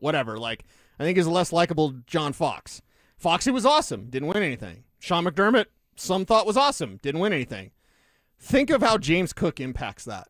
whatever. Like, I think he's a less likable John Fox. Foxy was awesome, didn't win anything. Sean McDermott, some thought was awesome, didn't win anything. Think of how James Cook impacts that.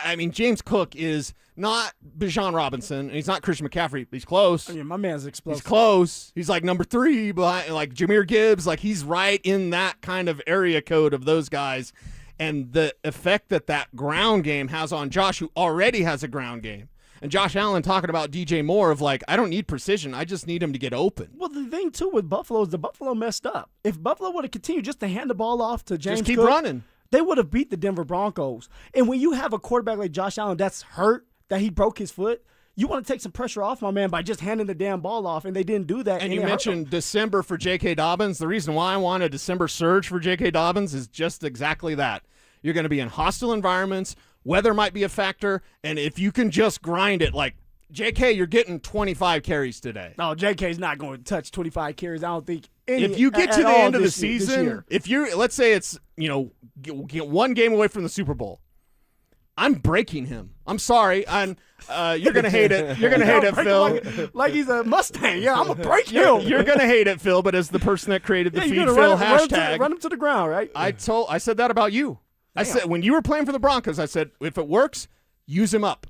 I mean, James Cook is not Bijan Robinson, and he's not Christian McCaffrey. He's close. I mean, my man's explosive. He's close. He's like number 3, behind, like Jahmyr Gibbs. Like, he's right in that kind of area code of those guys. And the effect that ground game has on Josh, who already has a ground game. And Josh Allen talking about DJ Moore of like, I don't need precision. I just need him to get open. Well, the thing, too, with Buffalo is the Buffalo messed up. If Buffalo would have continued just to hand the ball off to James Just keep Cook, running. they would have beat the Denver Broncos. And when you have a quarterback like Josh Allen that's hurt, that he broke his foot, you want to take some pressure off my man by just handing the damn ball off, and they didn't do that. And you mentioned December for J.K. Dobbins. The reason why I want a December surge for J.K. Dobbins is just exactly that. You're going to be in hostile environments. Weather might be a factor. And if you can just grind it, like, J.K., you're getting 25 carries today. No, J.K.'s not going to touch 25 carries. I don't think any. If you get to the end of the this season, year. if you're, let's say it's, get one game away from the Super Bowl, I'm breaking him. I'm sorry. You're going to hate it. You're going to hate it, Phil. Like he's a Mustang. Yeah, I'm going to break him. You're going to hate it, Phil, but as the person that created the Feed Phil hashtag. Run him to the ground, right? I said that about you. Damn. I said, when you were playing for the Broncos, I said, if it works, use him up.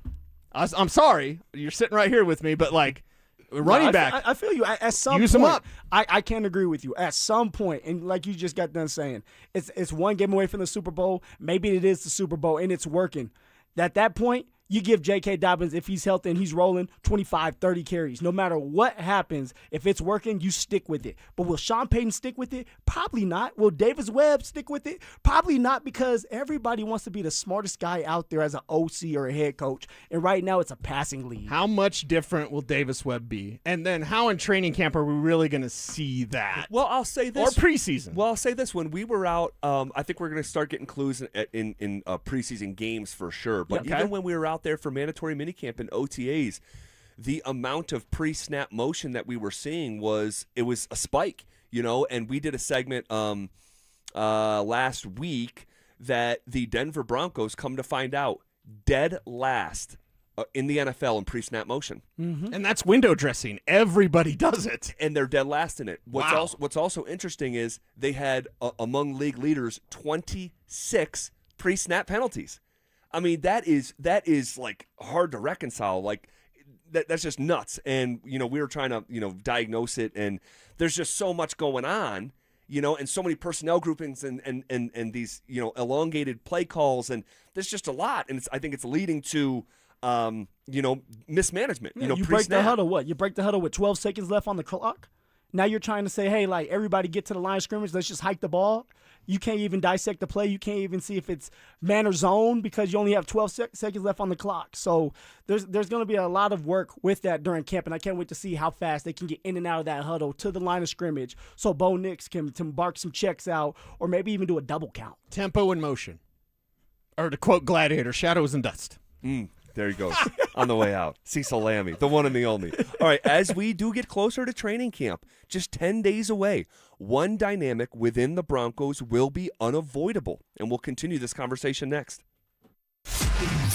I'm sorry. You're sitting right here with me, but like, running back. I feel you. At some use point, him up. I can't agree with you. At some point, and like you just got done saying, it's one game away from the Super Bowl. Maybe it is the Super Bowl, and it's working. At that point, you give J.K. Dobbins, if he's healthy and he's rolling, 25, 30 carries. No matter what happens, if it's working, you stick with it. But will Sean Payton stick with it? Probably not. Will Davis Webb stick with it? Probably not, because everybody wants to be the smartest guy out there as an OC or a head coach. And right now, it's a passing league. How much different will Davis Webb be? And then how in training camp are we really going to see that? Well, I'll say this. Or preseason. Well, I'll say this. When we were out, I think we're going to start getting clues in preseason games for sure. But even when we were out there for mandatory minicamp and OTAs, the amount of pre-snap motion that we were seeing was a spike, and we did a segment last week that the Denver Broncos, come to find out, dead last in the NFL in pre-snap motion. Mm-hmm. And that's window dressing. Everybody does it. And they're dead last in it. Wow. What's also interesting is they had, among league leaders, 26 pre-snap penalties. I mean, that is like hard to reconcile. Like that's just nuts. And we were trying to diagnose it, and there's just so much going on, and so many personnel groupings and these elongated play calls, and there's just a lot. And I think it's leading to mismanagement. Yeah, you break the huddle. What? You break the huddle with 12 seconds left on the clock. Now you're trying to say, hey, like, everybody get to the line of scrimmage. Let's just hike the ball. You can't even dissect the play. You can't even see if it's man or zone because you only have 12 seconds left on the clock. So there's going to be a lot of work with that during camp, and I can't wait to see how fast they can get in and out of that huddle to the line of scrimmage so Bo Nix can bark some checks out or maybe even do a double count. Tempo and motion. Or to quote Gladiator, shadows and dust. There he goes on the way out. Cecil Lammy, the one and the only. All right, as we do get closer to training camp, just 10 days away, one dynamic within the Broncos will be unavoidable, and we'll continue this conversation next.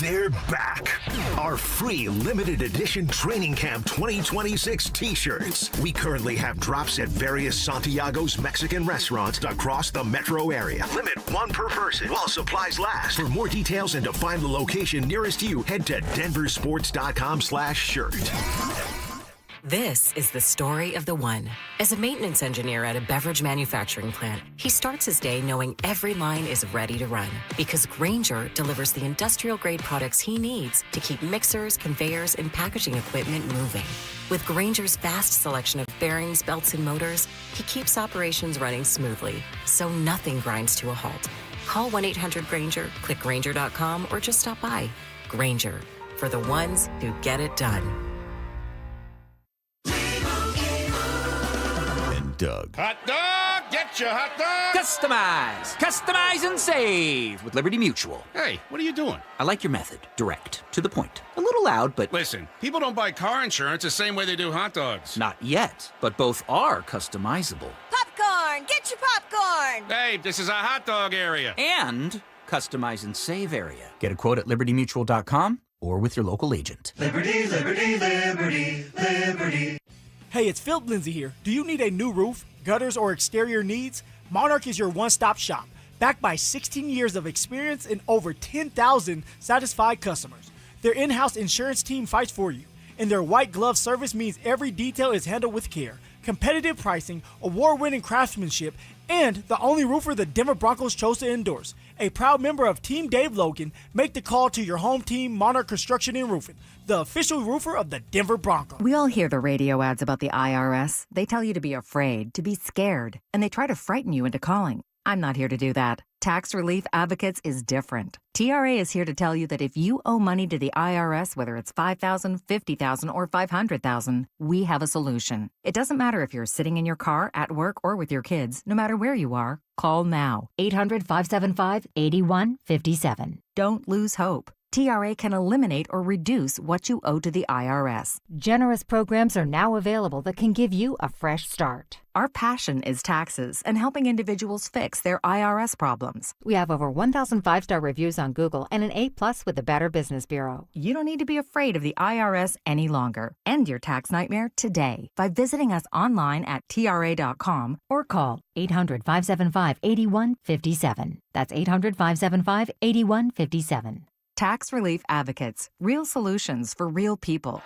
They're back. Our free limited edition Training Camp 2026 t-shirts. We currently have drops at various Santiago's Mexican restaurants across the metro area. Limit one per person while supplies last. For more details and to find the location nearest you, head to DenverSports.com/shirt. This is the story of the one. As a maintenance engineer at a beverage manufacturing plant, he starts his day knowing every line is ready to run because Grainger delivers the industrial-grade products he needs to keep mixers, conveyors, and packaging equipment moving. With Grainger's vast selection of bearings, belts, and motors, he keeps operations running smoothly, so nothing grinds to a halt. Call 1-800-GRAINGER, click Grainger.com, or just stop by. Grainger, for the ones who get it done. Doug. Hot dog! Get your hot dog! Customize and save with Liberty Mutual. Hey, what are you doing? I like your method. Direct, to the point. A little loud, but... Listen, people don't buy car insurance the same way they do hot dogs. Not yet, but both are customizable. Popcorn! Get your popcorn! Hey, this is a hot dog area. And customize and save area. Get a quote at libertymutual.com or with your local agent. Liberty, liberty, liberty, liberty. Hey, it's Phillip Lindsay here. Do you need a new roof, gutters, or exterior needs? Monarch is your one-stop shop, backed by 16 years of experience and over 10,000 satisfied customers. Their in-house insurance team fights for you, and their white glove service means every detail is handled with care. Competitive pricing, award-winning craftsmanship, and the only roofer the Denver Broncos chose to endorse. A proud member of Team Dave Logan, make the call to your home team, Monarch Construction and Roofing, the official roofer of the Denver Broncos. We all hear the radio ads about the IRS. They tell you to be afraid, to be scared, and they try to frighten you into calling. I'm not here to do that. Tax Relief Advocates is different. TRA is here to tell you that if you owe money to the IRS, whether it's $5,000, $50,000, or $500,000, we have a solution. It doesn't matter if you're sitting in your car, at work, or with your kids. No matter where you are, call now. 800-575-8157. Don't lose hope. TRA can eliminate or reduce what you owe to the IRS. Generous programs are now available that can give you a fresh start. Our passion is taxes and helping individuals fix their IRS problems. We have over 1,000 five-star reviews on Google and an A+ with the Better Business Bureau. You don't need to be afraid of the IRS any longer. End your tax nightmare today by visiting us online at TRA.com or call 800-575-8157. That's 800-575-8157. Tax Relief Advocates. Real solutions for real people.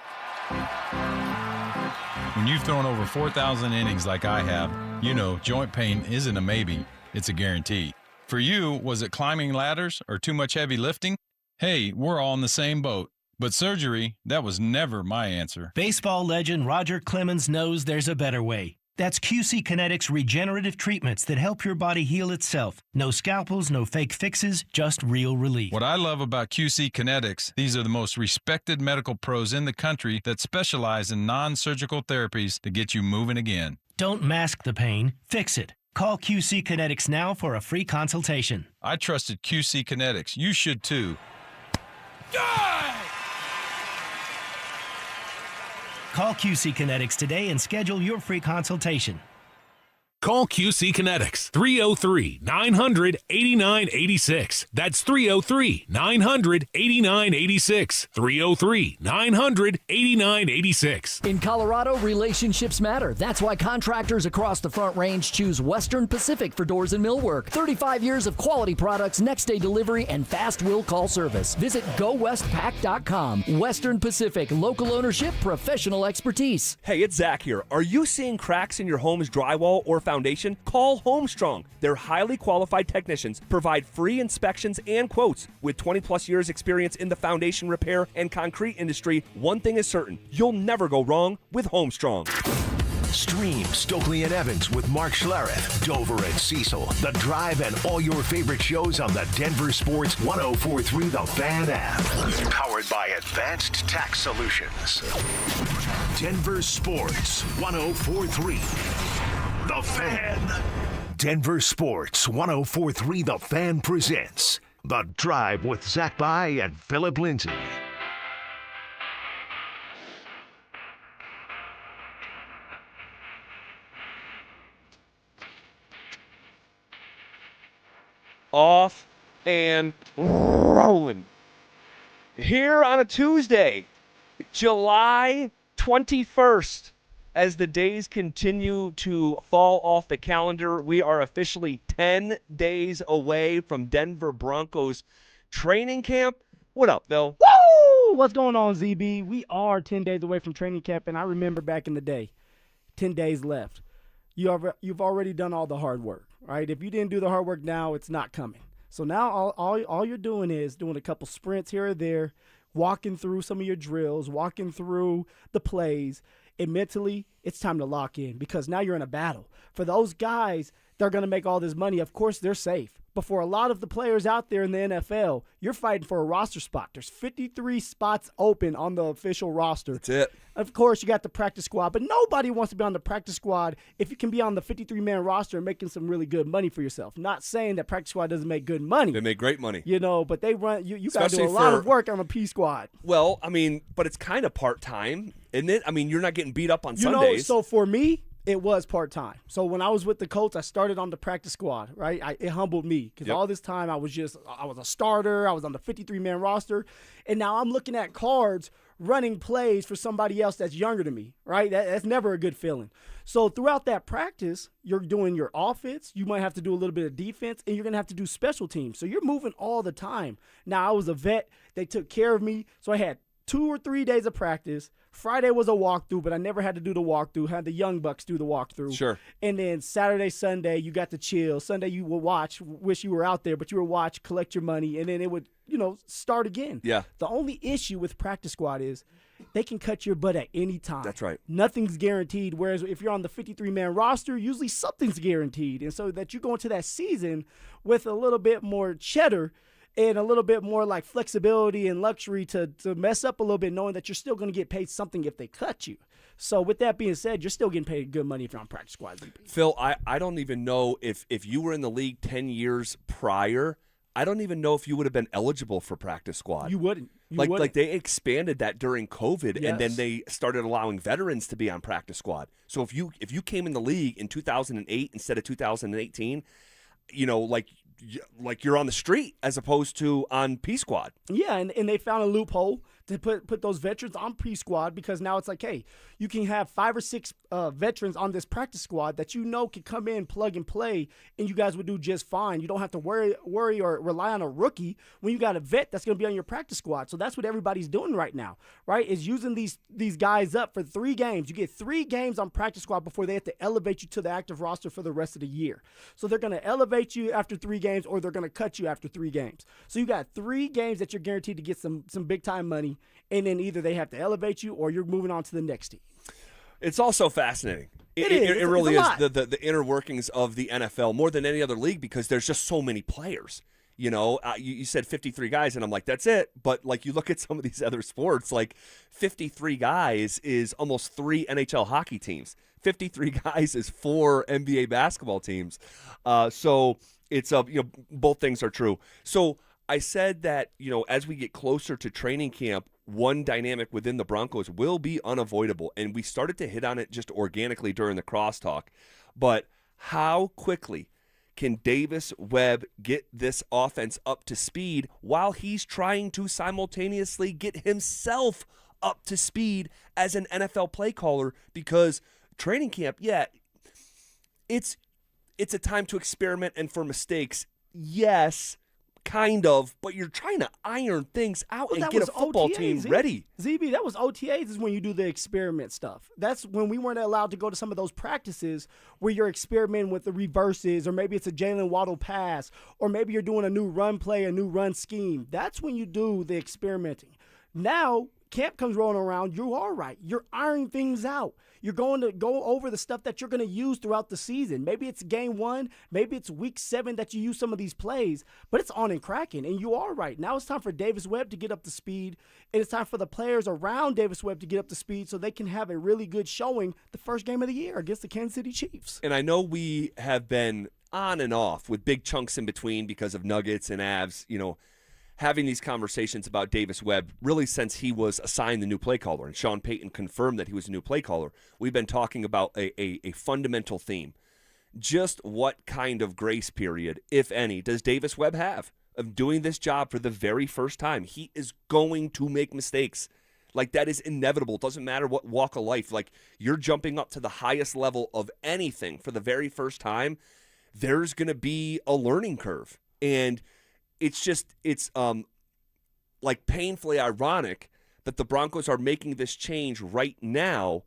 When you've thrown over 4,000 innings like I have, you know joint pain isn't a maybe, it's a guarantee. For you, was it climbing ladders or too much heavy lifting? Hey, we're all in the same boat. But surgery, that was never my answer. Baseball legend Roger Clemens knows there's a better way. That's QC Kinetics regenerative treatments that help your body heal itself. No scalpels, no fake fixes, just real relief. What I love about QC Kinetics, these are the most respected medical pros in the country that specialize in non-surgical therapies to get you moving again. Don't mask the pain, fix it. Call QC Kinetics now for a free consultation. I trusted QC Kinetics. You should too. Call QC Kinetics today and schedule your free consultation. Call QC Kinetics, 303-900-8986. That's 303-900-8986. 303-900-8986. In Colorado, relationships matter. That's why contractors across the Front Range choose Western Pacific for doors and millwork. 35 years of quality products, next-day delivery, and fast will call service. Visit GoWestPack.com. Western Pacific, local ownership, professional expertise. Hey, it's Zach here. Are you seeing cracks in your home's drywall or foundation? Call Homestrong. Their highly qualified technicians provide free inspections and quotes. With 20-plus years experience in the foundation repair and concrete industry, one thing is certain, you'll never go wrong with Homestrong. Stream Stokely and Evans with Mark Schlereth, Dover and Cecil, The Drive, and all your favorite shows on the Denver Sports 104.3 The Fan app. Powered by Advanced Tax Solutions. Denver Sports 104.3 The Fan. Denver Sports 104.3 The Fan presents The Drive with Zach By and Phillip Lindsay. Off and rolling. Here on a Tuesday, July 21st. As the days continue to fall off the calendar, we are officially 10 days away from Denver Broncos training camp. What up, Phil? Woo! What's going on, ZB? We are 10 days away from training camp, and I remember back in the day, 10 days left. You've already done all the hard work, right? If you didn't do the hard work now, it's not coming. So now all you're doing is doing a couple sprints here or there, walking through some of your drills, walking through the plays, and mentally, it's time to lock in because now you're in a battle. For those guys, they're going to make all this money. Of course, they're safe. But for a lot of the players out there in the NFL, you're fighting for a roster spot. There's 53 spots open on the official roster. That's it. Of course, you got the practice squad, but nobody wants to be on the practice squad if you can be on the 53-man roster and making some really good money for yourself. Not saying that practice squad doesn't make good money. They make great money. You know, but they run. You got to do a lot of work on a P squad. Well, I mean, but it's kind of part-time, isn't it? I mean, you're not getting beat up on you Sundays. So for me, it was part-time. So when I was with the Colts, I started on the practice squad, right? It humbled me because all this time I was a starter. I was on the 53-man roster. And now I'm looking at cards running plays for somebody else that's younger than me, right? That's never a good feeling. So throughout that practice, you're doing your offense. You might have to do a little bit of defense, and you're going to have to do special teams. So you're moving all the time. Now, I was a vet. They took care of me. So I had 2 or 3 days of practice. Friday was a walkthrough, but I never had to do the walkthrough. Had the young bucks do the walkthrough. Sure. And then Saturday, Sunday, you got to chill. Sunday, you would watch. Wish you were out there, but you would watch, collect your money, and then it would, start again. Yeah. The only issue with practice squad is they can cut your butt at any time. That's right. Nothing's guaranteed, whereas if you're on the 53-man roster, usually something's guaranteed. And so that you go into that season with a little bit more cheddar and a little bit more like flexibility and luxury to mess up a little bit, knowing that you're still going to get paid something if they cut you. So with that being said, you're still getting paid good money if you're on practice squad. Phil, I don't even know if you were in the league 10 years prior, I don't even know if you would have been eligible for practice squad. You wouldn't. Like they expanded that during COVID, Yes. and then they started allowing veterans to be on practice squad. So if you came in the league in 2008 instead of 2018, like you're on the street as opposed to on P squad. Yeah, and they found a loophole to put those veterans on P squad, because now it's like, hey, you can have 5 or 6 veterans on this practice squad that can come in, plug and play, and you guys would do just fine. You don't have to worry or rely on a rookie when you got a vet that's going to be on your practice squad. So that's what everybody's doing right now, right? Is using these guys up for 3 games. You get 3 games on practice squad before they have to elevate you to the active roster for the rest of the year. So they're going to elevate you after 3 games, or they're going to cut you after 3 games. So you got 3 games that you're guaranteed to get some big time money. And then either they have to elevate you or you're moving on to the next team. It's also fascinating. It is. It really is It's a lot. the inner workings of the NFL more than any other league, because there's just so many players. You said 53 guys, and I'm like, that's it. But like you look at some of these other sports, like 53 guys is almost 3 NHL hockey teams. 53 guys is 4 NBA basketball teams. So it's both things are true. So I said that, as we get closer to training camp, one dynamic within the Broncos will be unavoidable. And we started to hit on it just organically during the crosstalk. But how quickly can Davis Webb get this offense up to speed while he's trying to simultaneously get himself up to speed as an NFL play caller? Because training camp, it's a time to experiment and for mistakes. Yes, kind of, but you're trying to iron things out and get a football team ready. ZB, that was OTAs is when you do the experiment stuff. That's when we weren't allowed to go to some of those practices where you're experimenting with the reverses, or maybe it's a Jalen Waddle pass, or maybe you're doing a new run play, a new run scheme. That's when you do the experimenting. Now, camp comes rolling around, you're all right. You're ironing things out. You're going to go over the stuff that you're going to use throughout the season. Maybe it's game 1, maybe it's week 7 that you use some of these plays, but it's on and cracking, and you are right. Now it's time for Davis Webb to get up to speed, and it's time for the players around Davis Webb to get up to speed so they can have a really good showing the first game of the year against the Kansas City Chiefs. And I know we have been on and off with big chunks in between because of Nuggets and Avs, having these conversations about Davis Webb really since he was assigned the new play caller, and Sean Payton confirmed that he was a new play caller. We've been talking about a fundamental theme. Just what kind of grace period, if any, does Davis Webb have of doing this job for the very first time? He is going to make mistakes. Like, that is inevitable. It doesn't matter what walk of life. Like, you're jumping up to the highest level of anything for the very first time. There's going to be a learning curve. And it's like painfully ironic that the Broncos are making this change right now,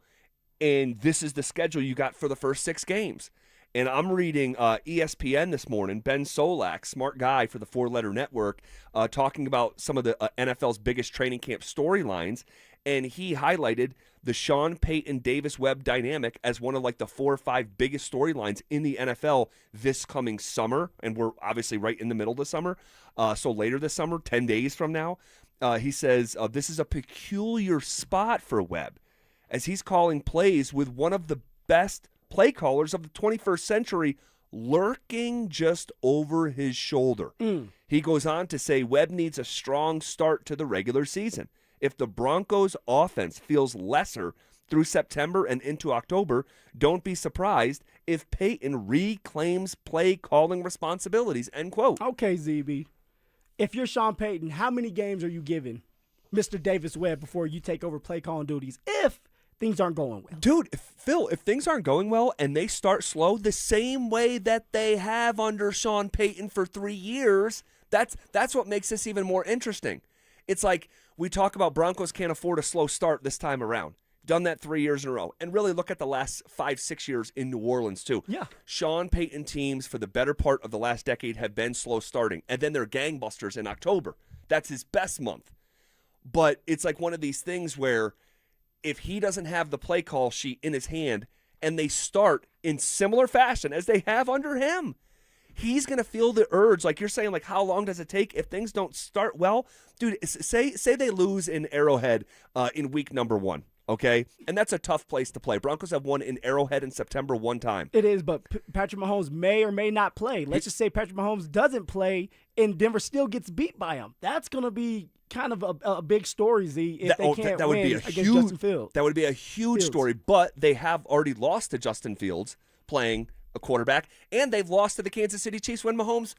and this is the schedule you got for the first 6 games. And I'm reading ESPN this morning, Ben Solak, smart guy for the 4-letter network, talking about some of the NFL's biggest training camp storylines, and he highlighted the Sean Payton Davis Webb dynamic as one of like the 4 or 5 biggest storylines in the NFL this coming summer, and we're obviously right in the middle of the summer. So later this summer, 10 days from now, he says this is a peculiar spot for Webb, as he's calling plays with one of the best play callers of the 21st century lurking just over his shoulder. He goes on to say Webb needs a strong start to the regular season. If the Broncos' offense feels lesser through September and into October, don't be surprised if Payton reclaims play calling responsibilities, end quote. Okay, ZB. If you're Sean Payton, how many games are you giving Mr. Davis Webb before you take over play calling duties if things aren't going well. Dude, Phil, if things aren't going well and they start slow the same way that they have under Sean Payton for 3 years, that's what makes this even more interesting. It's like we talk about Broncos can't afford a slow start this time around. Done that 3 years in a row. And really look at the last 5-6 years in New Orleans, too. Yeah. Sean Payton teams for the better part of the last decade have been slow starting. And then they're gangbusters in October. That's his best month. But it's like one of these things where if he doesn't have the play call sheet in his hand and they start in similar fashion as they have under him, he's going to feel the urge. Like you're saying, like, how long does it take if things don't start well? Dude, say they lose in Arrowhead in week number 1. Okay, and that's a tough place to play. Broncos have won in Arrowhead in September one time. It is, but Patrick Mahomes may or may not play. Let's just say Patrick Mahomes doesn't play and Denver still gets beat by him. That's going to be kind of a big story, Z, if they can't that would win be against Justin Fields. That would be a huge story, but they have already lost to Justin Fields playing a quarterback, and they've lost to the Kansas City Chiefs when Mahomes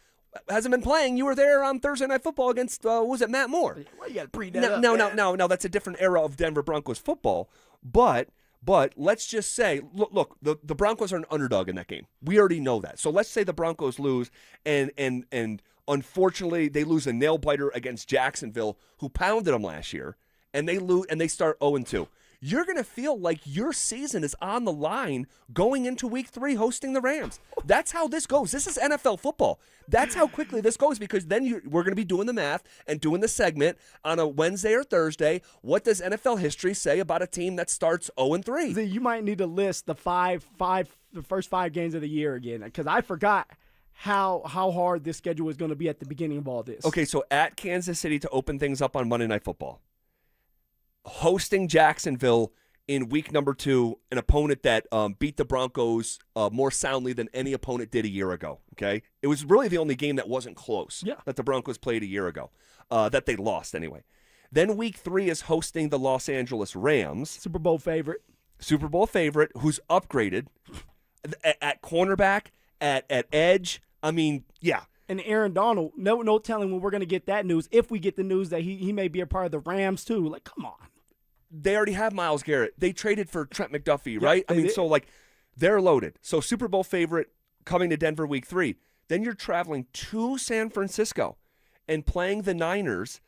hasn't been playing. You were there on Thursday Night Football against, was it Matt Moore? Why you got to bring that up? No, that's a different era of Denver Broncos football. But let's just say, look, the Broncos are an underdog in that game. We already know that. So let's say the Broncos lose, and unfortunately they lose a nail biter against Jacksonville, who pounded them last year, and they lose and they start 0-2. You're going to feel like your season is on the line going into week 3 hosting the Rams. That's how this goes. This is NFL football. That's how quickly this goes, because then we're going to be doing the math and doing the segment on a Wednesday or Thursday. What does NFL history say about a team that starts 0-3? You might need to list the first 5 games of the year again, because I forgot how hard this schedule is going to be at the beginning of all this. Okay, so at Kansas City to open things up on Monday Night Football. Hosting Jacksonville in week number 2, an opponent that beat the Broncos more soundly than any opponent did a year ago. Okay, it was really the only game that wasn't close that the Broncos played a year ago, that they lost anyway. Then week 3 is hosting the Los Angeles Rams, Super Bowl favorite, who's upgraded at cornerback, at edge. I mean, yeah. And Aaron Donald, no telling when we're going to get that news, if we get the news that he may be a part of the Rams too. Like, come on. They already have Myles Garrett. They traded for Trent McDuffie, right? I mean, so, like, they're loaded. So, Super Bowl favorite coming to Denver week 3. Then you're traveling to San Francisco and playing the Niners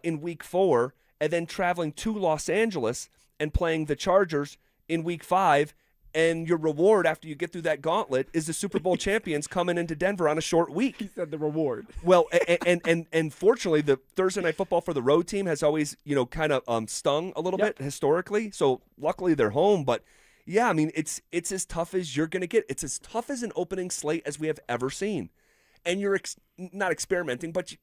in week 4, and then traveling to Los Angeles and playing the Chargers in week 5. And your reward after you get through that gauntlet is the Super Bowl champions coming into Denver on a short week. He said the reward. Well, and fortunately, the Thursday Night Football for the road team has always, kind of stung a little bit historically. So luckily they're home. But yeah, I mean, it's as tough as you're going to get. It's as tough as an opening slate as we have ever seen. And you're not experimenting, but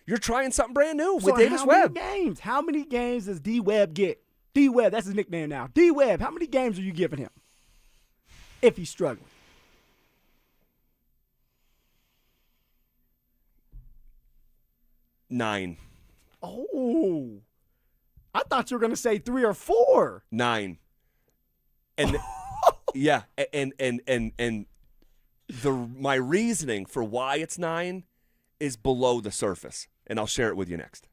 you're trying something brand new with Davis Webb. How many games does D-Webb get? D-Webb, that's his nickname now. D-Webb, how many games are you giving him if he's struggling? Nine. Oh, I thought you were going to say 3 or 4. 9. And yeah, and my reasoning for why it's 9 is below the surface, and I'll share it with you next.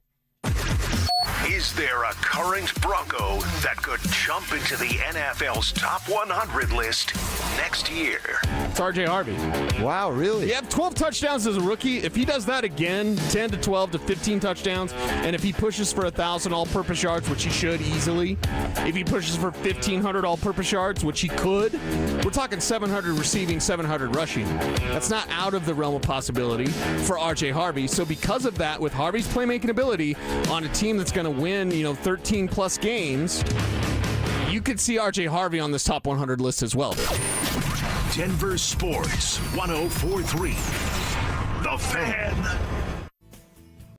Is there a current Bronco that could jump into the NFL's top 100 list next year? It's R.J. Harvey. Wow, really? Yeah, 12 touchdowns as a rookie. If he does that again, 10 to 12 to 15 touchdowns, and if he pushes for 1,000 all-purpose yards, which he should easily, if he pushes for 1,500 all-purpose yards, which he could, we're talking 700 receiving, 700 rushing. That's not out of the realm of possibility for R.J. Harvey. So because of that, with Harvey's playmaking ability on a team that's going to win, 13-plus games, you could see R.J. Harvey on this top 100 list as well. Denver Sports 104.3. The Fan.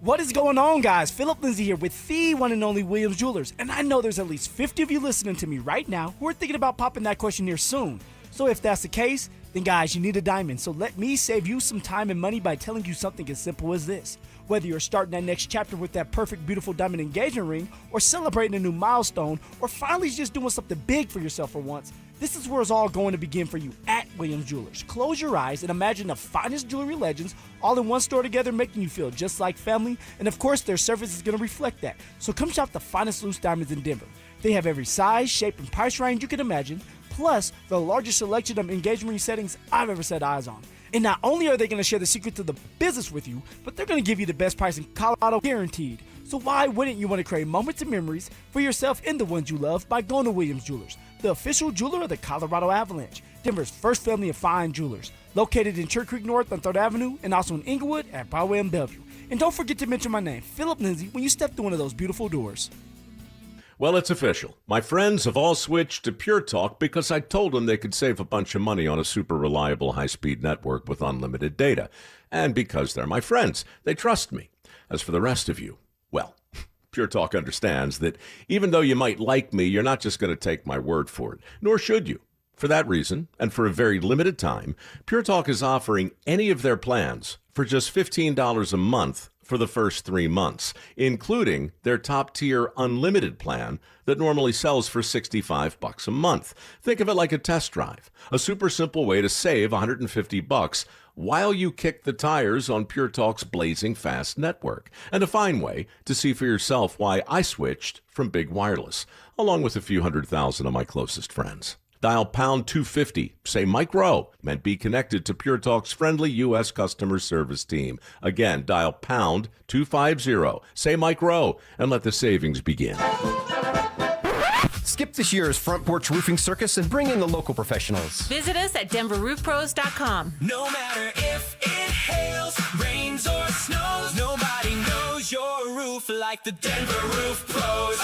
What is going on, guys? Phillip Lindsay here with the one and only Williams Jewelers. And I know there's at least 50 of you listening to me right now who are thinking about popping that questionnaire soon. So if that's the case, then guys, you need a diamond. So let me save you some time and money by telling you something as simple as this. Whether you're starting that next chapter with that perfect, beautiful diamond engagement ring, or celebrating a new milestone, or finally just doing something big for yourself for once, This is where it's all going to begin for you at Williams Jewelers. Close your eyes and imagine the finest jewelry legends all in one store together, making you feel just like family. And of course, their service is going to reflect that. So come shop the finest loose diamonds in Denver. They have every size, shape, and price range you can imagine, plus the largest selection of engagement ring settings I've ever set eyes on. And not only are they going to share the secret to the business with you, but they're going to give you the best price in Colorado, guaranteed. So why wouldn't you want to create moments and memories for yourself and the ones you love by going to Williams Jewelers, the official jeweler of the Colorado Avalanche, Denver's first family of fine jewelers, located in Cherry Creek North on 3rd Avenue and also in Inglewood at Broadway and Bellevue. And don't forget to mention my name, Phillip Lindsay, when you step through one of those beautiful doors. Well, it's official. My friends have all switched to Pure Talk because I told them they could save a bunch of money on a super reliable high-speed network with unlimited data. And because they're my friends, they trust me. As for the rest of you, well, Pure Talk understands that even though you might like me, you're not just going to take my word for it, nor should you. For that reason, and for a very limited time, Pure Talk is offering any of their plans for just $15 a month for the first 3 months, including their top-tier unlimited plan that normally sells for $65 a month. Think of it like a test drive, a super simple way to save $150 while you kick the tires on Pure Talk's blazing fast network, and a fine way to see for yourself why I switched from big wireless, along with a few 100,000 of my closest friends. Dial pound 250, say Mike Rowe, and be connected to Pure Talk's friendly U.S. customer service team. Again, dial pound 250, say Mike Rowe, and let the savings begin. Skip this year's front porch roofing circus and bring in the local professionals. Visit us at DenverRoofPros.com. No matter if it hails, rains, or snows, nobody knows your roof like the Denver Roof Pros.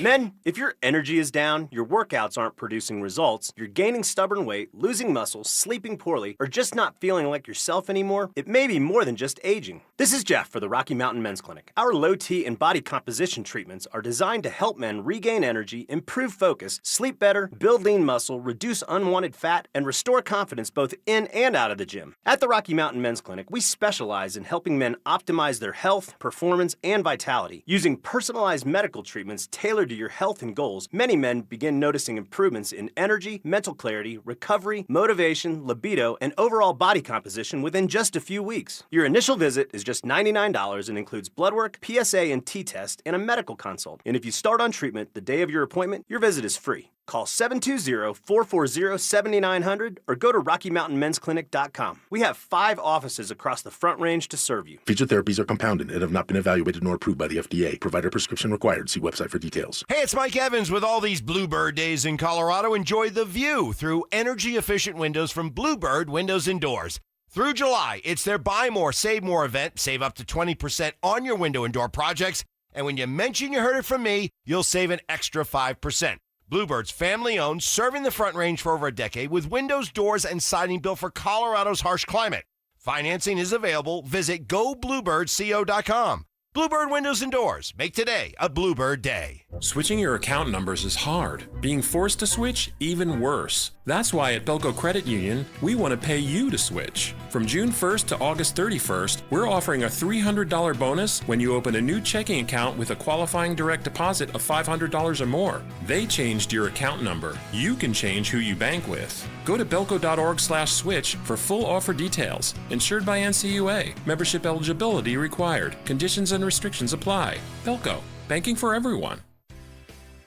Men, if your energy is down, your workouts aren't producing results, you're gaining stubborn weight, losing muscle, sleeping poorly, or just not feeling like yourself anymore, it may be more than just aging. This is Jeff for the Rocky Mountain Men's Clinic. Our low T and body composition treatments are designed to help men regain energy, improve focus, sleep better, build lean muscle, reduce unwanted fat, and restore confidence both in and out of the gym. At the Rocky Mountain Men's Clinic, we specialize in helping men optimize their health, performance, and vitality. Using personalized medical treatments tailored to your health and goals, many men begin noticing improvements in energy, mental clarity, recovery, motivation, libido, and overall body composition within just a few weeks. Your initial visit is just $99 and includes blood work, PSA and T-test, and a medical consult. And if you start on treatment the day of your appointment, your visit is free. Call 720-440-7900 or go to RockyMountainMen'sClinic.com. We have 5 offices across the Front Range to serve you. Featured therapies are compounded and have not been evaluated nor approved by the FDA. Provider prescription required. See website for details. Hey, it's Mike Evans. With all these Bluebird days in Colorado, enjoy the view through energy-efficient windows from Bluebird Windows and Doors. Through July, it's their Buy More, Save More event. Save up to 20% on your window and door projects. And when you mention you heard it from me, you'll save an extra 5%. Bluebird's family-owned, serving the Front Range for over a decade with windows, doors, and siding built for Colorado's harsh climate. Financing is available. Visit GoBluebirdCo.com. Bluebird Windows and Doors. Make today a Bluebird day. Switching your account numbers is hard. Being forced to switch, even worse. That's why at Belco Credit Union, we want to pay you to switch. From June 1st to August 31st, we're offering a $300 bonus when you open a new checking account with a qualifying direct deposit of $500 or more. They changed your account number. You can change who you bank with. Go to belco.org/switch for full offer details. Insured by NCUA. Membership eligibility required. Conditions and restrictions apply. Belco. Banking for everyone.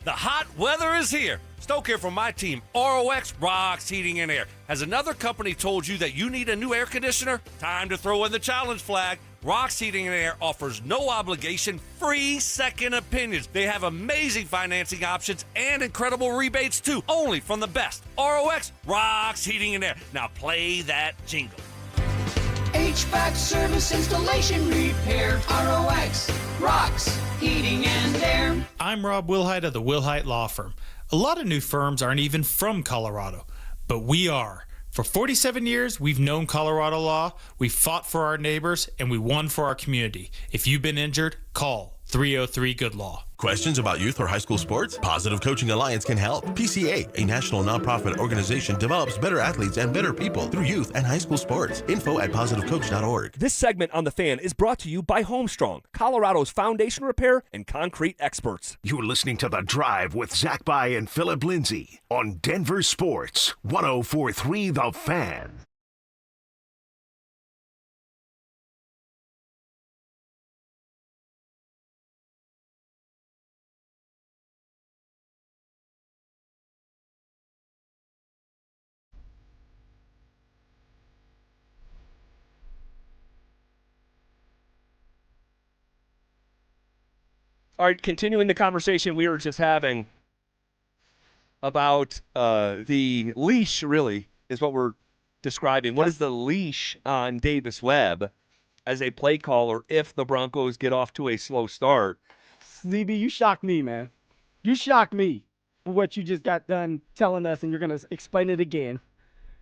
The hot weather is here. Stoke here from my team, ROX Rocks Heating and Air. Has another company told you that you need a new air conditioner? Time to throw in the challenge flag. Rocks Heating and Air offers no obligation, free second opinions. They have amazing financing options and incredible rebates too, only from the best. ROX Rocks Heating and Air. Now play that jingle. HVAC service, installation, repair. ROX Rocks Heating and Air. I'm Rob Wilhite of the Wilhite Law Firm. A lot of new firms aren't even from Colorado, but we are. For 47 years, we've known Colorado law, we fought for our neighbors, and we won for our community. If you've been injured, call 303-GOOD-LAW. Questions about youth or high school sports? Positive Coaching Alliance can help. PCA, a national nonprofit organization, develops better athletes and better people through youth and high school sports. Info at positivecoach.org. This segment on The Fan is brought to you by Homestrong, Colorado's foundation repair and concrete experts. You're listening to The Drive with Zach By and Phillip Lindsay on Denver Sports 104.3 The Fan. All right, continuing the conversation we were just having about the leash, really, is what we're describing. What is the leash on Davis Webb as a play caller if the Broncos get off to a slow start? ZB, you shocked me, man. You shocked me with what you just got done telling us, and you're going to explain it again.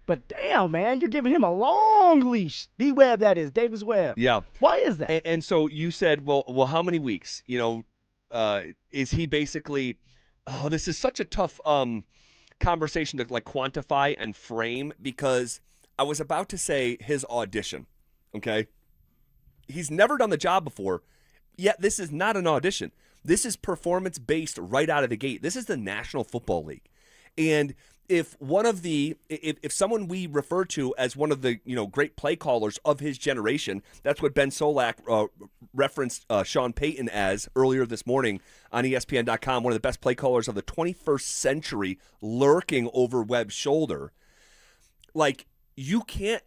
But damn, man, you're giving him a long leash. D-Webb, that is, Davis Webb. Yeah. Why is that? And so you said, well, how many weeks? You know, is he basically? Oh, this is such a tough conversation to like quantify and frame, because I was about to say his audition. Okay, he's never done the job before, yet this is not an audition. This is performance based right out of the gate. This is the National Football League, and if someone we refer to as one of the great play callers of his generation, that's what Ben Solak referenced Sean Payton as earlier this morning on ESPN.com, one of the best play callers of the 21st century, lurking over Webb's shoulder. Like, you can't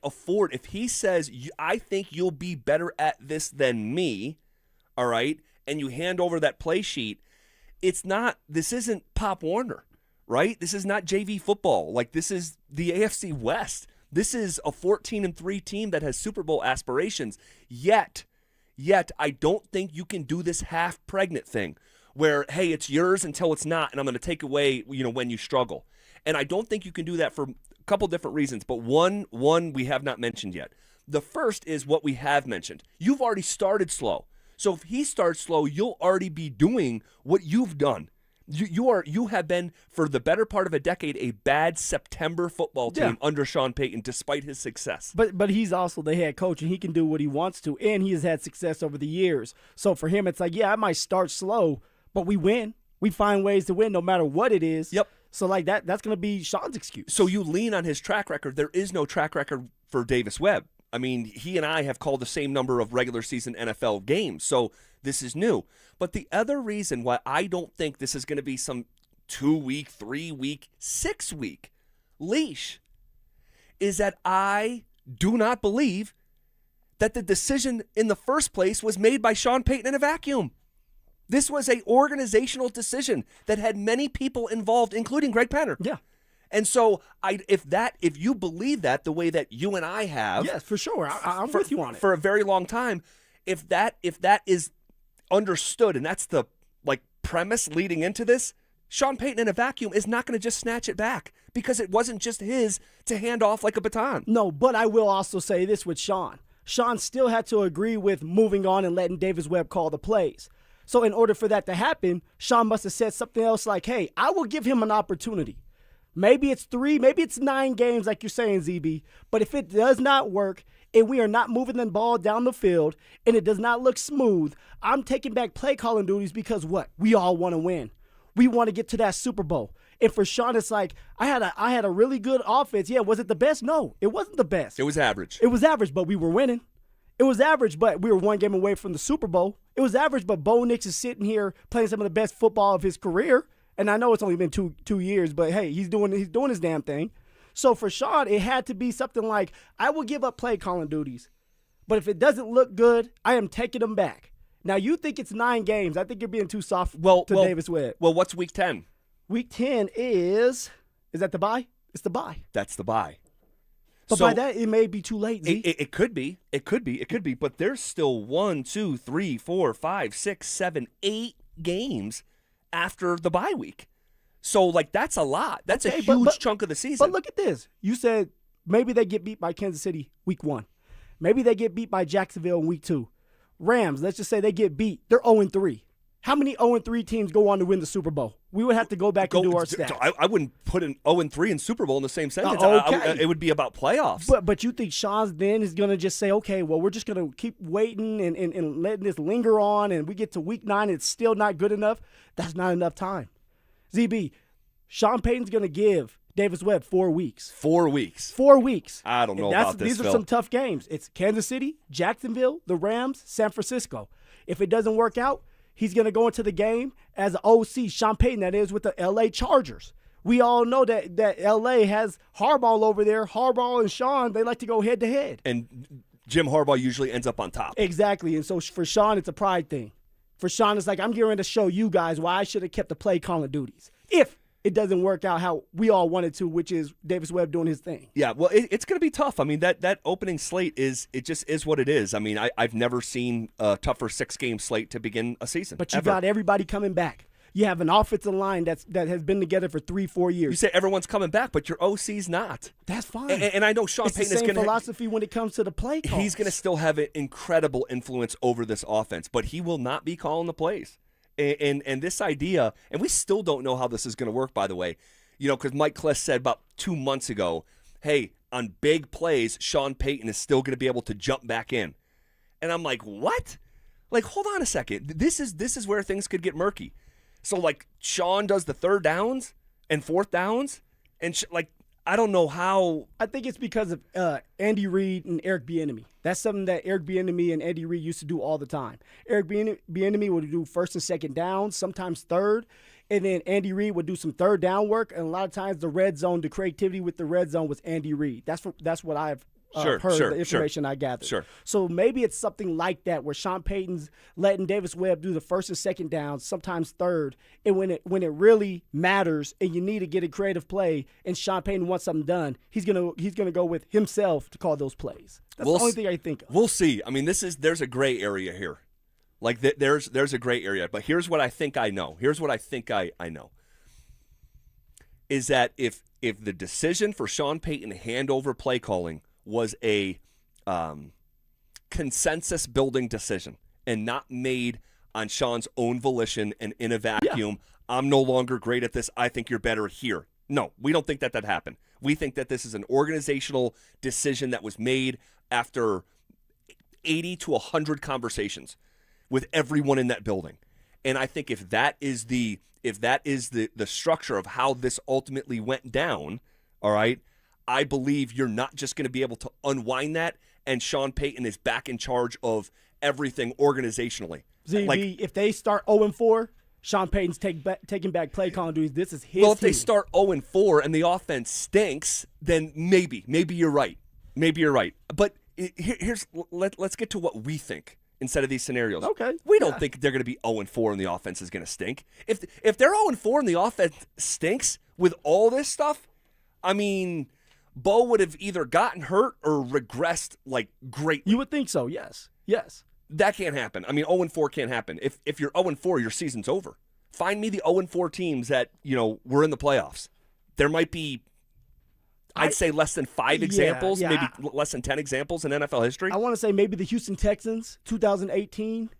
afford, if he says, I think you'll be better at this than me, all right, and you hand over that play sheet, this isn't Pop Warner. Right? This is not JV football. Like, this is the AFC West. This is a 14-3 team that has Super Bowl aspirations. Yet, I don't think you can do this half-pregnant thing where, hey, it's yours until it's not, and I'm going to take away, when you struggle. And I don't think you can do that for a couple different reasons, but one we have not mentioned yet. The first is what we have mentioned. You've already started slow. So if he starts slow, you'll already be doing what you've done. You have been, for the better part of a decade, a bad September football team under Sean Payton, despite his success. But he's also the head coach, and he can do what he wants to, and he has had success over the years. So for him, it's like, I might start slow, but we win. We find ways to win no matter what it is. Yep. So like that's going to be Sean's excuse. So you lean on his track record. There is no track record for Davis Webb. I mean, he and I have called the same number of regular season NFL games, so this is new. But the other reason why I don't think this is going to be some 2-week, 3-week, 6-week leash is that I do not believe that the decision in the first place was made by Sean Payton in a vacuum. This was an organizational decision that had many people involved, including Greg Penner. Yeah. And so, if you believe that the way that you and I have, yes, for sure, I'm with you on it for a very long time. If that is understood, and that's the premise leading into this, Sean Payton in a vacuum is not going to just snatch it back, because it wasn't just his to hand off like a baton. No, but I will also say this with Sean. Sean still had to agree with moving on and letting Davis Webb call the plays. So in order for that to happen, Sean must have said something else like, hey, I will give him an opportunity. Maybe it's 3, maybe it's 9 games like you're saying, ZB. But if it does not work and we are not moving the ball down the field and it does not look smooth, I'm taking back play calling duties, because what? We all want to win. We want to get to that Super Bowl. And for Sean, it's like, I had a really good offense. Yeah, was it the best? No, it wasn't the best. It was average. It was average, but we were winning. It was average, but we were 1 game away from the Super Bowl. It was average, but Bo Nix is sitting here playing some of the best football of his career. And I know it's only been two years, but hey, he's doing his damn thing. So for Sean, it had to be something like, I will give up play calling duties, but if it doesn't look good, I am taking them back. Now, you think it's 9 games. I think you're being too soft to Davis Webb. Well, what's week 10? Week 10 is that the bye? It's the bye. That's the bye. But by that, it may be too late, Z. It could be. It could be. But there's still 1, 2, 3, 4, 5, 6, 7, 8 games after the bye week. So, that's a lot. That's a huge chunk of the season. But look at this. You said maybe they get beat by Kansas City week 1. Maybe they get beat by Jacksonville in week 2. Rams, let's just say they get beat. They're 0-3. How many 0-3 teams go on to win the Super Bowl? We would have to go back and do our stats. I wouldn't put an 0-3 and Super Bowl in the same sentence. Okay. It would be about playoffs. But you think Sean's then is going to just say, okay, well, we're just going to keep waiting and letting this linger on, and we get to week 9 and it's still not good enough? That's not enough time. ZB, Sean Payton's going to give Davis Webb 4 weeks. 4 weeks. 4 weeks. I don't know about this, These are Phil. some tough games. It's Kansas City, Jacksonville, the Rams, San Francisco. If it doesn't work out, he's going to go into the game as an OC, Sean Payton, that is, with the L.A. Chargers. We all know that L.A. has Harbaugh over there. Harbaugh and Sean, they like to go head-to-head. And Jim Harbaugh usually ends up on top. Exactly. And so for Sean, it's a pride thing. For Sean, it's like, I'm getting ready to show you guys why I should have kept the play calling duties. If it doesn't work out how we all wanted to, which is Davis Webb doing his thing. Yeah, well, it's going to be tough. I mean, that opening slate just is what it is. I mean, I've never seen a tougher 6-game slate to begin a season. But you ever. got everybody coming back. You have an offensive line that has been together for 3-4 years. You say everyone's coming back, but your OC's not. That's fine. And I know Sean it's Payton the same is going to philosophy when it comes to the play calls. He's going to still have an incredible influence over this offense, but he will not be calling the plays. And this idea, and we still don't know how this is going to work, by the way. You know, because Mike Kliss said about 2 months ago, hey, on big plays, Sean Payton is still going to be able to jump back in. And I'm like, what? Like, hold on a second. This is where things could get murky. So, like, Sean does the 3rd downs and 4th downs, and, I don't know how. I think it's because of Andy Reid and Eric Bieniemy. That's something that Eric Bieniemy and Andy Reid used to do all the time. Eric Bieniemy would do 1st and 2nd downs, sometimes 3rd, and then Andy Reid would do some 3rd down work, and a lot of times the red zone, the creativity with the red zone was Andy Reid. That's what I've heard, the information I gathered. Sure. So maybe it's something like that where Sean Payton's letting Davis Webb do the 1st and 2nd downs, sometimes 3rd, and when it really matters and you need to get a creative play and Sean Payton wants something done, he's gonna go with himself to call those plays. That's the only thing I think of. We'll see. I mean, there's a gray area here. Like there's a gray area, but here's what I think I know. Here's what I think I know. Is that if the decision for Sean Payton to hand over play calling was a consensus building decision and not made on Sean's own volition and in a vacuum, I'm no longer great at this, I think you're better here. No, we don't think that happened. We think that this is an organizational decision that was made after 80 to 100 conversations with everyone in that building. And I think if that is the structure of how this ultimately went down, all right, I believe you're not just going to be able to unwind that and Sean Payton is back in charge of everything organizationally. ZB, if they start 0-4, Sean Payton's taking back play calling duties. This is his Well, if team. they start 0-4 and the offense stinks, then maybe you're right. Maybe you're right. But let's get to what we think instead of these scenarios. Okay. We don't think they're going to be 0-4 and the offense is going to stink. If they're 0-4 and the offense stinks with all this stuff, I mean, Bo would have either gotten hurt or regressed greatly. You would think so, yes. Yes. That can't happen. I mean, 0-4 can't happen. If you're 0-4, your season's over. Find me the 0-4 teams that, were in the playoffs. There might be, I'd say, less than 5 examples, maybe less than 10 examples in NFL history. I want to say maybe the Houston Texans, 2018,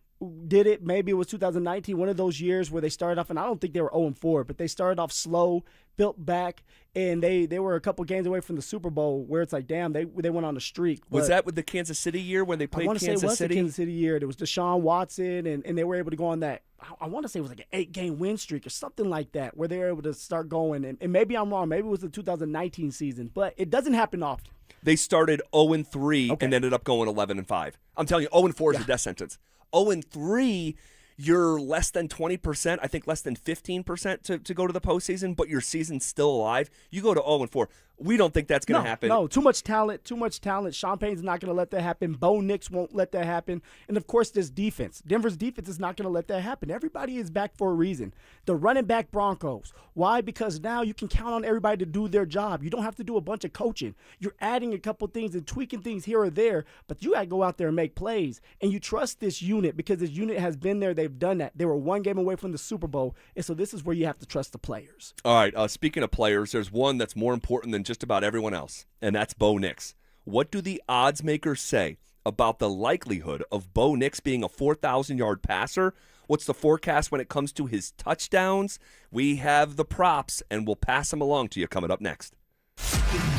did it. Maybe it was 2019, one of those years where they started off, and I don't think they were 0-4, but they started off slow, built back, and they were a couple games away from the Super Bowl where it's like, damn, they went on a streak. Was that with the Kansas City year when they played Kansas City? I want to say it was the Kansas City year. There was Deshaun Watson, and they were able to go on that. I want to say it was like an 8-game win streak or something like that where they were able to start going. And maybe I'm wrong. Maybe it was the 2019 season, but it doesn't happen often. They started 0-3 and ended up going 11-5. I'm telling you, 0-4 is a death sentence. 0-3, you're less than 20%, I think less than 15% to go to the postseason, but your season's still alive. You go to 0-4. We don't think that's going to happen. No, too much talent. Sean Payton's not going to let that happen. Bo Nix won't let that happen. And, of course, this defense. Denver's defense is not going to let that happen. Everybody is back for a reason. The running back Broncos. Why? Because now you can count on everybody to do their job. You don't have to do a bunch of coaching. You're adding a couple things and tweaking things here or there, but you got to go out there and make plays. And you trust this unit because this unit has been there. They've done that. They were 1 game away from the Super Bowl, and so this is where you have to trust the players. All right, speaking of players, there's one that's more important than just about everyone else, and that's Bo Nix. What do the odds makers say about the likelihood of Bo Nix being a 4,000-yard passer? What's the forecast when it comes to his touchdowns? We have the props, and we'll pass them along to you coming up next.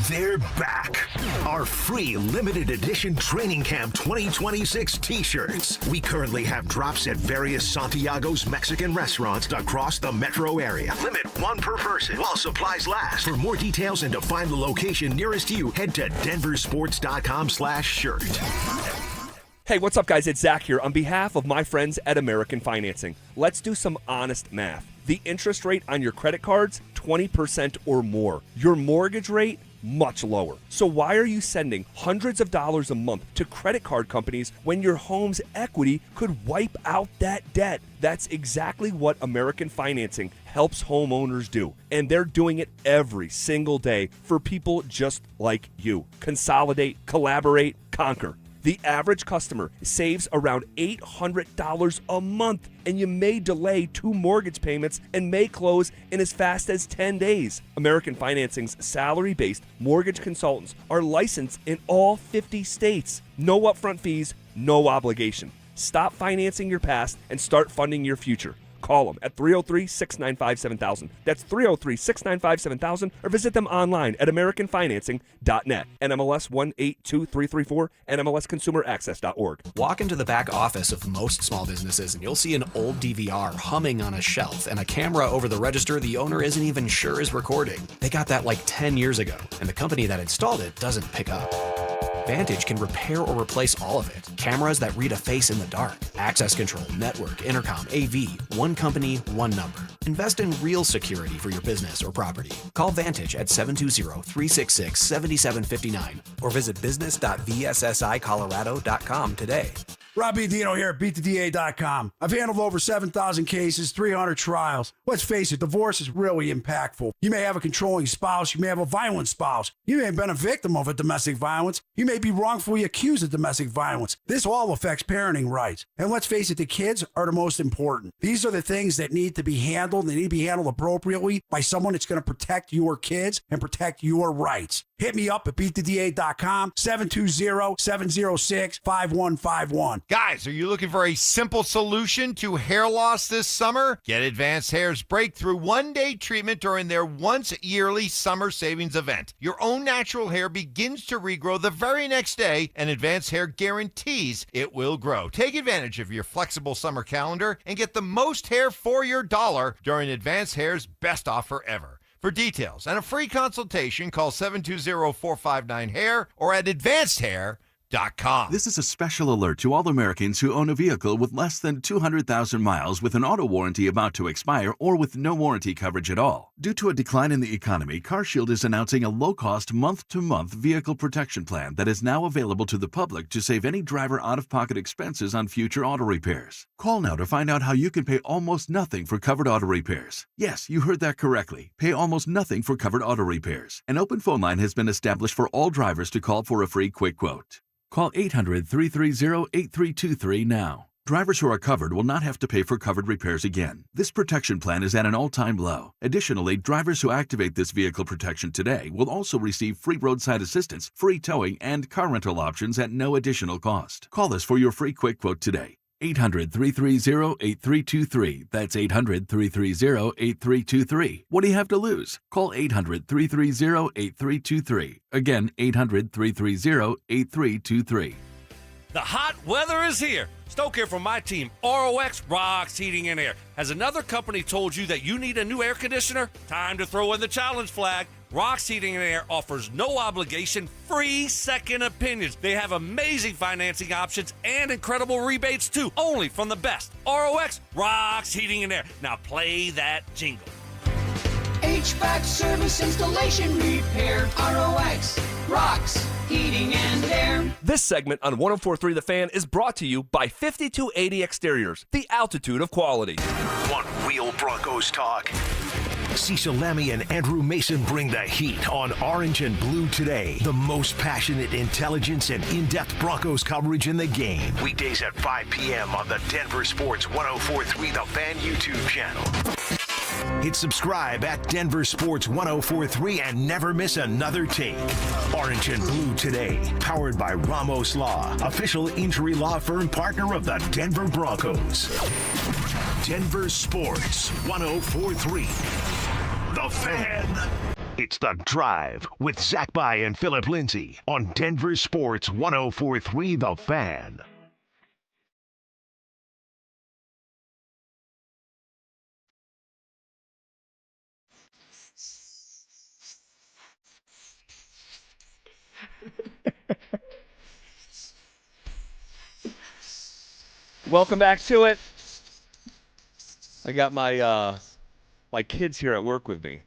They're back. Our free limited edition Training Camp 2026 t-shirts. We currently have drops at various Santiago's Mexican restaurants across the metro area. Limit one per person while supplies last. For more details and to find the location nearest you, head to DenverSports.com/shirt. Hey, what's up, guys? It's Zach here on behalf of my friends at American Financing. Let's do some honest math. The interest rate on your credit cards, 20% or more. Your mortgage rate, much lower. So why are you sending hundreds of dollars a month to credit card companies when your home's equity could wipe out that debt? That's exactly what American Financing helps homeowners do. And they're doing it every single day for people just like you. Consolidate, collaborate, conquer. The average customer saves around $800 a month, and you may delay 2 mortgage payments and may close in as fast as 10 days. American Financing's salary-based mortgage consultants are licensed in all 50 states. No upfront fees, no obligation. Stop financing your past and start funding your future. Call them at 303-695-7000. That's 303-695-7000, or visit them online at AmericanFinancing.net. NMLS 182334, NMLSConsumerAccess.org. Walk into the back office of most small businesses and you'll see an old DVR humming on a shelf and a camera over the register the owner isn't even sure is recording. They got that like 10 years ago, and the company that installed it doesn't pick up. Vantage can repair or replace all of it. Cameras that read a face in the dark. Access control, network, intercom, AV. One company, one number. Invest in real security for your business or property. Call Vantage at 720-366-7759 or visit business.vssicolorado.com today. Rob Dino here at BeatTheDA.com. I've handled over 7,000 cases, 300 trials. Let's face it, divorce is really impactful. You may have a controlling spouse. You may have a violent spouse. You may have been a victim of a domestic violence. You may be wrongfully accused of domestic violence. This all affects parenting rights. And let's face it, the kids are the most important. These are the things that need to be handled. They need to be handled appropriately by someone that's going to protect your kids and protect your rights. Hit me up at BeatTheDA.com, 720-706-5151. Guys, are you looking for a simple solution to hair loss this summer? Get Advanced Hair's breakthrough one-day treatment during their once-yearly summer savings event. Your own natural hair begins to regrow the very next day, and Advanced Hair guarantees it will grow. Take advantage of your flexible summer calendar and get the most hair for your dollar during Advanced Hair's best offer ever. For details and a free consultation, call 720-459-HAIR or at advancedhair.com. This is a special alert to all Americans who own a vehicle with less than 200,000 miles with an auto warranty about to expire or with no warranty coverage at all. Due to a decline in the economy, CarShield is announcing a low-cost month-to-month vehicle protection plan that is now available to the public to save any driver out-of-pocket expenses on future auto repairs. Call now to find out how you can pay almost nothing for covered auto repairs. Yes, you heard that correctly. Pay almost nothing for covered auto repairs. An open phone line has been established for all drivers to call for a free quick quote. Call 800-330-8323 now. Drivers who are covered will not have to pay for covered repairs again. This protection plan is at an all-time low. Additionally, drivers who activate this vehicle protection today will also receive free roadside assistance, free towing, and car rental options at no additional cost. Call us for your free quick quote today. 800-330-8323. That's 800-330-8323. What do you have to lose? Call 800-330-8323. Again, 800-330-8323. The hot weather is here. Stoke here from my team, ROX Rocks Heating and Air. Has another company told you that you need a new air conditioner? Time to throw in the challenge flag. Rocks Heating and Air offers no obligation, free second opinions. They have amazing financing options and incredible rebates too, only from the best. ROX Rocks Heating and Air. Now play that jingle. HVAC service, installation, repair. ROX Rocks Heating and Air. This segment on 104.3 The Fan is brought to you by 5280 Exteriors, the altitude of quality. Want real Broncos talk? Cecil Lammy and Andrew Mason bring the heat on Orange and Blue today. The most passionate intelligence and in-depth Broncos coverage in the game. Weekdays at 5 p.m. on the Denver Sports 104.3 The Fan YouTube channel. Hit subscribe at Denver Sports 1043 and never miss another take. Orange and Blue today, powered by Ramos Law, official injury law firm partner of the Denver Broncos. Denver Sports 1043. The Fan. It's The Drive with Zach By and Phillip Lindsay on Denver Sports 1043 The Fan. Welcome back to it. I got my my kids here at work with me.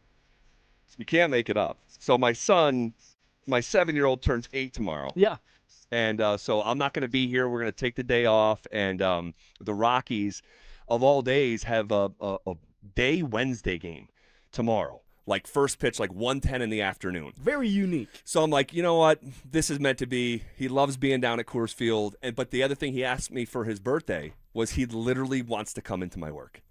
You can't make it up. So my son, my 7-year-old turns 8 tomorrow. Yeah. And so I'm not going to be here. We're going to take the day off. And the Rockies, of all days, have a day Wednesday game tomorrow. Like first pitch, like 1:10 in the afternoon. Very unique. So I'm like, you know what? This is meant to be. He loves being down at Coors Field. But the other thing he asked me for his birthday was he literally wants to come into my work.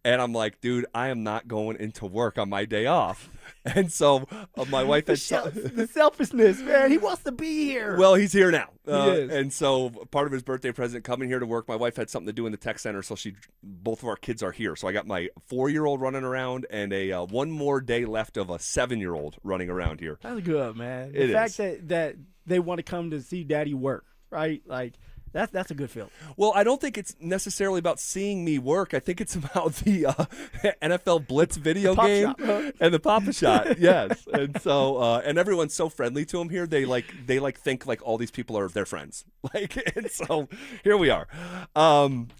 And I'm like, dude, I am not going into work on my day off. And so my wife had the selfishness, man. He wants to be here. Well, he's here now. He is. And so part of his birthday present, coming here to work, my wife had something to do in the tech center, so both of our kids are here. So I got my 4-year-old running around and a one more day left of a 7-year-old running around here. That's good, man. It the fact is. that they want to come to see Daddy work, right? Like that's a good feeling. Well, I don't think it's necessarily about seeing me work. I think it's about the NFL Blitz video game and the Papa Shot. Yes, and so and everyone's so friendly to him here. They think like all these people are their friends. And so here we are.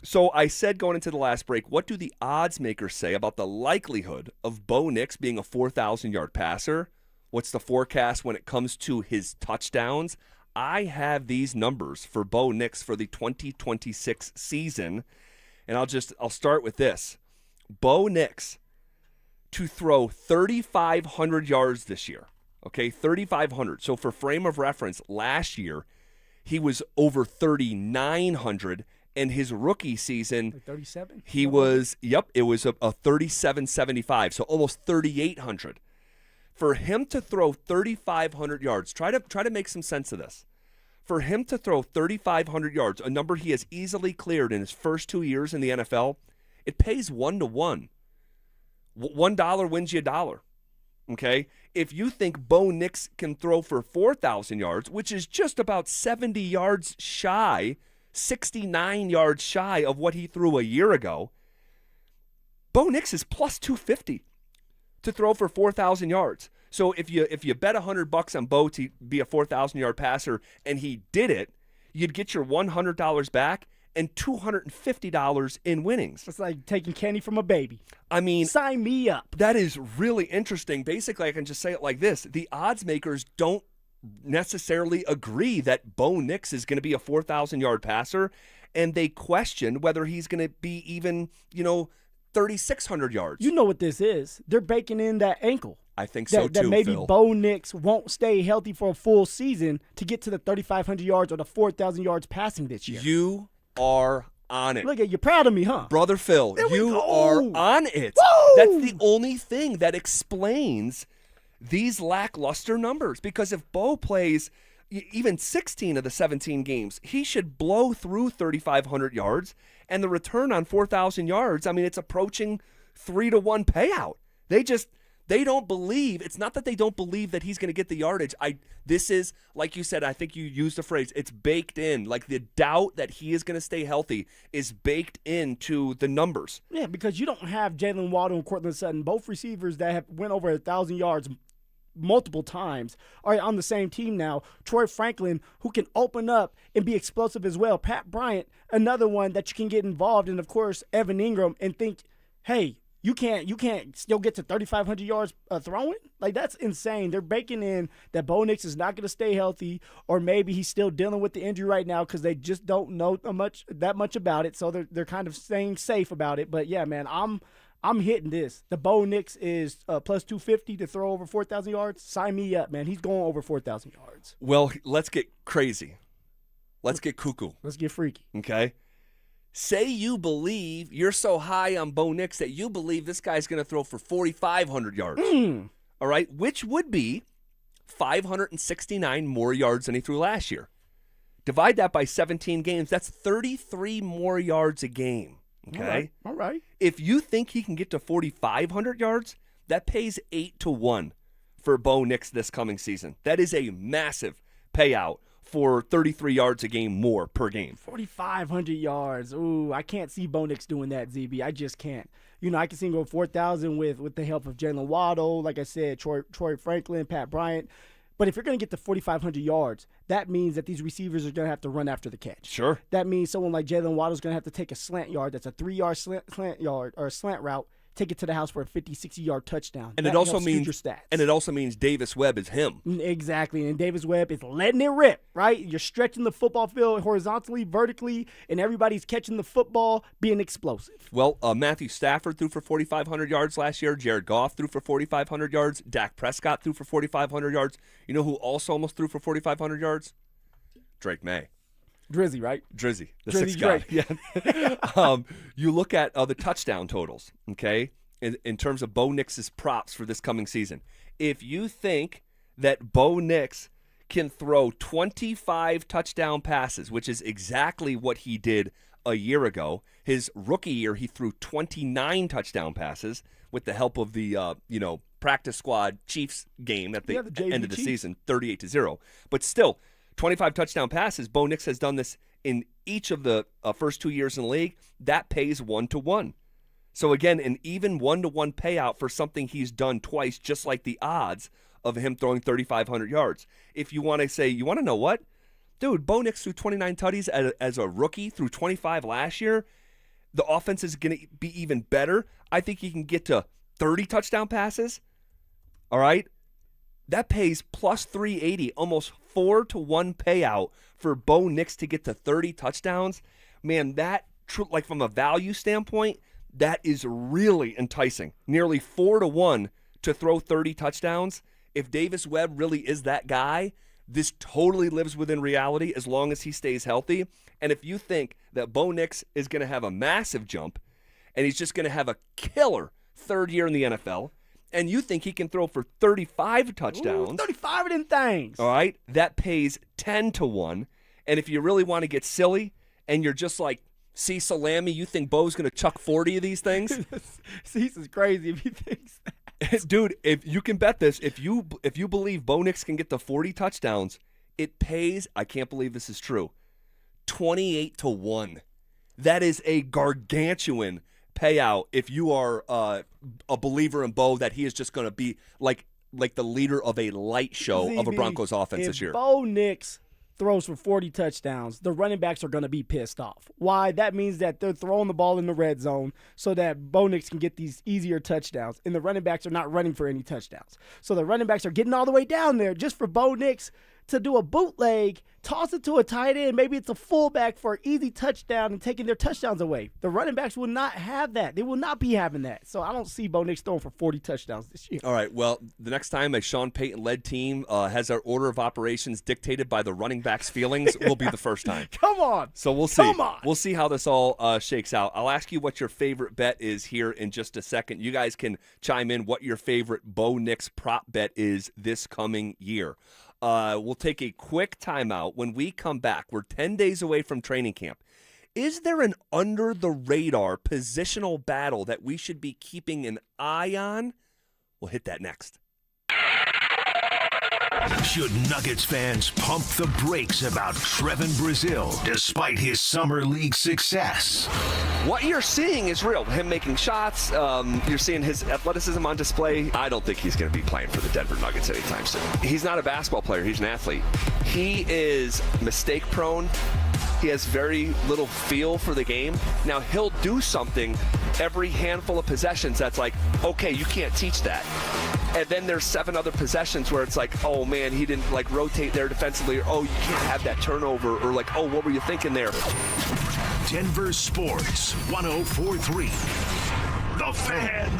So I said going into the last break, what do the odds makers say about the likelihood of Bo Nix being a 4,000-yard passer? What's the forecast when it comes to his touchdowns? I have these numbers for Bo Nix for the 2026 season, and I'll start with this. Bo Nix to throw 3,500 yards this year. Okay, 3,500. So for frame of reference, last year he was over 3,900, and his rookie season, like 37. He was it was a 3,775, so almost 3,800. For him to throw 3,500 yards, try to make some sense of this. For him to throw 3,500 yards, a number he has easily cleared in his first 2 years in the NFL, it pays 1-to-1. $1 wins you $1. Okay? If you think Bo Nix can throw for 4,000 yards, which is just about 70 yards shy, 69 yards shy of what he threw a year ago, Bo Nix is plus 250. To throw for 4,000 yards. So if you bet $100 on Bo to be a 4,000-yard passer and he did it, you'd get your $100 back and $250 in winnings. It's like taking candy from a baby. I mean, sign me up. That is really interesting. Basically, I can just say it like this. The odds makers don't necessarily agree that Bo Nix is going to be a 4,000-yard passer, and they question whether he's going to be even, 3,600 yards. You know what this is. They're baking in that ankle. I think so, that too, maybe Phil. Bo Nix won't stay healthy for a full season to get to the 3,500 yards or the 4,000 yards passing this year. You are on it. Look at you, proud of me, huh? Brother Phil, you are on it. Woo! That's the only thing that explains these lackluster numbers. Because if Bo plays even 16 of the 17 games, he should blow through 3,500 yards. And the return on 4,000 yards, I mean, it's approaching 3-to-1 payout. They don't believe. It's not that they don't believe that he's going to get the yardage. This is, like you said, I think you used the phrase, it's baked in. Like the doubt that he is going to stay healthy is baked into the numbers. Yeah, because you don't have Jalen Waddle and Courtland Sutton, both receivers that have went over 1,000 yards multiple times, are on the same team now. Troy Franklin, who can open up and be explosive as well. Pat Bryant, another one that you can get involved in. Of course, Evan Ingram, and think, hey, you can't still get to 3,500 yards throwing? Like, that's insane. They're baking in that Bo Nix is not going to stay healthy, or maybe he's still dealing with the injury right now because they just don't know that much about it. So they're kind of staying safe about it. But yeah, man, I'm hitting this. The Bo Nix is plus 250 to throw over 4,000 yards. Sign me up, man. He's going over 4,000 yards. Well, let's get crazy. Let's get cuckoo. Let's get freaky. Okay? Say you're so high on Bo Nix that you believe this guy's going to throw for 4,500 yards. All right, which would be 569 more yards than he threw last year. Divide that by 17 games. That's 33 more yards a game. Okay? All right. If you think he can get to 4,500 yards, that pays 8-1 for Bo Nix this coming season. That is a massive payout for 33 yards a game more per game. 4,500 yards. Ooh, I can't see Bo Nix doing that, ZB. I just can't. I can see him go 4,000 with the help of Jalen Waddle, like I said, Troy Franklin, Pat Bryant. But if you're going to get to 4,500 yards, that means that these receivers are going to have to run after the catch. Sure. That means someone like Jalen Waddle is going to have to take a slant yard. That's a 3-yard slant route. Take it to the house for a 50, 60-yard touchdown. And that it also helps means your stats. And it also means Davis Webb is him. Exactly. And Davis Webb is letting it rip, right? You're stretching the football field horizontally, vertically, and everybody's catching the football, being explosive. Well, Matthew Stafford threw for 4,500 yards last year. Jared Goff threw for 4,500 yards. Dak Prescott threw for 4,500 yards. You know who also almost threw for 4,500 yards? Drake May. Drizzy, right? Drizzy, the Drizzy sixth guy. Drake. Yeah. You look at the touchdown totals, okay, in terms of Bo Nix's props for this coming season. If you think that Bo Nix can throw 25 touchdown passes, which is exactly what he did a year ago, his rookie year he threw 29 touchdown passes with the help of the practice squad Chiefs game at the end of the season, 38-0. But still, 25 touchdown passes. Bo Nix has done this in each of the first 2 years in the league. That pays 1-1. So again, an even 1-1 payout for something he's done twice, just like the odds of him throwing 3,500 yards. If you want to say, you want to know what? Dude, Bo Nix threw 29 tutties as a rookie, threw 25 last year. The offense is going to be even better. I think he can get to 30 touchdown passes. All right? That pays plus 380, almost 4-1 payout for Bo Nix to get to 30 touchdowns. Man, that, like from a value standpoint, that is really enticing. Nearly 4-1 to throw 30 touchdowns. If Davis Webb really is that guy, this totally lives within reality as long as he stays healthy. And if you think that Bo Nix is going to have a massive jump and he's just going to have a killer third year in the NFL, and you think he can throw for 35 touchdowns. Ooh, 35 of them things. All right, that pays 10-1. And if you really want to get silly and you're just like, see salami, you think Bo's going to chuck 40 of these things? Cease is crazy if he thinks that. Dude, if you can bet this, if you believe Bo Nix can get to 40 touchdowns, it pays, I can't believe this is true, 28-1. That is a gargantuan payout if you are a believer in Bo, that he is just going to be like the leader of a light show of a Broncos offense this year. If Bo Nix throws for 40 touchdowns, the running backs are going to be pissed off. Why? That means that they're throwing the ball in the red zone so that Bo Nix can get these easier touchdowns, and the running backs are not running for any touchdowns. So the running backs are getting all the way down there just for Bo Nix to do a bootleg, toss it to a tight end, maybe it's a fullback for an easy touchdown and taking their touchdowns away. The running backs will not have that. They will not be having that. So I don't see Bo Nix throwing for 40 touchdowns this year. All right, well, the next time a Sean Payton-led team has our order of operations dictated by the running back's feelings will be the first time. Come on. So we'll see. Come on. We'll see how this all shakes out. I'll ask you what your favorite bet is here in just a second. You guys can chime in what your favorite Bo Nix prop bet is this coming year. We'll take a quick timeout. When we come back, we're 10 days away from training camp. Is there an under-the-radar positional battle that we should be keeping an eye on? We'll hit that next. Should Nuggets fans pump the brakes about Trevin Brazil despite his summer league success? What you're seeing is real. Him making shots. You're seeing his athleticism on display. I don't think he's going to be playing for the Denver Nuggets anytime soon. He's not a basketball player. He's an athlete. He is mistake prone. He has very little feel for the game. Now, he'll do something every handful of possessions that's like, okay, you can't teach that. And then there's 7 other possessions where it's like, oh, man, he didn't, rotate there defensively. Or, oh, you can't have that turnover. Or, oh, what were you thinking there? Denver Sports 104.3. The Fan.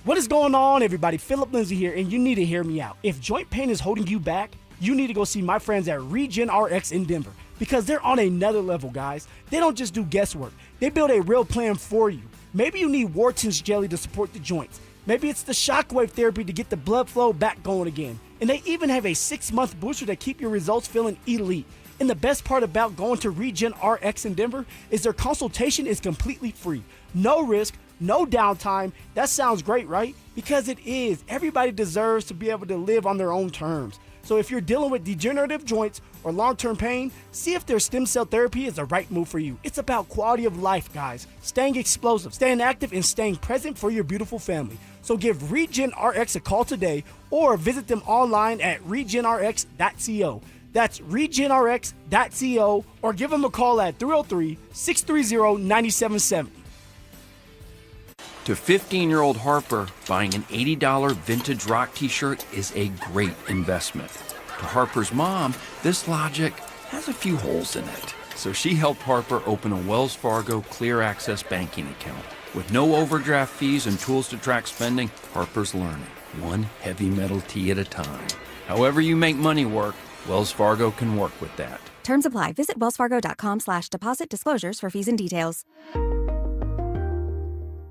What is going on, everybody? Phillip Lindsay here, and you need to hear me out. If joint pain is holding you back, you need to go see my friends at Regen RX in Denver. because they're on another level, guys. They don't just do guesswork. They build a real plan for you. Maybe you need Wharton's jelly to support the joints. Maybe it's the shockwave therapy to get the blood flow back going again. And they even have a 6-month booster to keep your results feeling elite. And the best part about going to Regen RX in Denver is their consultation is completely free. No risk, no downtime. That sounds great, right? Because it is. Everybody deserves to be able to live on their own terms. So if you're dealing with degenerative joints or long-term pain, see if their stem cell therapy is the right move for you. It's about quality of life, guys. Staying explosive, staying active, and staying present for your beautiful family. So give Regen RX a call today or visit them online at regenrx.co. That's regenrx.co, or give them a call at 303-630-9770. To 15-year-old Harper, buying an $80 vintage rock t-shirt is a great investment. To Harper's mom, this logic has a few holes in it. So she helped Harper open a Wells Fargo Clear Access banking account. With no overdraft fees and tools to track spending, Harper's learning, one heavy metal tee at a time. However you make money work, Wells Fargo can work with that. Terms apply. Visit wellsfargo.com/deposit disclosures for fees and details.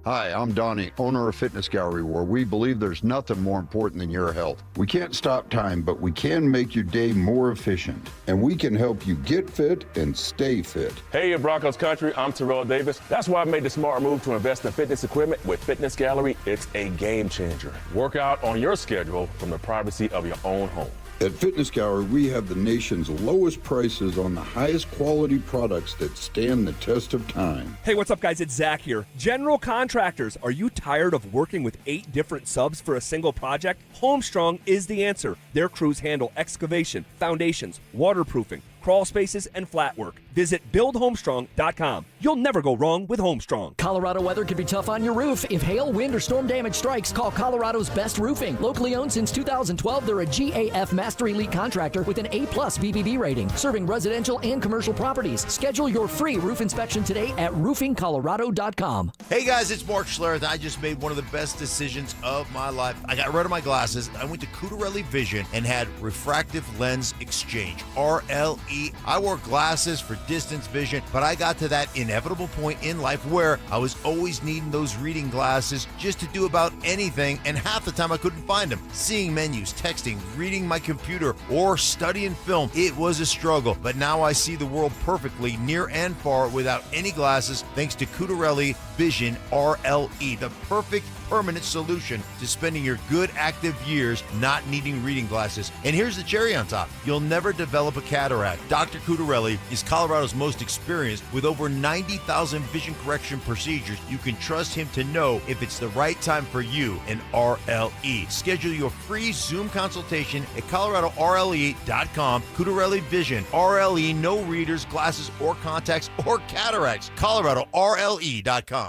Hi, I'm Donnie, owner of Fitness Gallery, where we believe there's nothing more important than your health. We can't stop time, but we can make your day more efficient. And we can help you get fit and stay fit. Hey, Broncos country, I'm Terrell Davis. That's why I made the smart move to invest in fitness equipment with Fitness Gallery. It's a game changer. Work out on your schedule from the privacy of your own home. At Fitness Gallery, we have the nation's lowest prices on the highest quality products that stand the test of time. Hey, what's up, guys? It's Zach here. General contractors, are you tired of working with 8 different subs for a single project? Homestrong is the answer. Their crews handle excavation, foundations, waterproofing, crawl spaces, and flat work. Visit buildhomestrong.com. You'll never go wrong with Homestrong. Colorado weather can be tough on your roof. If hail, wind, or storm damage strikes, call Colorado's Best Roofing. Locally owned since 2012, they're a GAF Master Elite contractor with an A+ BBB rating, serving residential and commercial properties. Schedule your free roof inspection today at roofingcolorado.com. Hey guys, it's Mark Schlereth. I just made one of the best decisions of my life. I got rid of my glasses. I went to Cutarelli Vision and had refractive lens exchange, RLE. I wore glasses for distance vision, but I got to that inevitable point in life where I was always needing those reading glasses just to do about anything, and half the time I couldn't find them. Seeing menus, texting, reading my computer, or studying film, it was a struggle, but now I see the world perfectly near and far without any glasses thanks to Cutarelli Vision RLE, the perfect permanent solution to spending your good active years not needing reading glasses. And here's the cherry on top. You'll never develop a cataract. Dr. Cutarelli is Colorado's most experienced with over 90,000 vision correction procedures. You can trust him to know if it's the right time for you and RLE. Schedule your free Zoom consultation at coloradorle.com. Cutarelli Vision, RLE, no readers, glasses, or contacts, or cataracts. coloradorle.com.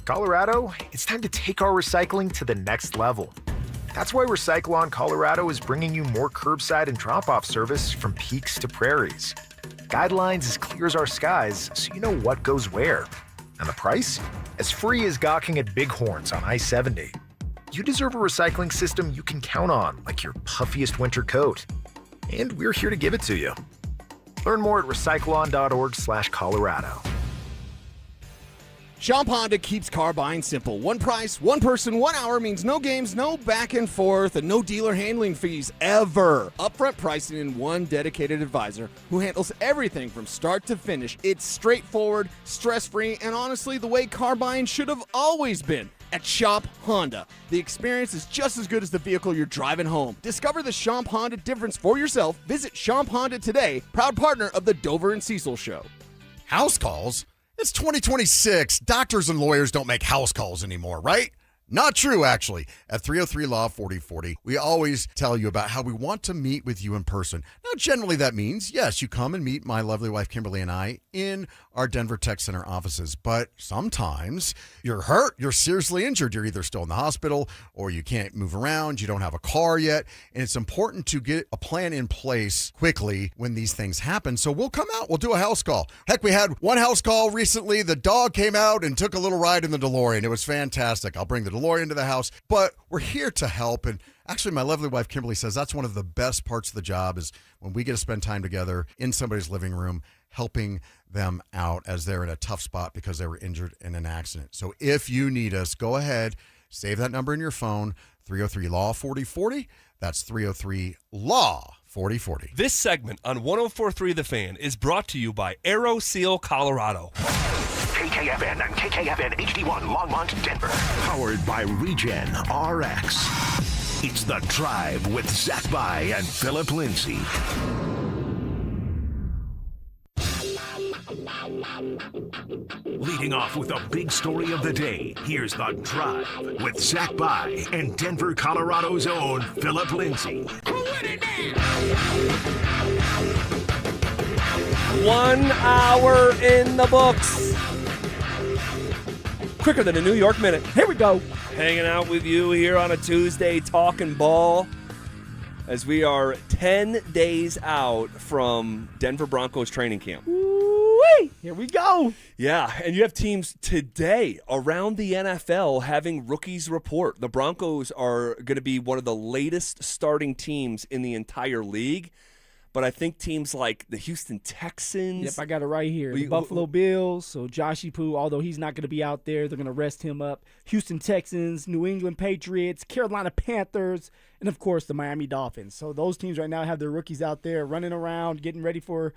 Colorado, it's time to take our recycling to the next level. That's why Recyclon Colorado is bringing you more curbside and drop-off service from peaks to prairies. Guidelines as clear as our skies, so you know what goes where. And the price? As free as gawking at bighorns on I-70. You deserve a recycling system you can count on, like your puffiest winter coat. And we're here to give it to you. Learn more at recyclon.org/Colorado. Shop Honda keeps car buying simple. One price, one person, 1 hour means no games, no back and forth, and no dealer handling fees ever. Upfront pricing and one dedicated advisor who handles everything from start to finish. It's straightforward, stress-free, and honestly, the way car buying should have always been. At Shop Honda, the experience is just as good as the vehicle you're driving home. Discover the Shop Honda difference for yourself. Visit Shop Honda today, proud partner of the Dover and Cecil Show. House calls? It's 2026. Doctors and lawyers don't make house calls anymore, right? Not true, actually. At 303 Law 4040, we always tell you about how we want to meet with you in person. Now, generally that means, yes, you come and meet my lovely wife, Kimberly, and I in our Denver Tech Center offices. But sometimes you're hurt, you're seriously injured. You're either still in the hospital or you can't move around, you don't have a car yet. And it's important to get a plan in place quickly when these things happen. So we'll come out, we'll do a house call. Heck, we had one house call recently. The dog came out and took a little ride in the DeLorean. It was fantastic. I'll bring the DeLorean lawyer into the house, but we're here to help. And actually, my lovely wife, Kimberly, says that's one of the best parts of the job is when we get to spend time together in somebody's living room, helping them out as they're in a tough spot because they were injured in an accident. So if you need us, go ahead, save that number in your phone, 303-LAW-4040. That's 303-LAW-4040. This segment on 104.3 The Fan is brought to you by Aero Seal Colorado. KKFN and KKFN HD1 Longmont, Denver. Powered by Regen RX. It's The Drive with Zach By and Phillip Lindsay. Leading off with the big story of the day, here's The Drive with Zach By and Denver, Colorado's own Phillip Lindsay. 1 hour in the books. Quicker than a New York minute. Here we go. Hanging out with you here on a Tuesday, talking ball, as we are 10 days out from Denver Broncos training camp. Woo-wee. Here we go. Yeah, and you have teams today around the NFL having rookies report. The Broncos are going to be one of the latest starting teams in the entire league. But I think teams like the Houston Texans. Yep, I got it right here. The Buffalo Bills. So Joshie Poo, although he's not going to be out there, they're going to rest him up. Houston Texans, New England Patriots, Carolina Panthers, and, of course, the Miami Dolphins. So those teams right now have their rookies out there running around, getting ready for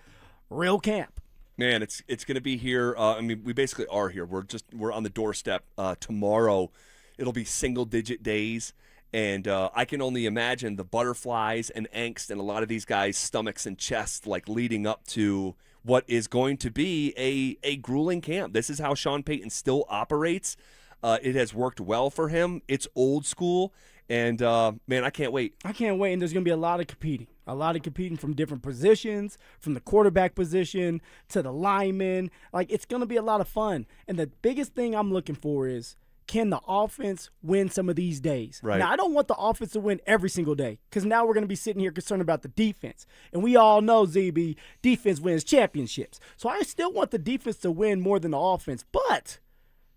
real camp. Man, it's going to be here. We basically are here. We're on the doorstep. Tomorrow, it'll be single-digit days. And I can only imagine the butterflies and angst in a lot of these guys' stomachs and chests, like leading up to what is going to be a grueling camp. This is how Sean Payton still operates. It has worked well for him. It's old school. And, man, I can't wait. I can't wait. And there's going to be a lot of competing. A lot of competing from different positions, from the quarterback position to the lineman. Like, it's going to be a lot of fun. And the biggest thing I'm looking for is, can the offense win some of these days? Right. Now, I don't want the offense to win every single day because now we're going to be sitting here concerned about the defense. And we all know, ZB, defense wins championships. So I still want the defense to win more than the offense. But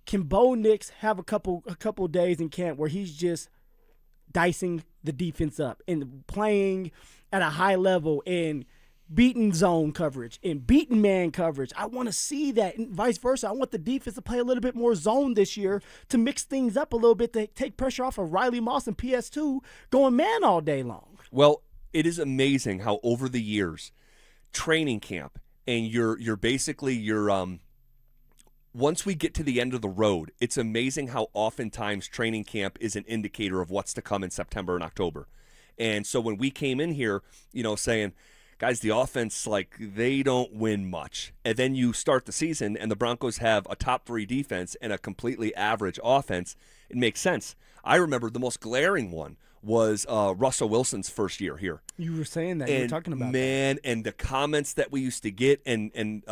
can Bo Nix have a couple days in camp where he's just dicing the defense up and playing at a high level and beating zone coverage and beating man coverage? I want to see that, and vice versa. I want the defense to play a little bit more zone this year to mix things up a little bit, to take pressure off of Riley Moss and PS2 going man all day long. Well, it is amazing how over the years, training camp and you're basically once we get to the end of the road, it's amazing how oftentimes training camp is an indicator of what's to come in September and October. And so when we came in here, saying, guys, the offense, they don't win much. And then you start the season, and the Broncos have a top 3 defense and a completely average offense. It makes sense. I remember the most glaring one was Russell Wilson's first year here. You were saying that. You were talking about that. And the comments that we used to get, and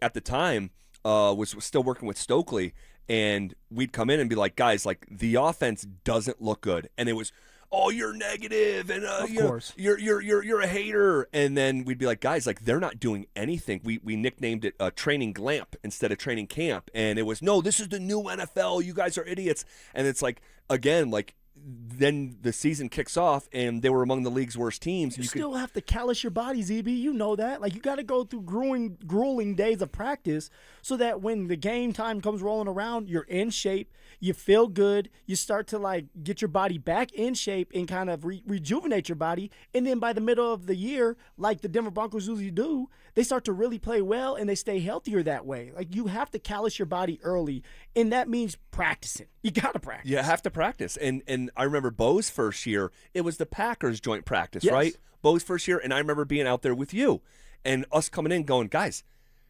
at the time was still working with Stokely, and we'd come in and be like, guys, the offense doesn't look good. And it was, oh, you're negative, and of course. You're a hater. And then we'd be like, guys, they're not doing anything. We nicknamed it training glamp instead of training camp. And it was, no, this is the new NFL. You guys are idiots. And it's again, then the season kicks off, and they were among the league's worst teams. You still have to callous your body, ZB. You know that. You got to go through grueling days of practice so that when the game time comes rolling around, you're in shape, you feel good, you start to, get your body back in shape and kind of rejuvenate your body. And then by the middle of the year, like the Denver Broncos usually do, they start to really play well, and they stay healthier that way. You have to callous your body early, and that means practicing. You got to practice. You have to practice. And I remember Bo's first year, it was the Packers joint practice, yes. right? Bo's first year, and I remember being out there with you and us coming in going, guys,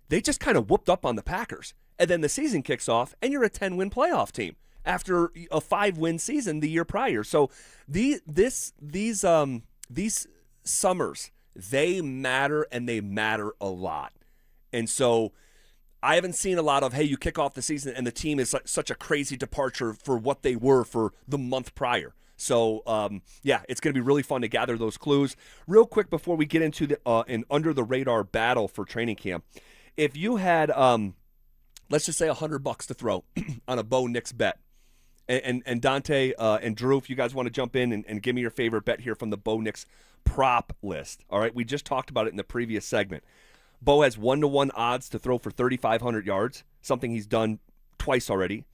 they just kind of whooped up on the Packers. And then the season kicks off, and you're a 10-win playoff team after a 5-win season the year prior. So these summers, they matter, and they matter a lot. And so I haven't seen a lot of, hey, you kick off the season and the team is such a crazy departure for what they were for the month prior. So, it's going to be really fun to gather those clues. Real quick before we get into an under-the-radar battle for training camp, if you had, let's just say $100 to throw on a Bo Nix bet, And Dante and Drew, if you guys want to jump in and give me your favorite bet here from the Bo Nix prop list. All right, we just talked about it in the previous segment. Bo has 1-to-1 odds to throw for 3,500 yards, something he's done twice already.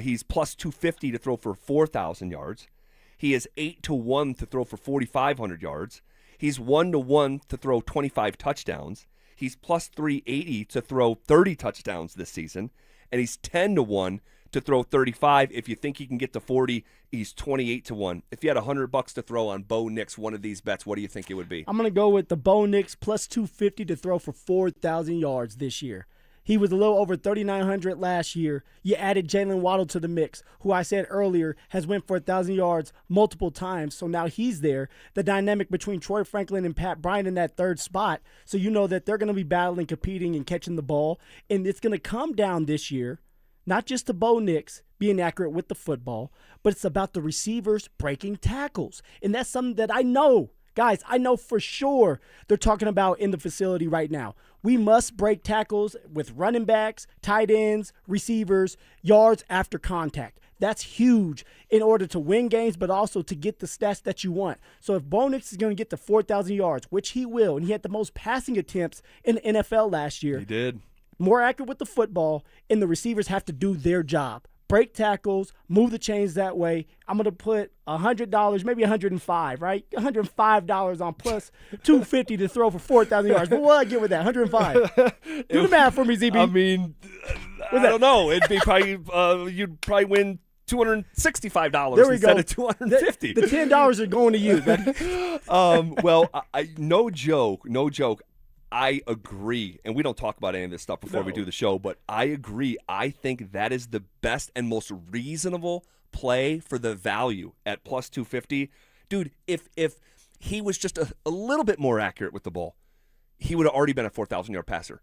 He's plus 250 to throw for 4,000 yards. He is 8-to-1 to throw for 4,500 yards. He's 1-to-1 to throw 25 touchdowns. He's plus 380 to throw 30 touchdowns this season. And he's 10-to-1 to throw 35. If you think he can get to 40, he's 28-to-1. If you had $100 to throw on Bo Nix, one of these bets, what do you think it would be? I'm going to go with the Bo Nix plus 250 to throw for 4,000 yards this year. He was a little over 3,900 last year. You added Jalen Waddle to the mix, who I said earlier has went for 1,000 yards multiple times. So now he's there. The dynamic between Troy Franklin and Pat Bryant in that third spot. So you know that they're going to be battling, competing, and catching the ball. And it's going to come down this year, not just to Bo Nix being accurate with the football, but it's about the receivers breaking tackles. And that's something that I know. Guys, I know for sure they're talking about in the facility right now. We must break tackles with running backs, tight ends, receivers, yards after contact. That's huge in order to win games, but also to get the stats that you want. So if Bo Nix is going to get to 4,000 yards, which he will, and he had the most passing attempts in the NFL last year. He did. More accurate with the football, and the receivers have to do their job. Break tackles, move the chains that way. I'm going to put $100, maybe $105, right? $105 on plus 250 to throw for 4,000 yards. What will I get with that? 105. Do the math for me, ZB. I mean, I don't know. It'd be probably you'd probably win $265 instead of $250. The $10 are going to you, buddy. Well, no joke. I agree, and we don't talk about any of this stuff before we do the show, but I agree. I think that is the best and most reasonable play for the value at plus 250. Dude, if he was just a little bit more accurate with the ball, he would have already been a 4,000-yard passer.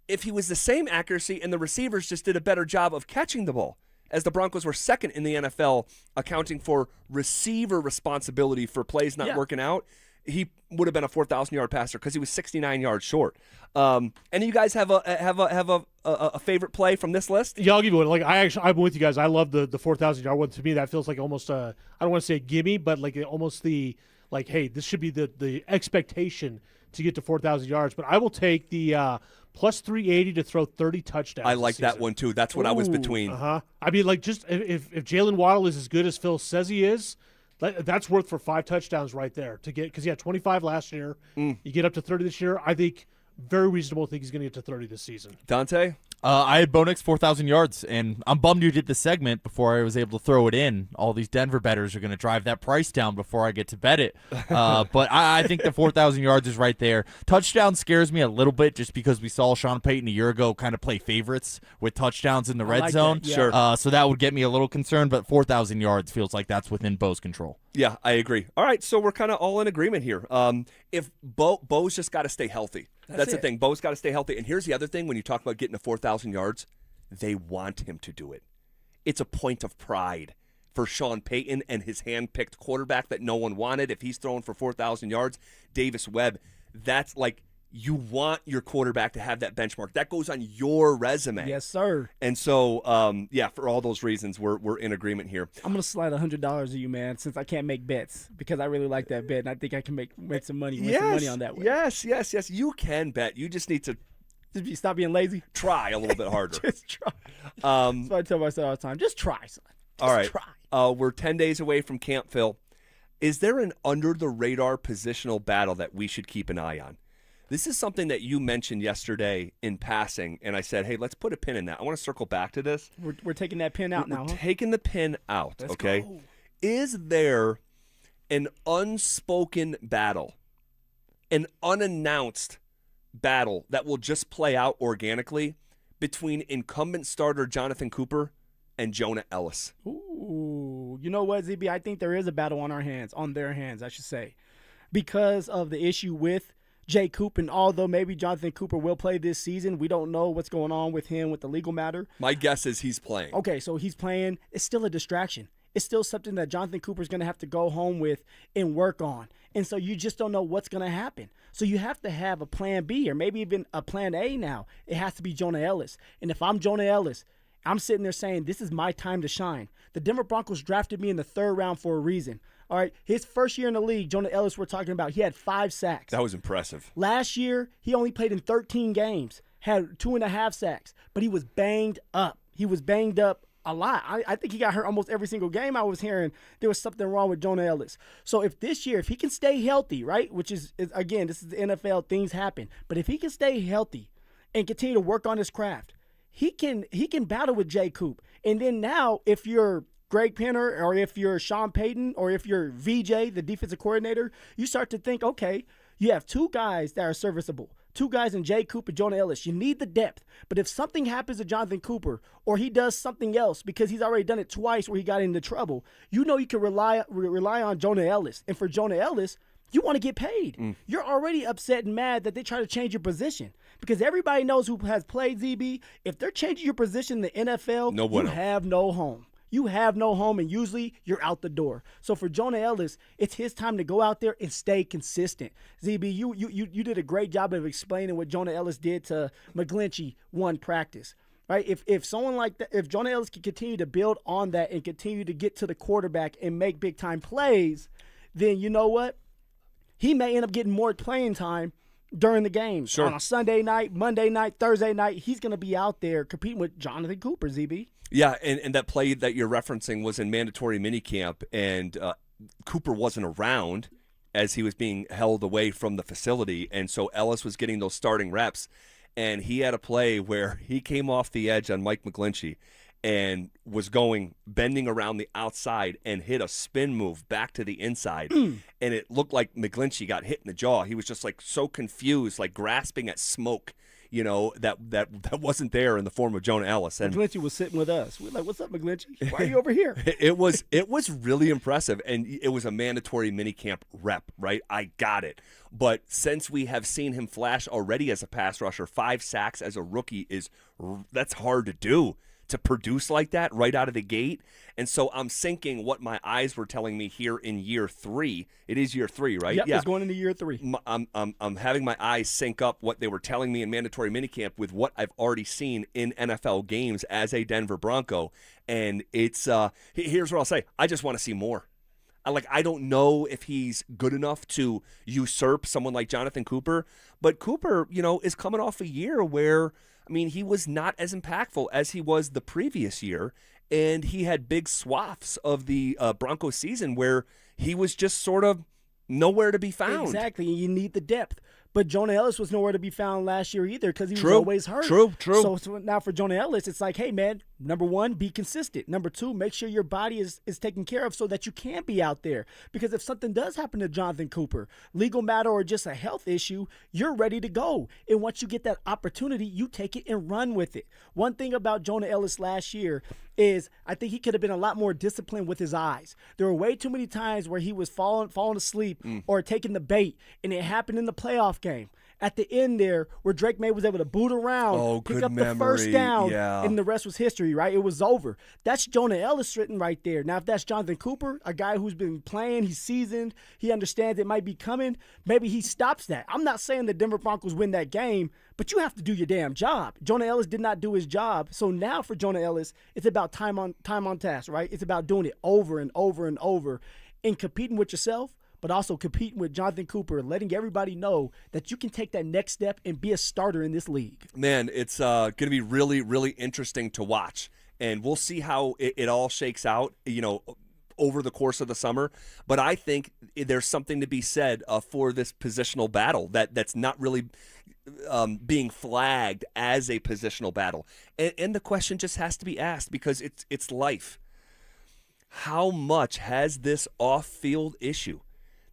If he was the same accuracy and the receivers just did a better job of catching the ball, as the Broncos were second in the NFL accounting for receiver responsibility for plays not working out, he would have been a 4,000-yard passer because he was 69 yards short. Any of you guys have a favorite play from this list? Yeah, I'll give you one. Like I'm with you guys. I love the 4,000-yard one. To me, that feels like almost I don't want to say a gimme, but like almost the hey, this should be the expectation to get to 4,000 yards. But I will take the plus 380 to throw 30 touchdowns. I like that one too. That's what I was between. I mean, like just if Jalen Waddle is as good as Phil says he is. That's worth for 5 touchdowns right there to get, because he had 25 last year. You get up to 30 this year. I think very reasonable to think he's going to get to 30 this season. Dante? I had Bo Nix 4,000 yards, and I'm bummed you did the segment before I was able to throw it in. All these Denver bettors are going to drive that price down before I get to bet it. But I think the 4,000 yards is right there. Touchdown scares me a little bit just because we saw Sean Payton a year ago kind of play favorites with touchdowns in the red zone. That, yeah. Sure. So that would get me a little concerned, but 4,000 yards feels like that's within Bo's control. Yeah, I agree. All right, so we're kind of all in agreement here. If Bo's just got to stay healthy. That's the thing. Bo's got to stay healthy. And here's the other thing. When you talk about getting to 4,000 yards, they want him to do it. It's a point of pride for Sean Payton and his hand-picked quarterback that no one wanted. If he's throwing for 4,000 yards, Davis Webb, that's like you want your quarterback to have that benchmark. That goes on your resume. Yes, sir. And so, yeah, for all those reasons, we're in agreement here. I'm going to slide $100 to you, man, since I can't make bets because I really like that bet, and I think I can make some money, some money on that one. Yes. You can bet. You just need to stop being lazy. Try a little bit harder. Just try. That's what I tell myself all the time. Just try, son. All right. Try. We're 10 days away from Camp Phil. Is there an under-the-radar positional battle that we should keep an eye on? This is something that you mentioned yesterday in passing, and I said, hey, let's put a pin in that. I want to circle back to this. We're taking that pin out now. We're taking the pin out, Let's okay? go. Is there an unspoken battle, an unannounced battle that will just play out organically between incumbent starter Jonathan Cooper and Jonah Ellis? Ooh, you know what, ZB? I think there is a battle on their hands, I should say, because of the issue with Jay Cooper. And although maybe Jonathan Cooper will play this season, we don't know what's going on with him with the legal matter. My guess is he's playing. Okay, so he's playing. It's still a distraction. It's still something that Jonathan Cooper's going to have to go home with and work on. And so you just don't know what's going to happen. So you have to have a plan B or maybe even a plan A now. It has to be Jonah Ellis. And if I'm Jonah Ellis I'm sitting there saying, this is my time to shine. The Denver Broncos drafted me in the 3rd round for a reason. All right, his first year in the league, Jonah Ellis, we're talking about, he had 5 sacks. That was impressive. Last year, he only played in 13 games, had 2.5 sacks, but he was banged up. He was banged up a lot. I think he got hurt almost every single game. I was hearing there was something wrong with Jonah Ellis. So if this year, if he can stay healthy, right, which is again, this is the NFL, things happen. But if he can stay healthy and continue to work on his craft, he can battle with Jay Coop. And then now, if you're Greg Penner or if you're Sean Payton or if you're VJ, the defensive coordinator, you start to think, okay, you have 2 guys that are serviceable. 2 guys in Jay Cooper, Jonah Ellis. You need the depth. But if something happens to Jonathan Cooper or he does something else because he's already done it twice where he got into trouble, you know you can rely on Jonah Ellis. And for Jonah Ellis, you want to get paid. You're already upset and mad that they try to change your position because everybody knows who has played ZB. If they're changing your position in the NFL, you have no home. You have no home, and usually you're out the door. So for Jonah Ellis, it's his time to go out there and stay consistent. ZB, you did a great job of explaining what Jonah Ellis did to McGlinchey one practice. Right? If someone like that, if Jonah Ellis can continue to build on that and continue to get to the quarterback and make big time plays, then you know what? He may end up getting more playing time during the game. Sure. On a Sunday night, Monday night, Thursday night, he's going to be out there competing with Jonathan Cooper, ZB. Yeah, and that play that you're referencing was in mandatory minicamp, and Cooper wasn't around as he was being held away from the facility, and so Ellis was getting those starting reps, and he had a play where he came off the edge on Mike McGlinchey and was bending around the outside and hit a spin move back to the inside, and it looked like McGlinchey got hit in the jaw. He was just like so confused, like grasping at smoke. You know, that wasn't there in the form of Jonah Ellis. And McGlinchey was sitting with us. We're like, what's up, McGlinchey? Why are you over here? It was really impressive, and it was a mandatory minicamp rep, right? I got it. But since we have seen him flash already as a pass rusher, 5 sacks as a rookie that's hard to do. To produce like that right out of the gate. And so I'm syncing what my eyes were telling me here in year 3. It is year 3, right? Yep, it's going into year 3. I'm having my eyes sync up what they were telling me in mandatory minicamp with what I've already seen in NFL games as a Denver Bronco. And it's here's what I'll say. I just want to see more. I don't know if he's good enough to usurp someone like Jonathan Cooper, but Cooper, is coming off a year where he was not as impactful as he was the previous year, and he had big swaths of the Broncos season where he was just sort of nowhere to be found. Exactly, you need the depth. But Jonah Ellis was nowhere to be found last year either because he was True. always hurt. True. So now for Jonah Ellis, it's like, hey, man, number 1, be consistent. Number 2, make sure your body is taken care of so that you can be out there. Because if something does happen to Jonathan Cooper, legal matter or just a health issue, you're ready to go. And once you get that opportunity, you take it and run with it. One thing about Jonah Ellis last year is I think he could have been a lot more disciplined with his eyes. There were way too many times where he was falling asleep or taking the bait, and it happened in the playoff game. At the end there, where Drake May was able to boot around, pick up the first down, and the rest was history, right? It was over. That's Jonah Ellis written right there. Now, if that's Jonathan Cooper, a guy who's been playing, he's seasoned, he understands it might be coming, maybe he stops that. I'm not saying the Denver Broncos win that game, but you have to do your damn job. Jonah Ellis did not do his job. So now for Jonah Ellis, it's about time on task, right? It's about doing it over and over and over and competing with yourself, but also competing with Jonathan Cooper, letting everybody know that you can take that next step and be a starter in this league. Man, it's going to be really, really interesting to watch. And we'll see how it all shakes out, over the course of the summer. But I think there's something to be said for this positional battle that's not really being flagged as a positional battle. And the question just has to be asked because it's life. How much has this off-field issue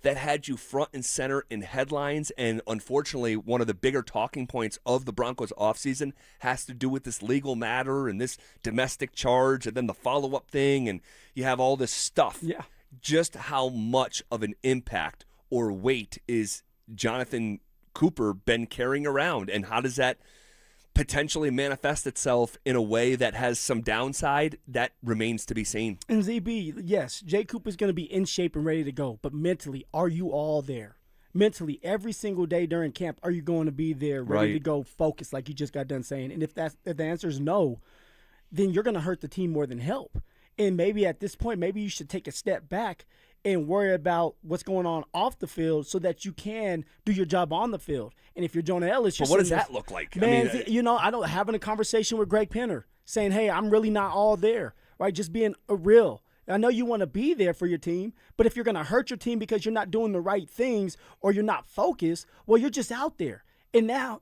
that had you front and center in headlines, and unfortunately one of the bigger talking points of the Broncos offseason has to do with this legal matter and this domestic charge and then the follow-up thing, and you have all this stuff. Yeah. Just how much of an impact or weight is Jonathan Cooper been carrying around, and how does that potentially manifest itself in a way that has some downside? That remains to be seen. And ZB, yes, Jay Cooper's going to be in shape and ready to go, but mentally, are you all there? Mentally, every single day during camp, are you going to be there, ready to go, focused, like you just got done saying? And if the answer is no, then you're going to hurt the team more than help. And maybe at this point, maybe you should take a step back and worry about what's going on off the field so that you can do your job on the field. And if you're Jonah Ellis, But what does that look like? Man, I mean, I don't having a conversation with Greg Penner saying, hey, I'm really not all there, right? Just being real. I know you want to be there for your team, but if you're going to hurt your team because you're not doing the right things or you're not focused, well, you're just out there. And now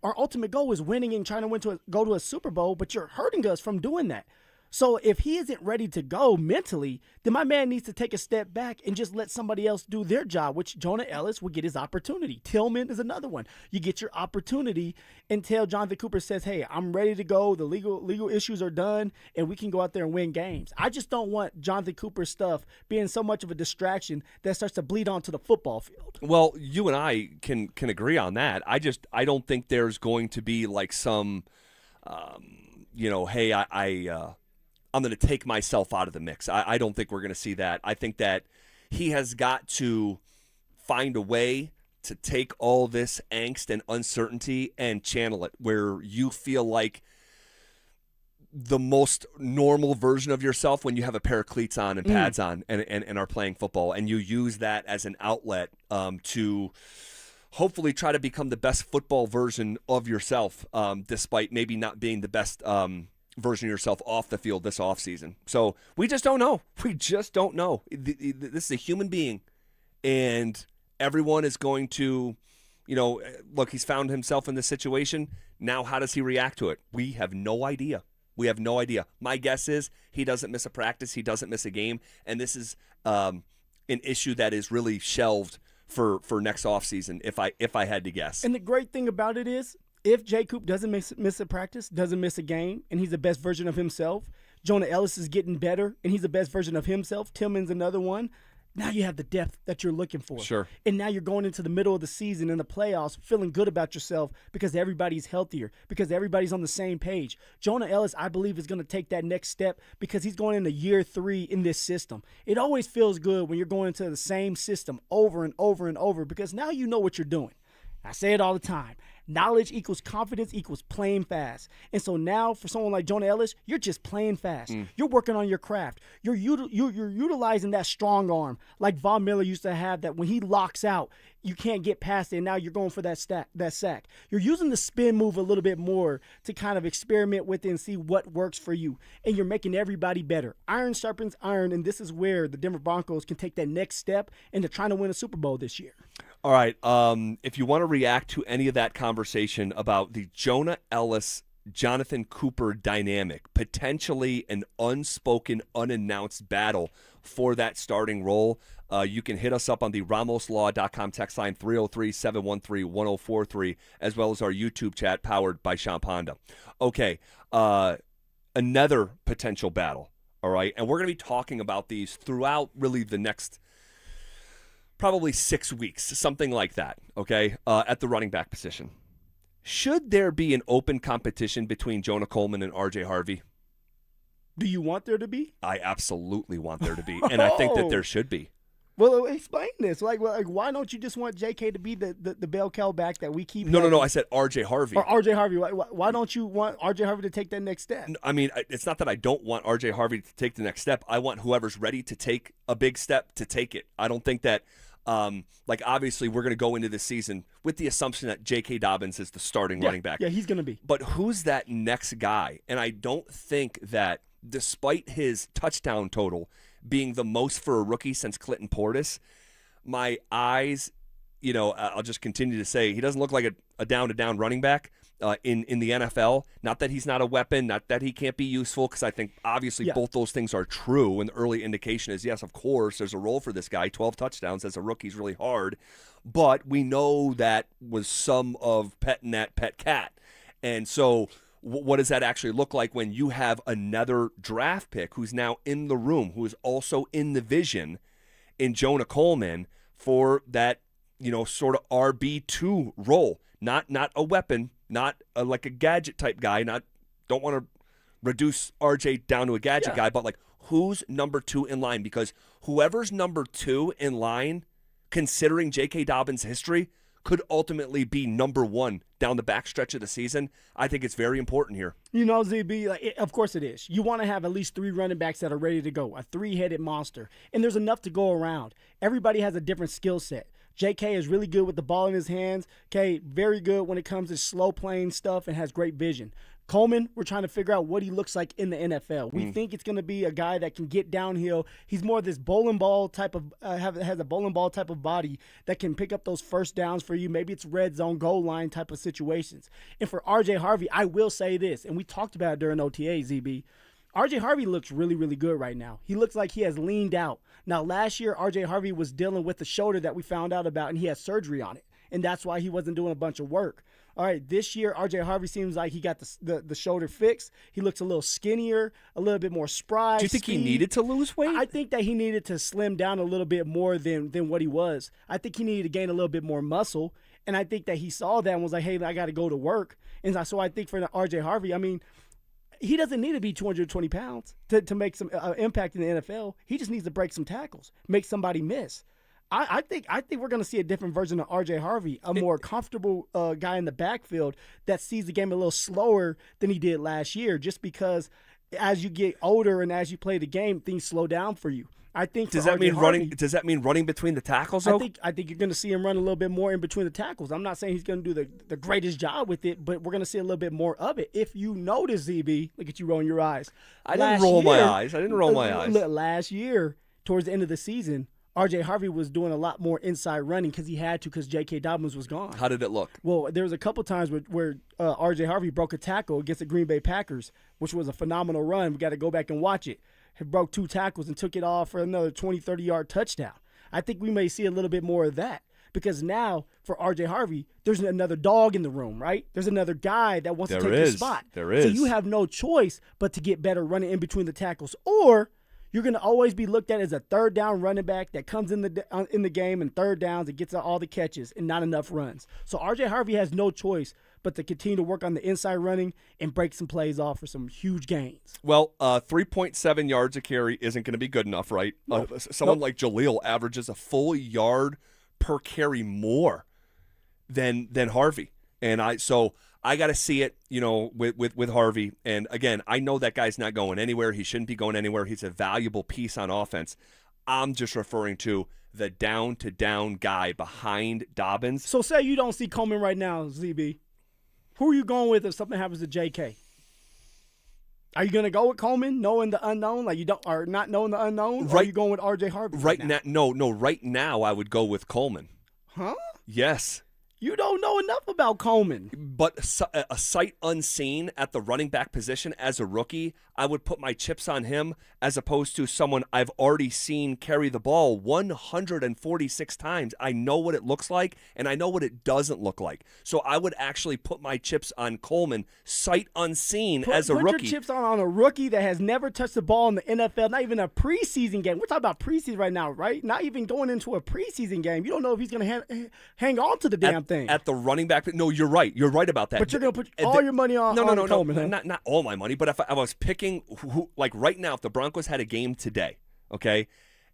our ultimate goal is winning and trying to go to a Super Bowl, but you're hurting us from doing that. So if he isn't ready to go mentally, then my man needs to take a step back and just let somebody else do their job, which Jonah Ellis will get his opportunity. Tillman is another one. You get your opportunity until Jonathan Cooper says, hey, I'm ready to go. The legal issues are done, and we can go out there and win games. I just don't want Jonathan Cooper's stuff being so much of a distraction that starts to bleed onto the football field. Well, you and I can agree on that. I don't think there's going to be like some, hey, I'm going to take myself out of the mix. I don't think we're going to see that. I think that he has got to find a way to take all this angst and uncertainty and channel it where you feel like the most normal version of yourself when you have a pair of cleats on and pads on and are playing football, and you use that as an outlet to hopefully try to become the best football version of yourself, despite maybe not being the best version of yourself off the field this offseason. So we just don't know. We just don't know. This is a human being, and everyone is going to, look, he's found himself in this situation. Now how does he react to it? We have no idea. We have no idea. My guess is he doesn't miss a practice. He doesn't miss a game, and this is an issue that is really shelved for next offseason, if I had to guess. And the great thing about it is, if Jay Coop doesn't miss a practice, doesn't miss a game, and he's the best version of himself, Jonah Ellis is getting better, and he's the best version of himself, Tillman's another one, now you have the depth that you're looking for. Sure. And now you're going into the middle of the season in the playoffs feeling good about yourself because everybody's healthier, because everybody's on the same page. Jonah Ellis, I believe, is going to take that next step because he's going into year 3 in this system. It always feels good when you're going into the same system over and over and over because now you know what you're doing. I say it all the time. Knowledge equals confidence equals playing fast. And so now for someone like Jonah Ellis, you're just playing fast. You're working on your craft. You're utilizing that strong arm like Von Miller used to have, that when he locks out, you can't get past it, and now you're going for that sack. You're using the spin move a little bit more to kind of experiment with it and see what works for you. And you're making everybody better. Iron sharpens iron, and this is where the Denver Broncos can take that next step into trying to win a Super Bowl this year. All right. If you want to react to any of that conversation about the Jonah Ellis, Jonathan Cooper dynamic, potentially an unspoken, unannounced battle for that starting role, you can hit us up on the RamosLaw.com text line 303-713-1043, as well as our YouTube chat powered by Champ Honda. Okay, another potential battle, all right? And we're going to be talking about these throughout really the next probably 6 weeks, something like that, okay, at the running back position. Should there be an open competition between Jonah Coleman and R.J. Harvey? Do you want there to be? I absolutely want there to be, and I think that there should be. Well, explain this. Like, why don't you just want J.K. to be the bell cow back that we keep? No. I said R.J. Harvey. Or R.J. Harvey. Why don't you want R.J. Harvey to take that next step? I mean, it's not that I don't want R.J. Harvey to take the next step. I want whoever's ready to take a big step to take it. I don't think that. Obviously, we're going to go into this season with the assumption that J.K. Dobbins is the starting running back. Yeah, he's going to be. But who's that next guy? And I don't think that, despite his touchdown total being the most for a rookie since Clinton Portis, my eyes, I'll just continue to say he doesn't look like a down-to-down running back in the NFL. Not that he's not a weapon, not that he can't be useful, because I think obviously both those things are true, and the early indication is, yes, of course, there's a role for this guy. 12 touchdowns as a rookie is really hard, but we know that was some of petting that pet cat. And so what does that actually look like when you have another draft pick who's now in the room, who is also in the vision in Jonah Coleman for that, sort of RB2 role? Not a weapon, not like a gadget type guy. Don't want to reduce RJ down to a gadget guy, but like who's number 2 in line? Because whoever's number 2 in line, considering J.K. Dobbins' history, could ultimately be number one down the backstretch of the season, I think it's very important here. You know, ZB, of course it is. You want to have at least 3 running backs that are ready to go, a 3-headed monster. And there's enough to go around. Everybody has a different skill set. JK is really good with the ball in his hands. Okay, very good when it comes to slow playing stuff and has great vision. Coleman, we're trying to figure out what he looks like in the NFL. We think it's going to be a guy that can get downhill. He's more of this bowling ball type of has a bowling ball type of body that can pick up those first downs for you. Maybe it's red zone, goal line type of situations. And for RJ Harvey, I will say this, and we talked about it during OTA, ZB. RJ Harvey looks really, really good right now. He looks like he has leaned out. Now, last year, RJ Harvey was dealing with the shoulder that we found out about, and he had surgery on it. And that's why he wasn't doing a bunch of work. All right, this year, RJ Harvey seems like he got the shoulder fixed. He looks a little skinnier, a little bit more spry. Do you think he needed to lose weight? I think that he needed to slim down a little bit more than what he was. I think he needed to gain a little bit more muscle. And I think that he saw that and was like, hey, I got to go to work. And so I think for RJ Harvey, I mean, he doesn't need to be 220 pounds to make some impact in the NFL. He just needs to break some tackles, make somebody miss. I think we're going to see a different version of RJ Harvey, a more comfortable guy in the backfield that sees the game a little slower than he did last year, just because as you get older and as you play the game, things slow down for you. I think does that mean running between the tackles? I think you're going to see him run a little bit more in between the tackles. I'm not saying he's going to do the greatest job with it, but we're going to see a little bit more of it. If you notice, ZB, look at you rolling your eyes. I didn't roll my eyes. Last year, towards the end of the season, RJ Harvey was doing a lot more inside running because he had to because J.K. Dobbins was gone. How did it look? Well, there was a couple times where RJ Harvey broke a tackle against the Green Bay Packers, which was a phenomenal run. We got to go back and watch it. He broke 2 tackles and took it off for another 20, 30-yard touchdown. I think we may see a little bit more of that because now for RJ Harvey, there's another dog in the room, right? There's another guy that wants to take his spot. There is. So you have no choice but to get better running in between the tackles, or you're going to always be looked at as a third down running back that comes in the game and third downs and gets all the catches and not enough runs. So RJ Harvey has no choice but to continue to work on the inside running and break some plays off for some huge gains. Well, 3.7 yards a carry isn't going to be good enough, right? Nope. Someone like Jaleel averages a full yard per carry more than Harvey. And I got to see it, with Harvey. And again, I know that guy's not going anywhere. He shouldn't be going anywhere. He's a valuable piece on offense. I'm just referring to the down-to-down guy behind Dobbins. So say you don't see Coleman right now, ZB. Who are you going with if something happens to JK? Are you going to go with Coleman, knowing the unknown, or not knowing the unknown? Or are you going with RJ Harvey? Right now, no. Right now, I would go with Coleman. Huh? Yes. You don't know enough about Coleman. But a sight unseen at the running back position as a rookie, I would put my chips on him as opposed to someone I've already seen carry the ball 146 times. I know what it looks like, and I know what it doesn't look like. So I would actually put my chips on Coleman, sight unseen as a rookie. Put your chips on a rookie that has never touched the ball in the NFL, not even a preseason game. We're talking about preseason right now, right? Not even going into a preseason game. You don't know if he's going to hang on to the damn thing. At the running back, no, you're right. You're right about that. But you're going to put all your money on Coleman. No, not all my money. But if I was picking, like right now, if the Broncos had a game today, okay,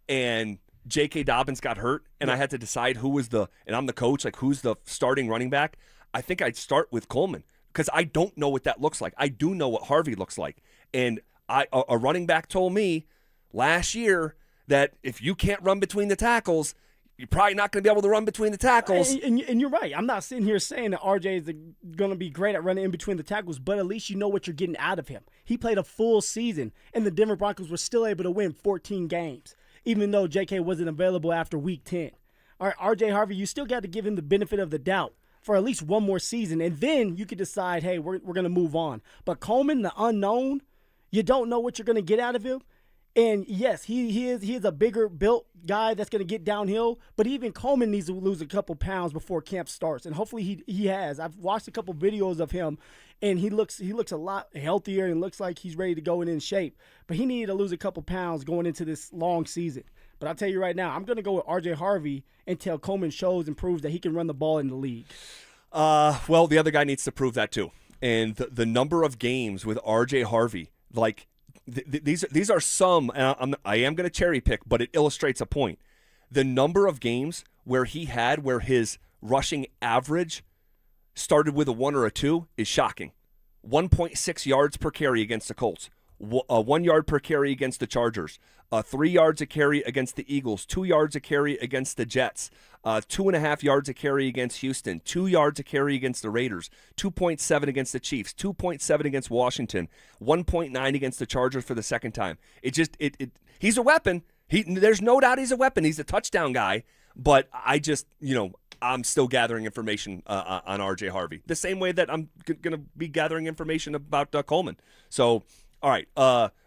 and J.K. Dobbins got hurt, and I had to decide and I'm the coach, like who's the starting running back, I think I'd start with Coleman because I don't know what that looks like. I do know what Harvey looks like. And a running back told me last year that if you can't run between the tackles, you're probably not going to be able to run between the tackles. And you're right. I'm not sitting here saying that RJ is going to be great at running in between the tackles, but at least you know what you're getting out of him. He played a full season, and the Denver Broncos were still able to win 14 games, even though JK wasn't available after Week 10. All right, RJ Harvey, you still got to give him the benefit of the doubt for at least one more season, and then you could decide, hey, we're going to move on. But Coleman, the unknown, you don't know what you're going to get out of him. And yes, he is a bigger built guy that's going to get downhill, but even Coleman needs to lose a couple pounds before camp starts, and hopefully he has. I've watched a couple videos of him, and he looks a lot healthier and looks like he's ready to go and in shape. But he needed to lose a couple pounds going into this long season. But I'll tell you right now, I'm going to go with RJ Harvey until Coleman shows and proves that he can run the ball in the league. Well, the other guy needs to prove that too. And the number of games with RJ Harvey, like. These are some, and I am going to cherry pick, but it illustrates a point. The number of games where his rushing average started with a 1 or a 2 is shocking. 1.6 yards per carry against the Colts. 1 yard per carry against the Chargers, 3 yards a carry against the Eagles, 2 yards a carry against the Jets, 2.5 yards a carry against Houston, 2 yards a carry against the Raiders, 2.7 against the Chiefs, 2.7 against Washington, 1.9 against the Chargers for the second time. He's a weapon. There's no doubt he's a weapon. He's a touchdown guy, but I'm still gathering information on R.J. Harvey, the same way that I'm going to be gathering information about Coleman. So, all right,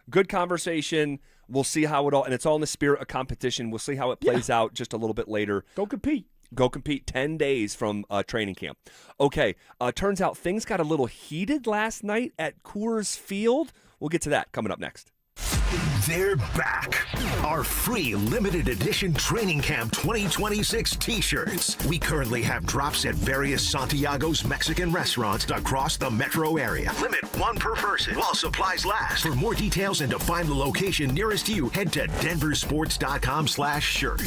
good conversation. We'll see how it all, and it's all in the spirit of competition. We'll see how it plays out just a little bit later. Go compete. 10 days from training camp. Okay, turns out things got a little heated last night at Coors Field. We'll get to that coming up next. They're back. Our free limited edition Training Camp 2026 t-shirts. We currently have drops at various Santiago's Mexican restaurants across the metro area. Limit 1 per person while supplies last. For more details and to find the location nearest you, head to DenverSports.com/shirt.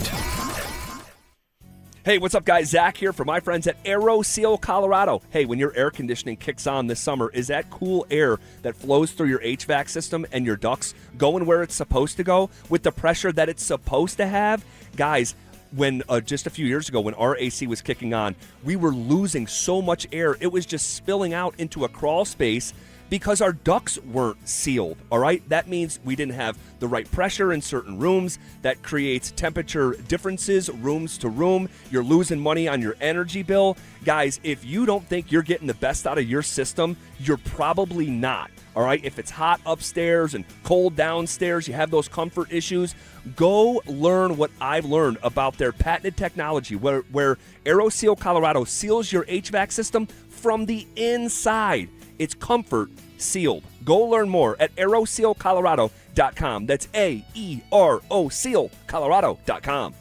Hey, what's up, guys? Zach here for my friends at AeroSeal Colorado. Hey, when your air conditioning kicks on this summer, is that cool air that flows through your HVAC system and your ducts going where it's supposed to go with the pressure that it's supposed to have? Guys, when just a few years ago when our AC was kicking on, we were losing so much air, it was just spilling out into a crawl space because our ducts weren't sealed, all right? That means we didn't have the right pressure in certain rooms. That creates temperature differences rooms to room. You're losing money on your energy bill. Guys, if you don't think you're getting the best out of your system, you're probably not, all right? If it's hot upstairs and cold downstairs, you have those comfort issues, go learn what I've learned about their patented technology where AeroSeal Colorado seals your HVAC system from the inside. It's comfort sealed. Go learn more at aerosealcolorado.com. That's AEROSealcolorado.com.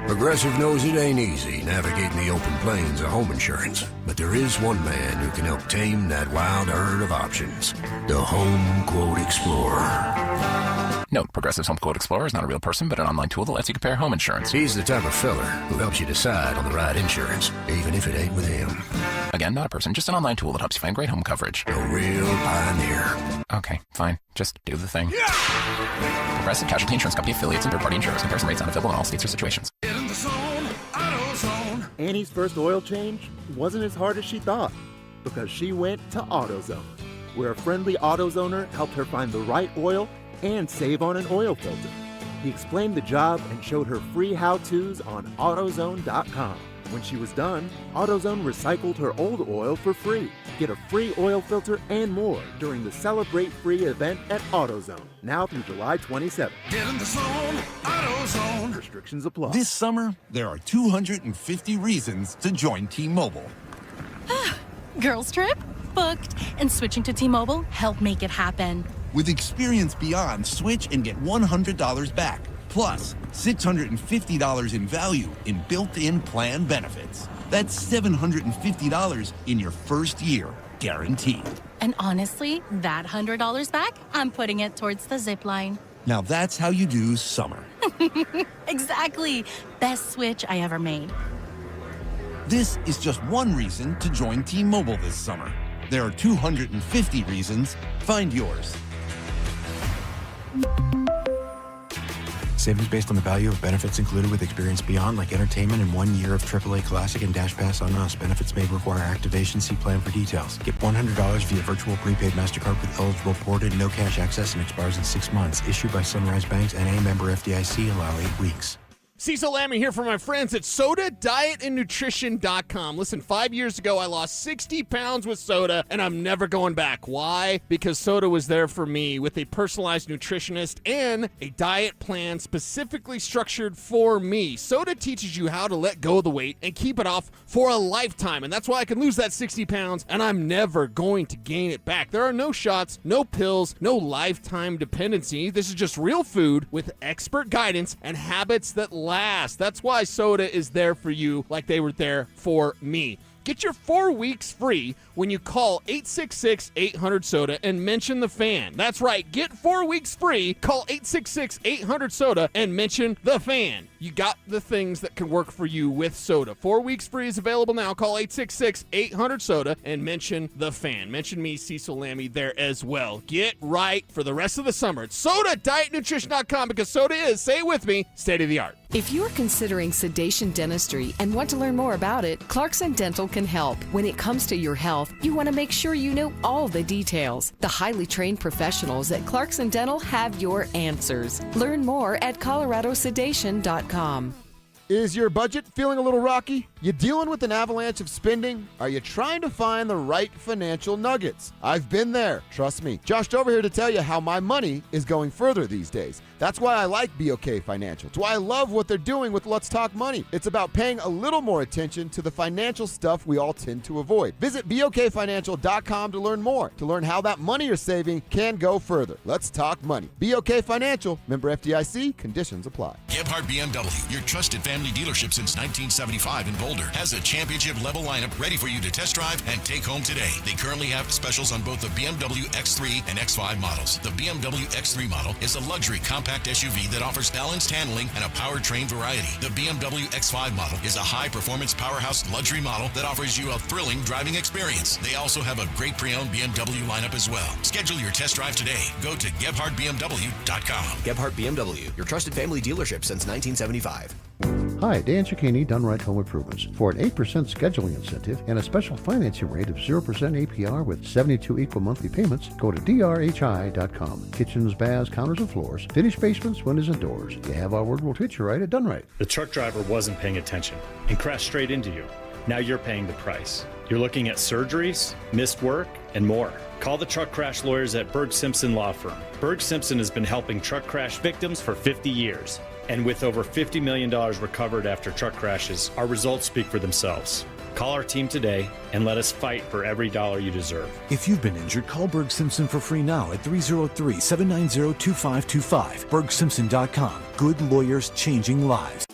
Progressive knows it ain't easy navigating the open plains of home insurance, but there is one man who can help tame that wild herd of options. The Home Quote Explorer. Note, Progressive's Home Quote Explorer is not a real person, but an online tool that lets you compare home insurance. He's the type of fella who helps you decide on the right insurance, even if it ain't with him. Again, not a person, just an online tool that helps you find great home coverage. A real pioneer. Okay, fine. Just do the thing. Progressive Casualty Insurance Company affiliates and third-party insurers. Comparison rates not available in all states or situations. Get in the zone, AutoZone. Annie's first oil change wasn't as hard as she thought because she went to AutoZone, where a friendly AutoZoner helped her find the right oil and save on an oil filter. He explained the job and showed her free how-tos on AutoZone.com. When she was done, AutoZone recycled her old oil for free. Get a free oil filter and more during the Celebrate Free event at AutoZone, now through July 27th. Get in the zone, AutoZone. Restrictions apply. This summer, there are 250 reasons to join T-Mobile. Girls trip? Booked. And switching to T-Mobile helped make it happen. With Experience Beyond, switch and get $100 back. Plus, $650 in value in built-in plan benefits. That's $750 in your first year, guaranteed. And honestly, that $100 back, I'm putting it towards the zip line. Now that's how you do summer. Exactly. Best switch I ever made. This is just one reason to join T-Mobile this summer. There are 250 reasons. Find yours. Savings based on the value of benefits included with Experience Beyond, like entertainment and 1 year of AAA Classic and Dash Pass on us. Benefits may require activation. See plan for details. Get $100 via virtual prepaid MasterCard with eligible ported, no cash access, and expires in 6 months. Issued by Sunrise Banks, N.A. member FDIC. Allow 8 weeks. Cecil Lammy here for my friends at SodaDietAndNutrition.com. Listen, 5 years ago, I lost 60 pounds with soda, and I'm never going back. Why? Because soda was there for me with a personalized nutritionist and a diet plan specifically structured for me. Soda teaches you how to let go of the weight and keep it off for a lifetime, and that's why I can lose that 60 pounds, and I'm never going to gain it back. There are no shots, no pills, no lifetime dependency. This is just real food with expert guidance and habits that last. That's why soda is there for you like they were there for me. Get your 4 weeks free when you call 866-800-SODA and mention the fan. That's right. Get 4 weeks free. Call 866-800-SODA and mention the fan. You got the things that can work for you with soda. 4 weeks free is available now. Call 866-800-SODA and mention the fan. Mention me, Cecil Lammy, there as well. Get right for the rest of the summer. It's SodaDietNutrition.com because soda is, say it with me, state of the art. If you're considering sedation dentistry and want to learn more about it, Clarkson Dental can help. When it comes to your health, you want to make sure you know all the details. The highly trained professionals at Clarkson Dental have your answers. Learn more at coloradosedation.com. Is your budget feeling a little rocky? You dealing with an avalanche of spending? Are you trying to find the right financial nuggets? I've been there. Trust me. Josh over here to tell you how my money is going further these days. That's why I like BOK Financial. It's why I love what they're doing with Let's Talk Money. It's about paying a little more attention to the financial stuff we all tend to avoid. Visit BOKFinancial.com to learn more, to learn how that money you're saving can go further. Let's talk money. BOK Financial, member FDIC, conditions apply. Gebhardt BMW, your trusted family dealership since 1975 in Boulder, has a championship-level lineup ready for you to test drive and take home today. They currently have specials on both the BMW X3 and X5 models. The BMW X3 model is a luxury compact SUV that offers balanced handling and a powertrain variety. The BMW X5 model is a high-performance powerhouse luxury model that offers you a thrilling driving experience. They also have a great pre-owned BMW lineup as well. Schedule your test drive today. Go to GebhardtBMW.com. Gebhardt BMW, your trusted family dealership since 1975. Hi, Dan Cicchini, Done Right Home Improvements. For an 8% scheduling incentive and a special financing rate of 0% APR with 72 equal monthly payments, go to drhi.com. Kitchens, baths, counters, and floors, finished basements, windows, and doors. You have our word, we'll treat you right at Done Right. The truck driver wasn't paying attention and crashed straight into you. Now you're paying the price. You're looking at surgeries, missed work, and more. Call the truck crash lawyers at Berg Simpson Law Firm. Berg Simpson has been helping truck crash victims for 50 years. And with over $50 million recovered after truck crashes, our results speak for themselves. Call our team today and let us fight for every dollar you deserve. If you've been injured, call Berg Simpson for free now at 303-790-2525. BergSimpson.com. Good lawyers changing lives.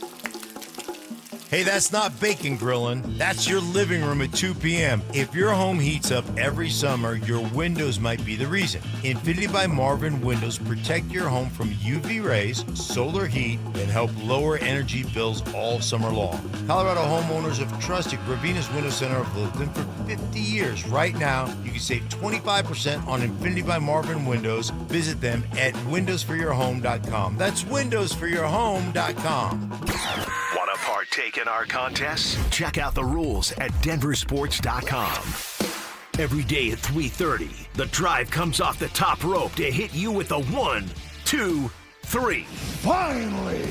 Hey, that's not bacon grilling. That's your living room at 2 p.m. If your home heats up every summer, your windows might be the reason. Infinity by Marvin Windows protect your home from UV rays, solar heat, and help lower energy bills all summer long. Colorado homeowners have trusted Gravina's Window Center of Littleton for 50 years. Right now, you can save 25% on Infinity by Marvin Windows. Visit them at windowsforyourhome.com. That's windowsforyourhome.com. Want to partake in our contests? Check out the rules at DenverSports.com. Every day at 3:30, the drive comes off the top rope to hit you with a 1, 2, 3. Finally,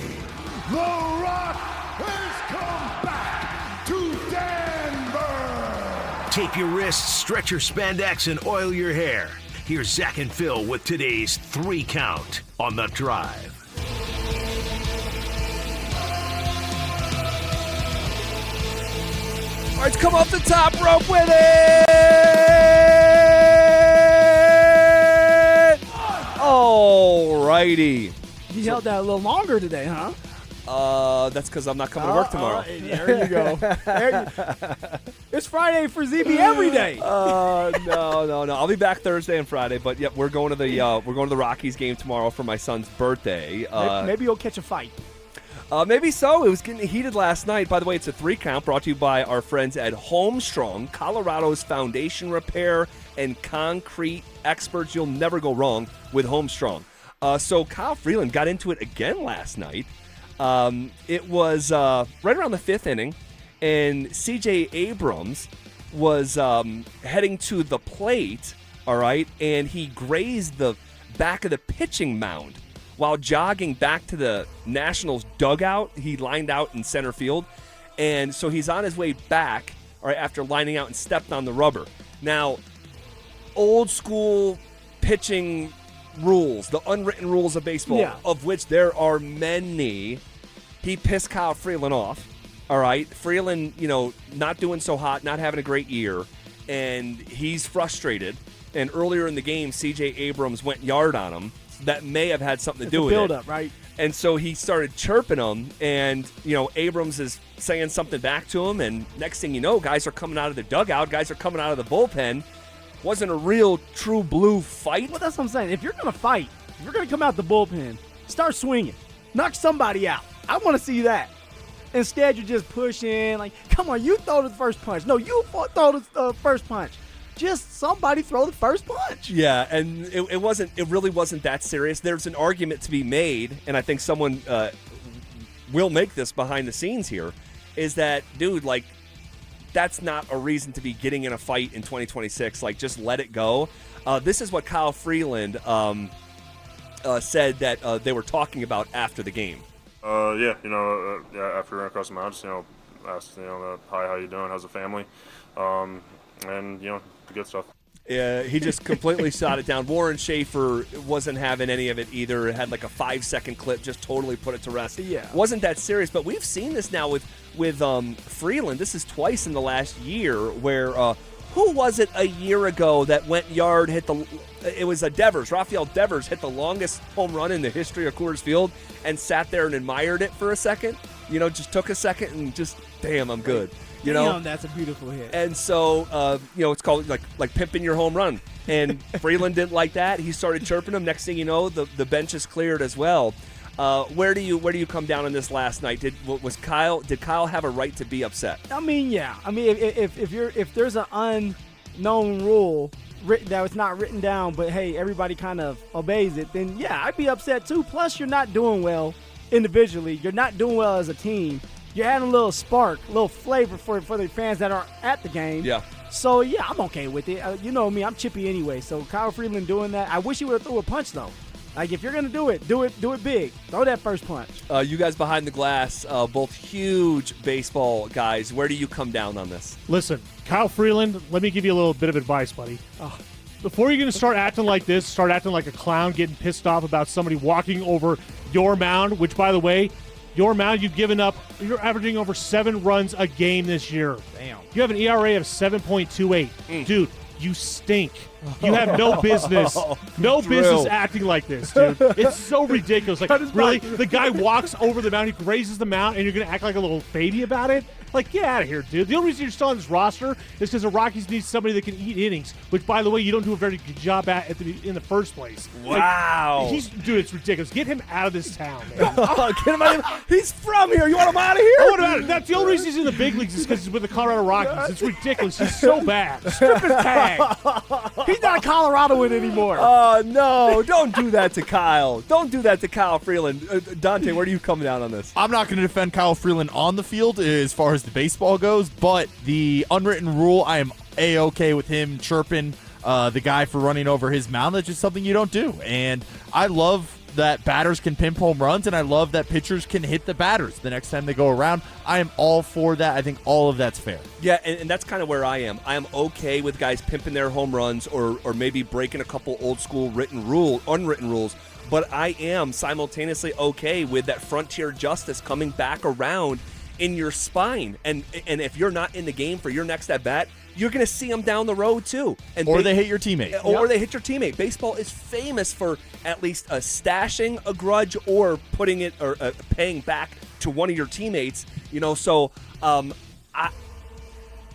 the Rock has come back to Denver. Tape your wrists, stretch your spandex, and oil your hair. Here's Zach and Phil with today's 3 count on the drive. All right, come off the top rope with it! All righty. You held that a little longer today, huh? That's because I'm not coming to work tomorrow. There you go. It's Friday for ZB every day. No. I'll be back Thursday and Friday, but yep, we're going to the Rockies game tomorrow for my son's birthday. Maybe you'll catch a fight. Maybe so. It was getting heated last night. By the way, it's a 3 count brought to you by our friends at Homestrong, Colorado's foundation repair and concrete experts. You'll never go wrong with Homestrong. So Kyle Freeland got into it again last night. It was right around the 5th inning, and CJ Abrams was heading to the plate, all right, and he grazed the back of the pitching mound. While jogging back to the Nationals dugout, he lined out in center field. And so he's on his way back, all right, after lining out and stepped on the rubber. Now, old school pitching rules, the unwritten rules of baseball, of which there are many. He pissed Kyle Freeland off, all right? Freeland, not doing so hot, not having a great year, and he's frustrated. And earlier in the game, C.J. Abrams went yard on him. That may have had something to do with it. Build-up, right? And so he started chirping him, and, Abrams is saying something back to him, and next thing you know, guys are coming out of the dugout, guys are coming out of the bullpen. Wasn't a real true blue fight. Well, that's what I'm saying. If you're going to fight, if you're going to come out the bullpen, start swinging. Knock somebody out. I want to see that. Instead, you're just pushing. Like, come on, you throw the first punch. No, you throw the first punch. Just somebody throw the first punch. Yeah, and it really wasn't that serious. There's an argument to be made, and I think someone will make this behind the scenes here, is that, dude, like, that's not a reason to be getting in a fight in 2026. Like, just let it go. This is what Kyle Freeland said that they were talking about after the game. After we ran across the mound, just, asked, hi, how you doing? How's the family? And, the good stuff. Yeah, he just completely shot it down. Warren Schaefer wasn't having any of it either. It had like a 5-second clip, just totally put it to rest. Yeah. Wasn't that serious, but we've seen this now with Freeland. This is twice in the last year where who was it a year ago that went yard, it was Devers. Rafael Devers hit the longest home run in the history of Coors Field and sat there and admired it for a second. Just took a second and just, damn, I'm good. Damn, that's a beautiful hit. And so, it's called like pimping your home run. And Freeland didn't like that. He started chirping him. Next thing you know, the bench is cleared as well. Where do you come down on this last night? Did Kyle have a right to be upset? I mean, yeah. I mean, if there's an unknown rule that was not written down, but hey, everybody kind of obeys it, then yeah, I'd be upset too. Plus, you're not doing well individually. You're not doing well as a team. You're adding a little spark, a little flavor for the fans that are at the game. Yeah. So, yeah, I'm okay with it. You know me, I'm chippy anyway. So, Kyle Freeland doing that. I wish he would have threw a punch, though. Like, if you're going to do it big. Throw that first punch. You guys behind the glass, both huge baseball guys. Where do you come down on this? Listen, Kyle Freeland, let me give you a little bit of advice, buddy. Before you're going to start acting like this, start acting like a clown, getting pissed off about somebody walking over your mound, which, by the way, your mound, you're averaging over 7 runs a game this year. Damn. You have an ERA of 7.28. Dude, you stink. You have no business. Business acting like this, dude. It's so ridiculous. Like, really? The guy walks over the mound, he raises the mound, and you're going to act like a little baby about it? Like, get out of here, dude. The only reason you're still on this roster is because the Rockies need somebody that can eat innings, which, by the way, you don't do a very good job at in the first place. Wow. Dude, it's ridiculous. Get him out of this town, man. Get him out of here. He's from here. You want him out of here? I want him out of here. That's the only reason he's in the big leagues is because he's with the Colorado Rockies. It's ridiculous. He's so bad. Strip his tag. He's not a Coloradoan anymore. Oh, no. Don't do that to Kyle. Don't do that to Kyle Freeland. Dante, where do you come down on this? I'm not going to defend Kyle Freeland on the field as far as the baseball goes, but the unwritten rule, I am A-okay with him chirping the guy for running over his mound. That's just something you don't do. And I love that batters can pimp home runs, and I love that pitchers can hit the batters the next time they go around. I am all for that. I think all of that's fair. Yeah, and that's kind of where I am. I am okay with guys pimping their home runs or maybe breaking a couple old school unwritten rules, but I am simultaneously okay with that frontier justice coming back around in your spine. And if you're not in the game for your next at bat, you're going to see them down the road too. Or they hit your teammate. Or they hit your teammate. Baseball is famous for at least stashing a grudge or putting it or paying back to one of your teammates. So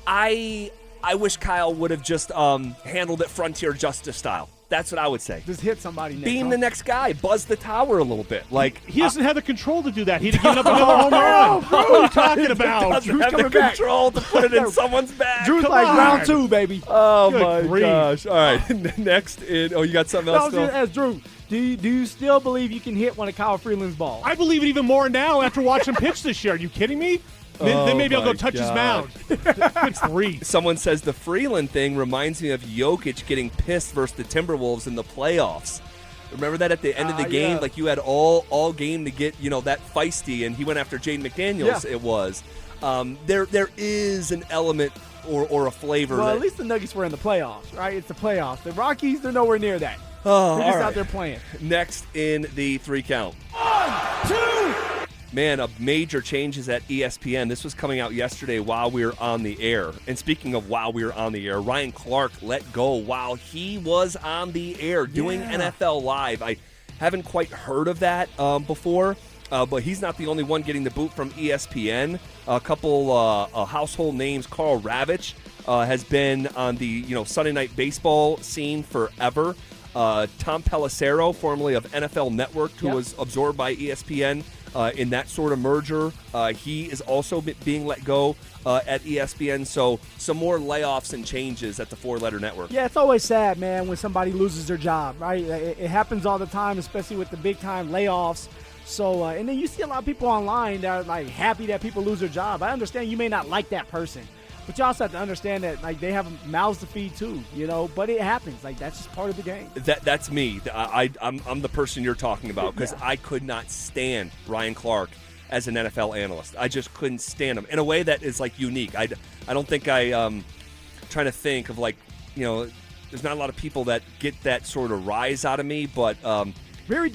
I wish Kyle would have just handled it frontier justice style. That's what I would say. Just hit somebody next. Beam the next guy. Buzz the tower a little bit. Like he doesn't have the control to do that. He'd have given up another home run. What are you talking about? Drew's have the control to put it in someone's back. Drew's like round 2, baby. Oh, my gosh. All right. Next in. Oh, you got something else? I was going to ask Drew. Do you still believe you can hit one of Kyle Freeland's balls? I believe it even more now after watching him pitch this year. Are you kidding me? Then maybe I'll go touch his mound. It's 3. Someone says the Freeland thing reminds me of Jokic getting pissed versus the Timberwolves in the playoffs. Remember that at the end of the game? Yeah. Like you had all game to get, that feisty, and he went after Jaden McDaniels, it was. There is an element or a flavor. Well, at least the Nuggets were in the playoffs, right? It's the playoffs. The Rockies, they're nowhere near that. Oh, they're just out there playing. Next in the 3 count. 1, 2. Man, major changes at ESPN. This was coming out yesterday while we were on the air. And speaking of while we were on the air, Ryan Clark let go while he was on the air doing NFL Live. Haven't quite heard of that before. But he's not the only one getting the boot from ESPN. A couple household names. Carl Ravitch has been on the Sunday Night Baseball scene forever. Tom Pelissero, formerly of NFL Network, who was absorbed by ESPN in that sort of merger. He is also being let go at ESPN. So some more layoffs and changes at the four-letter network. Yeah, it's always sad, man, when somebody loses their job, right? It happens all the time, especially with the big-time layoffs. So, and then you see a lot of people online that are, like, happy that people lose their job. I understand you may not like that person, but you also have to understand that, like, they have mouths to feed too, but it happens. Like, that's just part of the game. That's me. I'm the person you're talking about, because I could not stand Ryan Clark as an NFL analyst. I just couldn't stand him in a way that is, like, unique. I don't think trying to think of, like, there's not a lot of people that get that sort of rise out of me, but very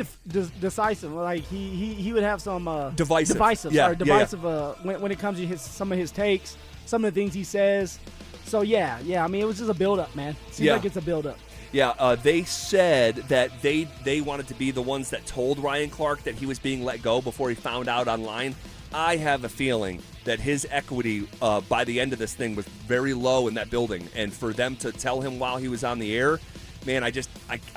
decisive. Like he would have some divisive. When it comes to some of his takes, some of the things he says. So yeah. I mean, it was just a build-up, man. Seems like it's a build-up. Yeah, they said that they wanted to be the ones that told Ryan Clark that he was being let go before he found out online. I have a feeling that his equity by the end of this thing was very low in that building, and for them to tell him while he was on the air, man, I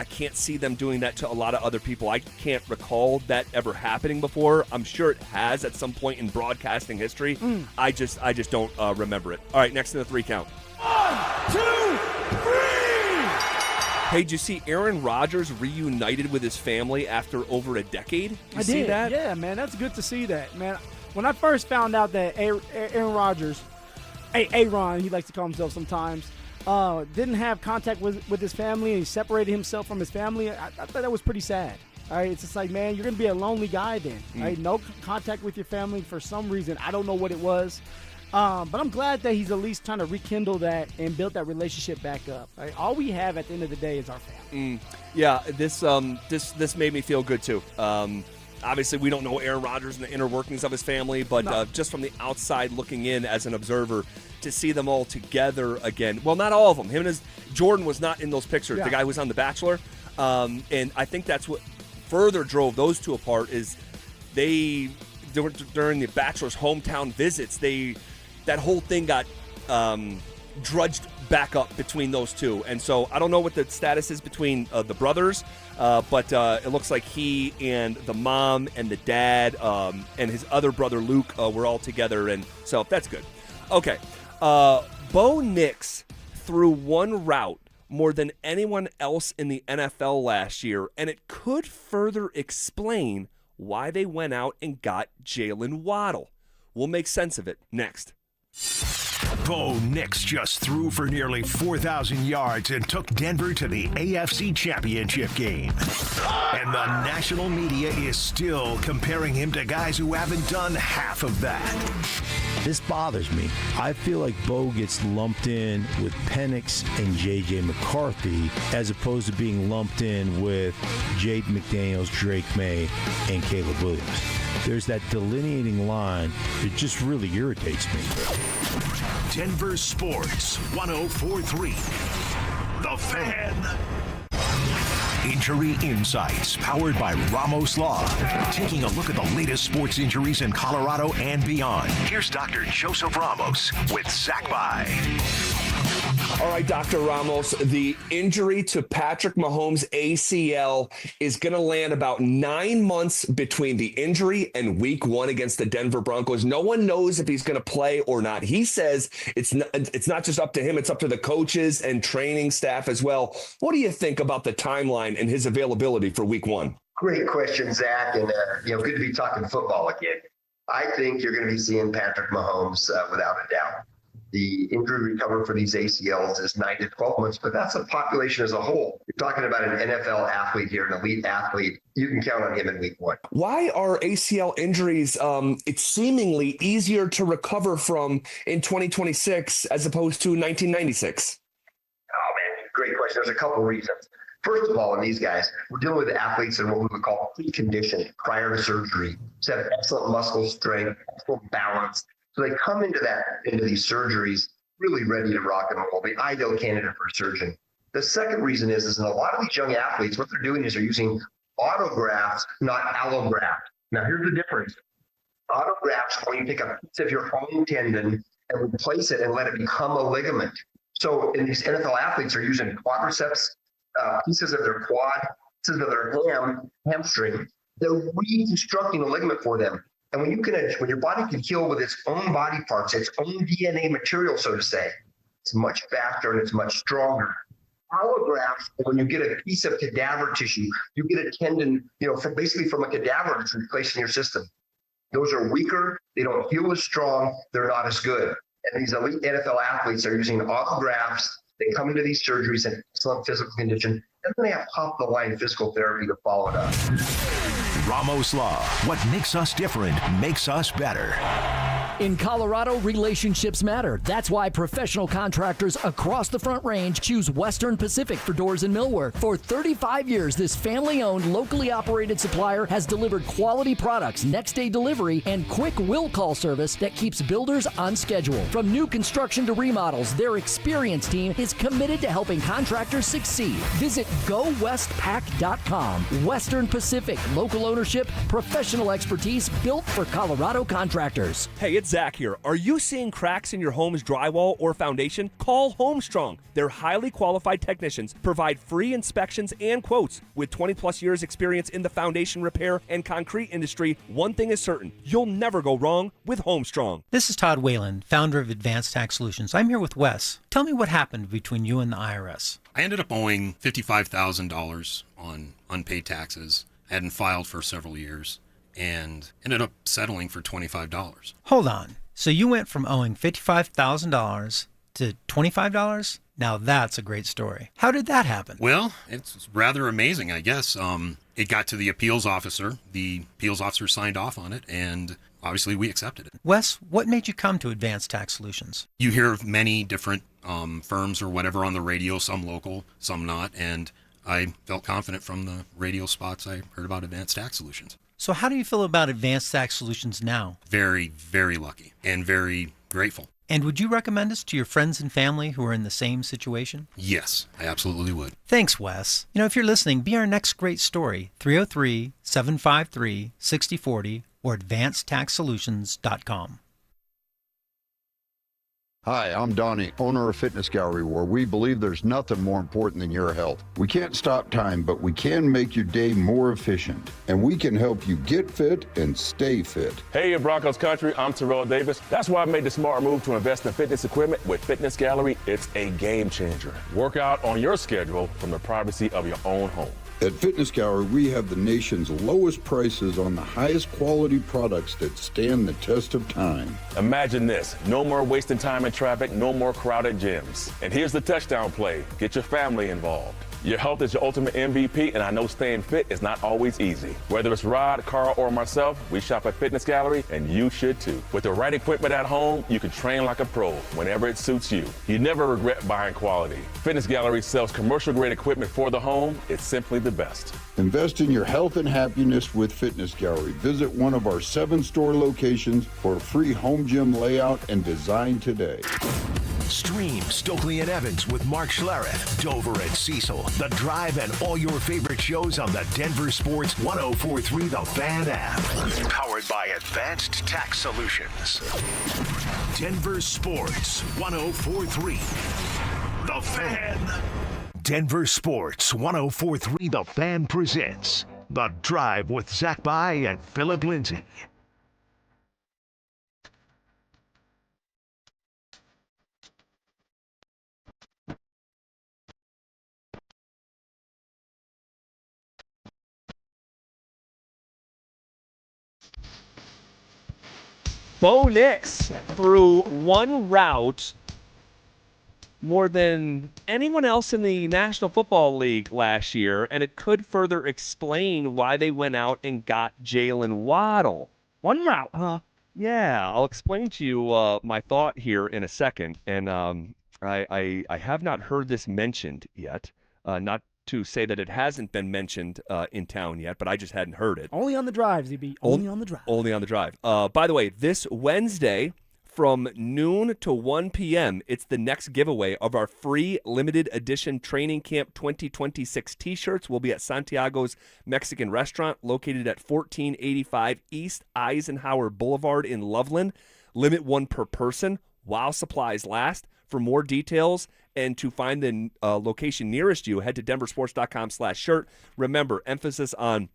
can't see them doing that to a lot of other people. I can't recall that ever happening before. I'm sure it has at some point in broadcasting history. I just don't remember it. All right, next in the 3 count. 1, 2, 3. Hey, did you see Aaron Rodgers reunited with his family after over a decade? I see did. that? Yeah, man, that's good to see that, man. When I first found out that Aaron Rodgers, Aaron, he likes to call himself sometimes, didn't have contact with his family and he separated himself from his family, I thought that was pretty sad. All right, it's just like, man, you're going to be a lonely guy then. Right? No contact with your family for some reason. I don't know what it was. But I'm glad that he's at least trying to rekindle that and build that relationship back up. Right? All we have at the end of the day is our family. Yeah, this made me feel good too. Obviously, we don't know Aaron Rodgers and the inner workings of his family, but just from the outside looking in as an observer, to see them all together again. Well, not all of them. Jordan was not in those pictures. Yeah. The guy who was on The Bachelor. And I think that's what further drove those two apart is during the Bachelor's hometown visits, that whole thing got drudged back up between those two. And so I don't know what the status is between the brothers, but it looks like he and the mom and the dad and his other brother Luke were all together, and so that's good. Okay, Bo Nix threw one route more than anyone else in the NFL last year, and it could further explain why they went out and got Jalen Waddle. We'll make sense of it next. Bo Nix just threw for nearly 4,000 yards and took Denver to the AFC Championship game. And the national media is still comparing him to guys who haven't done half of that. This bothers me. I feel like Bo gets lumped in with Penix and J.J. McCarthy as opposed to being lumped in with Jake McDaniels, Drake May, and Caleb Williams. There's that delineating line that just really irritates me. Denver Sports 104.3. The Fan. Injury Insights, powered by Ramos Law. Taking a look at the latest sports injuries in Colorado and beyond. Here's Dr. Joseph Ramos with Zach By. All right, Dr. Ramos, the injury to Patrick Mahomes' ACL is going to land about 9 months between the injury and week 1 against the Denver Broncos. No one knows if he's going to play or not. He says it's not just up to him, it's up to the coaches and training staff as well. What do you think about the timeline and his availability for week 1? Great question, Zach, and good to be talking football again. I think you're going to be seeing Patrick Mahomes without a doubt. The injury recovery for these ACLs is 9 to 12 months, but that's a population as a whole. You're talking about an NFL athlete here, an elite athlete. You can count on him in week 1. Why are ACL injuries it's seemingly easier to recover from in 2026 as opposed to 1996? Oh, man, great question. There's a couple reasons. First of all, in these guys, we're dealing with athletes in what we would call preconditioned prior to surgery. So have excellent muscle strength, excellent balance. So they come into these surgeries really ready to rock and roll, the ideal candidate for a surgeon. The second reason is in a lot of these young athletes, what they're doing is they're using autografts, not allograft. Now, here's the difference. Autografts, when you take a piece of your own tendon and replace it and let it become a ligament. So, in these NFL athletes are using quadriceps, pieces of their quad, pieces of their hamstring. They're reconstructing a ligament for them. And when your body can heal with its own body parts, its own DNA material, so to say, it's much faster and it's much stronger. Allografts, when you get a piece of cadaver tissue, you get a tendon, basically from a cadaver that's replaced in your system. Those are weaker. They don't heal as strong. They're not as good. And these elite NFL athletes are using autografts. They come into these surgeries in excellent physical condition, and then they have top-of-the-line physical therapy to follow it up. Ramos Law. What makes us different makes us better. In Colorado, relationships matter. That's why professional contractors across the Front Range choose Western Pacific for doors and millwork. For 35 years, this family-owned, locally operated supplier has delivered quality products, next-day delivery, and quick will-call service that keeps builders on schedule. From new construction to remodels, their experienced team is committed to helping contractors succeed. Visit GoWestPack.com. Western Pacific, local ownership, professional expertise built for Colorado contractors. Hey, it's Zach here. Are you seeing cracks in your home's drywall or foundation? Call Homestrong. Their highly qualified technicians provide free inspections and quotes. With 20-plus years experience in the foundation repair and concrete industry, one thing is certain. You'll never go wrong with Homestrong. This is Todd Whalen, founder of Advanced Tax Solutions. I'm here with Wes. Tell me what happened between you and the IRS. I ended up owing $55,000 on unpaid taxes. I hadn't filed for several years and ended up settling for $25. Hold on. So you went from owing $55,000 to $25? Now that's a great story. How did that happen? Well, it's rather amazing, I guess. It got to the appeals officer. The appeals officer signed off on it, and obviously we accepted it. Wes, what made you come to Advanced Tax Solutions? You hear of many different firms or whatever on the radio, some local, some not, and I felt confident from the radio spots I heard about Advanced Tax Solutions. So how do you feel about Advanced Tax Solutions now? Very, very lucky and very grateful. And would you recommend us to your friends and family who are in the same situation? Yes, I absolutely would. Thanks, Wes. If you're listening, be our next great story, 303-753-6040 or advancedtaxsolutions.com. Hi, I'm Donnie, owner of Fitness Gallery, where we believe there's nothing more important than your health. We can't stop time, but we can make your day more efficient, and we can help you get fit and stay fit. Hey, in Broncos country, I'm Terrell Davis. That's why I made the smart move to invest in fitness equipment with Fitness Gallery. It's a game changer. Work out on your schedule from the privacy of your own home. At Fitness Gallery, we have the nation's lowest prices on the highest quality products that stand the test of time. Imagine this. No more wasting time in traffic, no more crowded gyms. And here's the touchdown play. Get your family involved. Your health is your ultimate MVP, and I know staying fit is not always easy. Whether it's Rod, Carl, or myself, we shop at Fitness Gallery, and you should too. With the right equipment at home, you can train like a pro whenever it suits you. You never regret buying quality. Fitness Gallery sells commercial-grade equipment for the home. It's simply the best. Invest in your health and happiness with Fitness Gallery. Visit one of our 7 store locations for a free home gym layout and design today. Stream Stokely and Evans with Mark Schlereth, Dover and Cecil, The Drive, and all your favorite shows on the Denver Sports 104.3 The Fan app. Powered by Advanced Tax Solutions. Denver Sports 104.3 The Fan. Denver Sports 104.3 The Fan presents The Drive with Zach By and Phillip Lindsay. Bo Nix threw one route more than anyone else in the National Football League last year, and it could further explain why they went out and got Jalen Waddle. One route, huh? Yeah, I'll explain to you my thought here in a second, and I have not heard this mentioned yet, not to say that it hasn't been mentioned in town yet, but I just hadn't heard it. Only on the drive, ZB. Only on the drive. Only on the drive. By the way, this Wednesday, from noon to 1 p.m., it's the next giveaway of our free limited edition Training Camp 2026 t-shirts. We'll be at Santiago's Mexican Restaurant, located at 1485 East Eisenhower Boulevard in Loveland. Limit one per person while supplies last. For more details and to find the location nearest you, head to DenverSports.com/shirt. Remember, emphasis on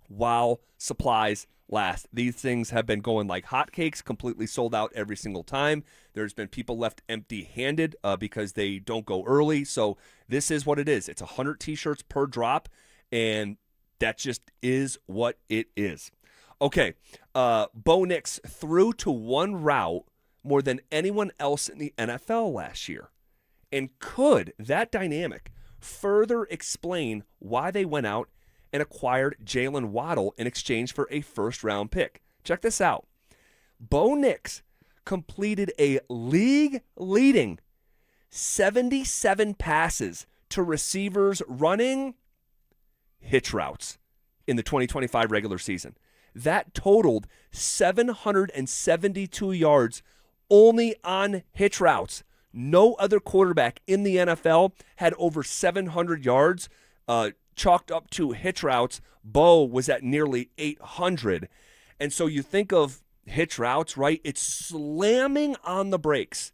while supplies last. These things have been going like hotcakes, completely sold out every single time. There's been people left empty-handed because they don't go early. So this is what it is. It's 100 t-shirts per drop, and that just is what it is. Okay, Bo Nix threw to one route more than anyone else in the NFL last year. And could that dynamic further explain why they went out and acquired Jalen Waddle in exchange for a first-round pick? Check this out. Bo Nix completed a league-leading 77 passes to receivers running hitch routes in the 2025 regular season. That totaled 772 yards only on hitch routes. No other quarterback in the NFL had over 700 yards chalked up to hitch routes. Bo was at nearly 800. And so you think of hitch routes, right? It's slamming on the brakes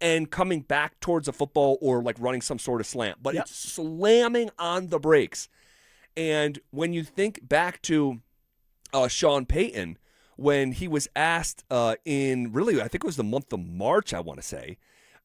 and coming back towards a football or like running some sort of slant. But it's slamming on the brakes. And when you think back to Sean Payton, when he was asked in really, I think it was the month of March, I want to say,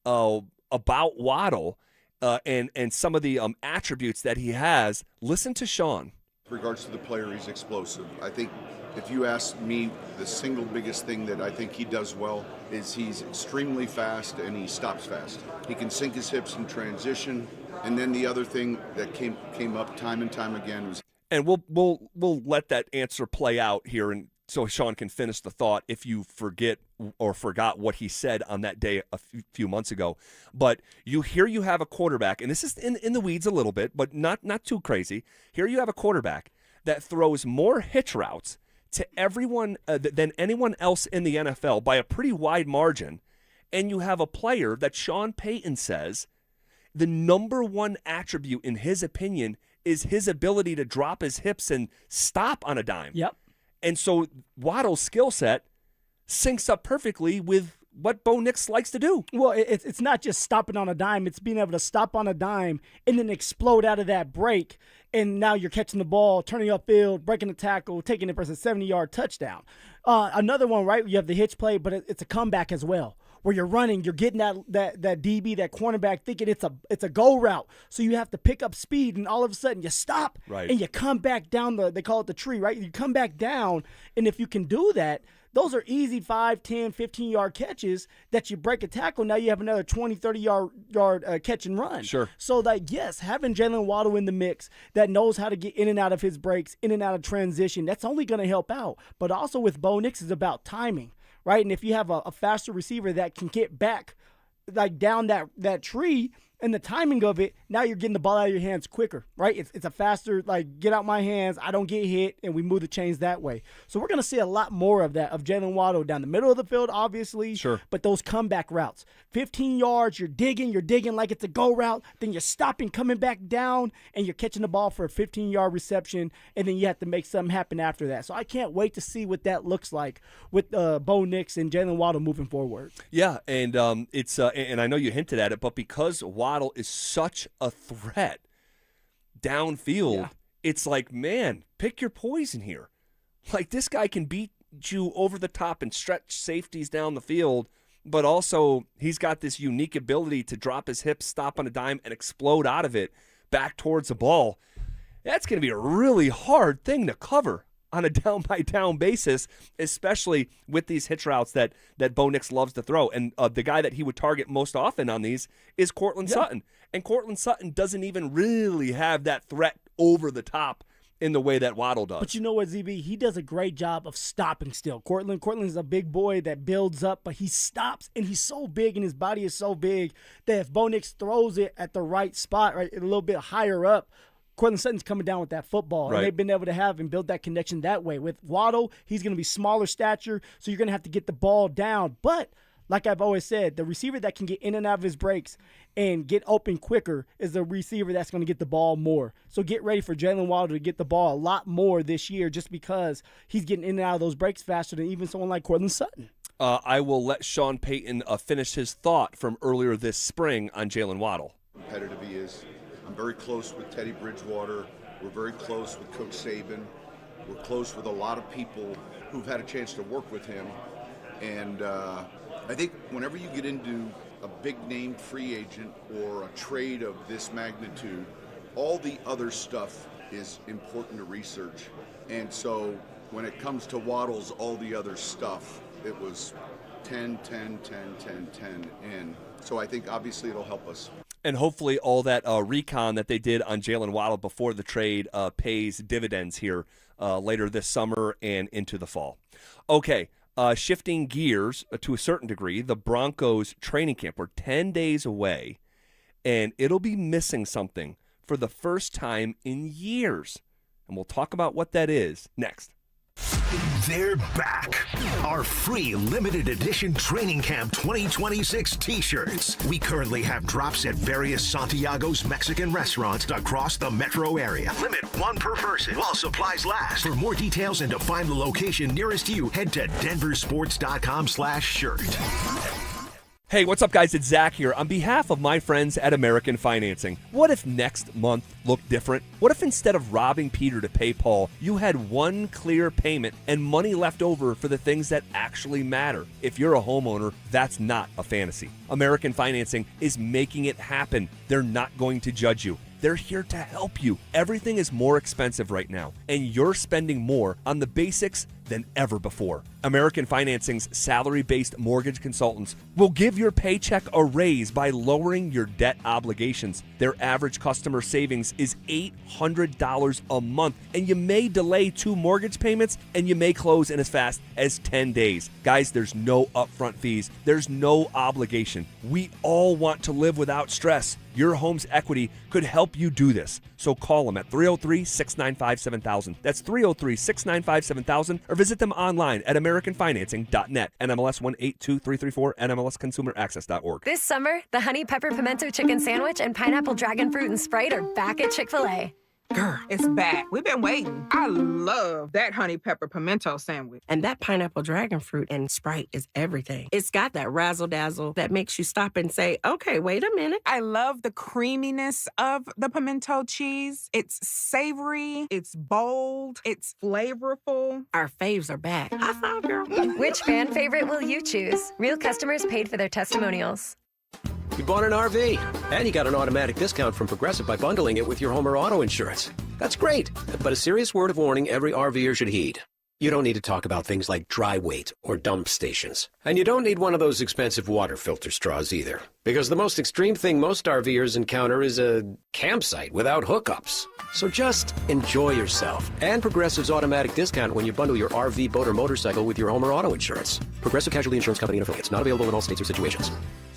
about Waddle and some of the attributes that he has, listen to Sean. With regards to the player, he's explosive. I think if you ask me, the single biggest thing that I think he does well is he's extremely fast and he stops fast. He can sink his hips in transition. And then the other thing that came up time and time again was, and we'll let that answer play out here, and so Sean can finish the thought if you forget or forgot what he said on that day a few months ago. But you have a quarterback, and this is in the weeds a little bit, but not too crazy. Here you have a quarterback that throws more hitch routes to everyone than anyone else in the NFL by a pretty wide margin, and you have a player that Sean Payton says the number one attribute in his opinion is his ability to drop his hips and stop on a dime. Yep. And so Waddle's skill set syncs up perfectly with what Bo Nix likes to do. Well, it's not just stopping on a dime. It's being able to stop on a dime and then explode out of that break. And now you're catching the ball, turning upfield, breaking the tackle, taking it for a 70-yard touchdown. Another one, right? You have the hitch play, but it's a comeback as well, where you're running, you're getting that DB, that cornerback, thinking it's a go route. So you have to pick up speed, and all of a sudden you stop, right, and you come back down they call it the tree, right? You come back down, and if you can do that, those are easy 5, 10, 15-yard catches that you break a tackle. Now you have another 20, 30-yard catch and run. Sure. So, yes, having Jalen Waddle in the mix that knows how to get in and out of his breaks, in and out of transition, that's only going to help out. But also with Bo Nix is about timing, right? And if you have a faster receiver that can get back like down that tree and the timing of it, now you're getting the ball out of your hands quicker, right? It's a faster, like, get out my hands, I don't get hit, and we move the chains that way. So we're going to see a lot more of that, of Jalen Waddle down the middle of the field, obviously. Sure. But those comeback routes, 15 yards, you're digging like it's a go route, then you're stopping, coming back down, and you're catching the ball for a 15-yard reception, and then you have to make something happen after that. So I can't wait to see what that looks like with Bo Nix and Jalen Waddle moving forward. Yeah, and it's and I know you hinted at it, but because Waddle is such a threat downfield, it's like, man, pick your poison here. Like, this guy can beat you over the top and stretch safeties down the field, but also he's got this unique ability to drop his hips, stop on a dime, and explode out of it back towards the ball. That's going to be a really hard thing to cover on a down-by-down basis, especially with these hitch routes that Bo Nix loves to throw. And the guy that he would target most often on these is Courtland Sutton. And Courtland Sutton doesn't even really have that threat over the top in the way that Waddle does. But you know what, ZB? He does a great job of stopping still. Courtland's a big boy that builds up, but he stops, and he's so big, and his body is so big that if Bo Nix throws it at the right spot, right, a little bit higher up, Cortland Sutton's coming down with that football, Right. and they've been able to have and build that connection that way. With Waddle, he's going to be smaller stature, so you're going to have to get the ball down. But like I've always said, the receiver that can get in and out of his breaks and get open quicker is the receiver that's going to get the ball more. So get ready for Jalen Waddle to get the ball a lot more this year just because he's getting in and out of those breaks faster than even someone like Cortland Sutton. I will let Sean Payton finish his thought from earlier this spring on Jalen Waddle. Competitive he is. I'm very close with Teddy Bridgewater. We're very close with Coach Saban. We're close with a lot of people who've had a chance to work with him. And I think whenever you get into a big-name free agent or a trade of this magnitude, all the other stuff is important to research. And so when it comes to Waddle's all the other stuff, it was 10, 10, 10, 10, 10. And so I think obviously it'll help us. And hopefully all that recon that they did on Jalen Waddle before the trade pays dividends here later this summer and into the fall. Okay, shifting gears to a certain degree, the Broncos training camp. We're 10 days away, and it'll be missing something for the first time in years. And we'll talk about what that is next. They're back. Our free limited edition Training Camp 2026 t-shirts. We currently have drops at various Santiago's Mexican restaurants across the metro area. Limit one per person while supplies last. For more details and to find the location nearest you, head to denversports.com/shirt. Hey, what's up, guys? It's Zach here. On behalf of my friends at American Financing, what if next month looked different? What if instead of robbing Peter to pay Paul, you had one clear payment and money left over for the things that actually matter? If you're a homeowner, that's not a fantasy. American Financing is making it happen. They're not going to judge you. They're here to help you. Everything is more expensive right now, and you're spending more on the basics than ever before. American Financing's salary-based mortgage consultants will give your paycheck a raise by lowering your debt obligations. Their average customer savings is $800 a month, and you may delay 2 mortgage payments, and you may close in as fast as 10 days. Guys, there's no upfront fees. There's no obligation. We all want to live without stress. Your home's equity could help you do this. So call them at 303-695-7000. That's 303-695-7000, or visit them online at americanfinancing.net. NMLS 182334, NMLSconsumeraccess.org. This summer, the Honey Pepper Pimento Chicken Sandwich and Pineapple Dragon Fruit and Sprite are back at Chick-fil-A. Girl, it's back. We've been waiting. I love that honey pepper pimento sandwich. And that pineapple dragon fruit and Sprite is everything. It's got that razzle-dazzle that makes you stop and say, okay, wait a minute. I love the creaminess of the pimento cheese. It's savory, it's bold, it's flavorful. Our faves are back. High five, girl. Which fan favorite will you choose? Real customers paid for their testimonials. You bought an RV, and you got an automatic discount from Progressive by bundling it with your home or auto insurance. That's great, but a serious word of warning every RVer should heed. You don't need to talk about things like dry weight or dump stations. And you don't need one of those expensive water filter straws either. Because the most extreme thing most RVers encounter is a campsite without hookups. So just enjoy yourself and Progressive's automatic discount when you bundle your RV, boat, or motorcycle with your home or auto insurance. Progressive Casualty Insurance Company and affiliates. Not available in all states or situations.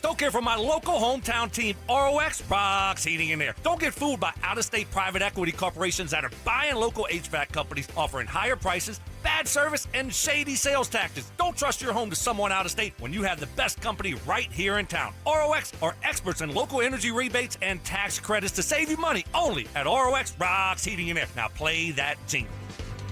Don't care for my local hometown team, ROX Rocks Heating and Air. Don't get fooled by out-of-state private equity corporations that are buying local HVAC companies, offering higher prices, bad service, and shady sales tactics. Don't trust your home to someone out of state when you have the best company right here in town. ROX are experts in local energy rebates and tax credits to save you money only at ROX Rocks Heating and Air. Now play that jingle.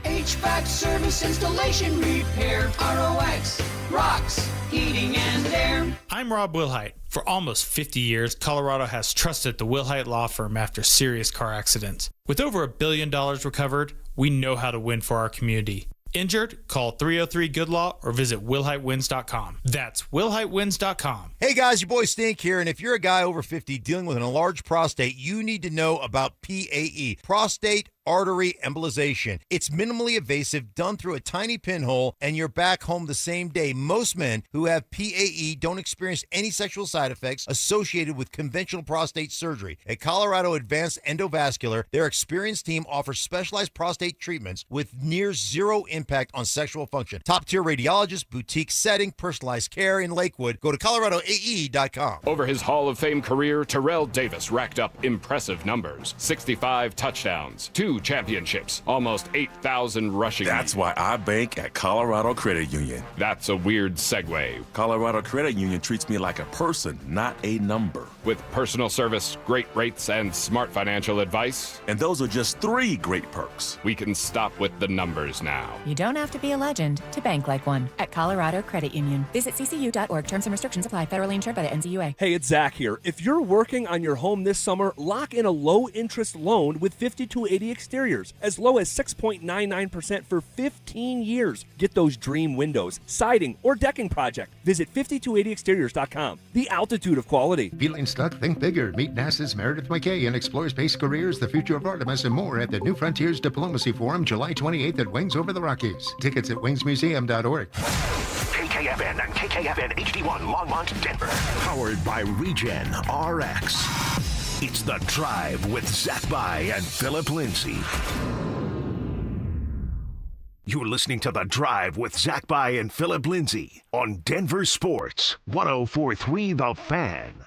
HVAC service, installation, repair. ROX Rocks Heating and Air. I'm Rob Wilhite. For almost 50 years, Colorado has trusted the Wilhite Law Firm after serious car accidents. With over $1 billion recovered, we know how to win for our community. Injured? Call 303-GOOD-LAW or visit WilhiteWins.com. That's WilhiteWins.com. Hey guys, your boy Stink here, and if you're a guy over 50 dealing with an enlarged prostate, you need to know about PAE, prostate artery embolization. It's minimally invasive, done through a tiny pinhole, and you're back home the same day. Most men who have PAE don't experience any sexual side effects associated with conventional prostate surgery. At Colorado Advanced Endovascular, their experienced team offers specialized prostate treatments with near zero impact on sexual function. Top-tier radiologists, boutique setting, personalized care in Lakewood. Go to coloradoae.com. Over his Hall of Fame career, Terrell Davis racked up impressive numbers. 65 touchdowns, 2 championships, almost 8,000 rushing. That's why I bank at Colorado Credit Union. That's a weird segue. Colorado Credit Union treats me like a person, not a number. With personal service, great rates, and smart financial advice. And those are just 3 great perks. We can stop with the numbers now. You don't have to be a legend to bank like one at Colorado Credit Union. Visit ccu.org. Terms and restrictions apply. Federally insured by the NCUA. Hey, it's Zach here. If you're working on your home this summer, lock in a low-interest loan with 5280 Exteriors, as low as 6.99% for 15 years. Get those dream windows, siding, or decking project. Visit 5280exteriors.com. The altitude of quality. Feeling stuck? Think bigger. Meet NASA's Meredith McKay and explore space careers, the future of Artemis, and more at the New Frontiers Diplomacy Forum, July 28th at Wings Over the Rockies. Tickets at wingsmuseum.org. KKFN and KKFN HD1 Longmont, Denver. Powered by Regen RX. It's The Drive with Zach By and Phillip Lindsay. You're listening to The Drive with Zach By and Phillip Lindsay on Denver Sports 104.3 The Fan.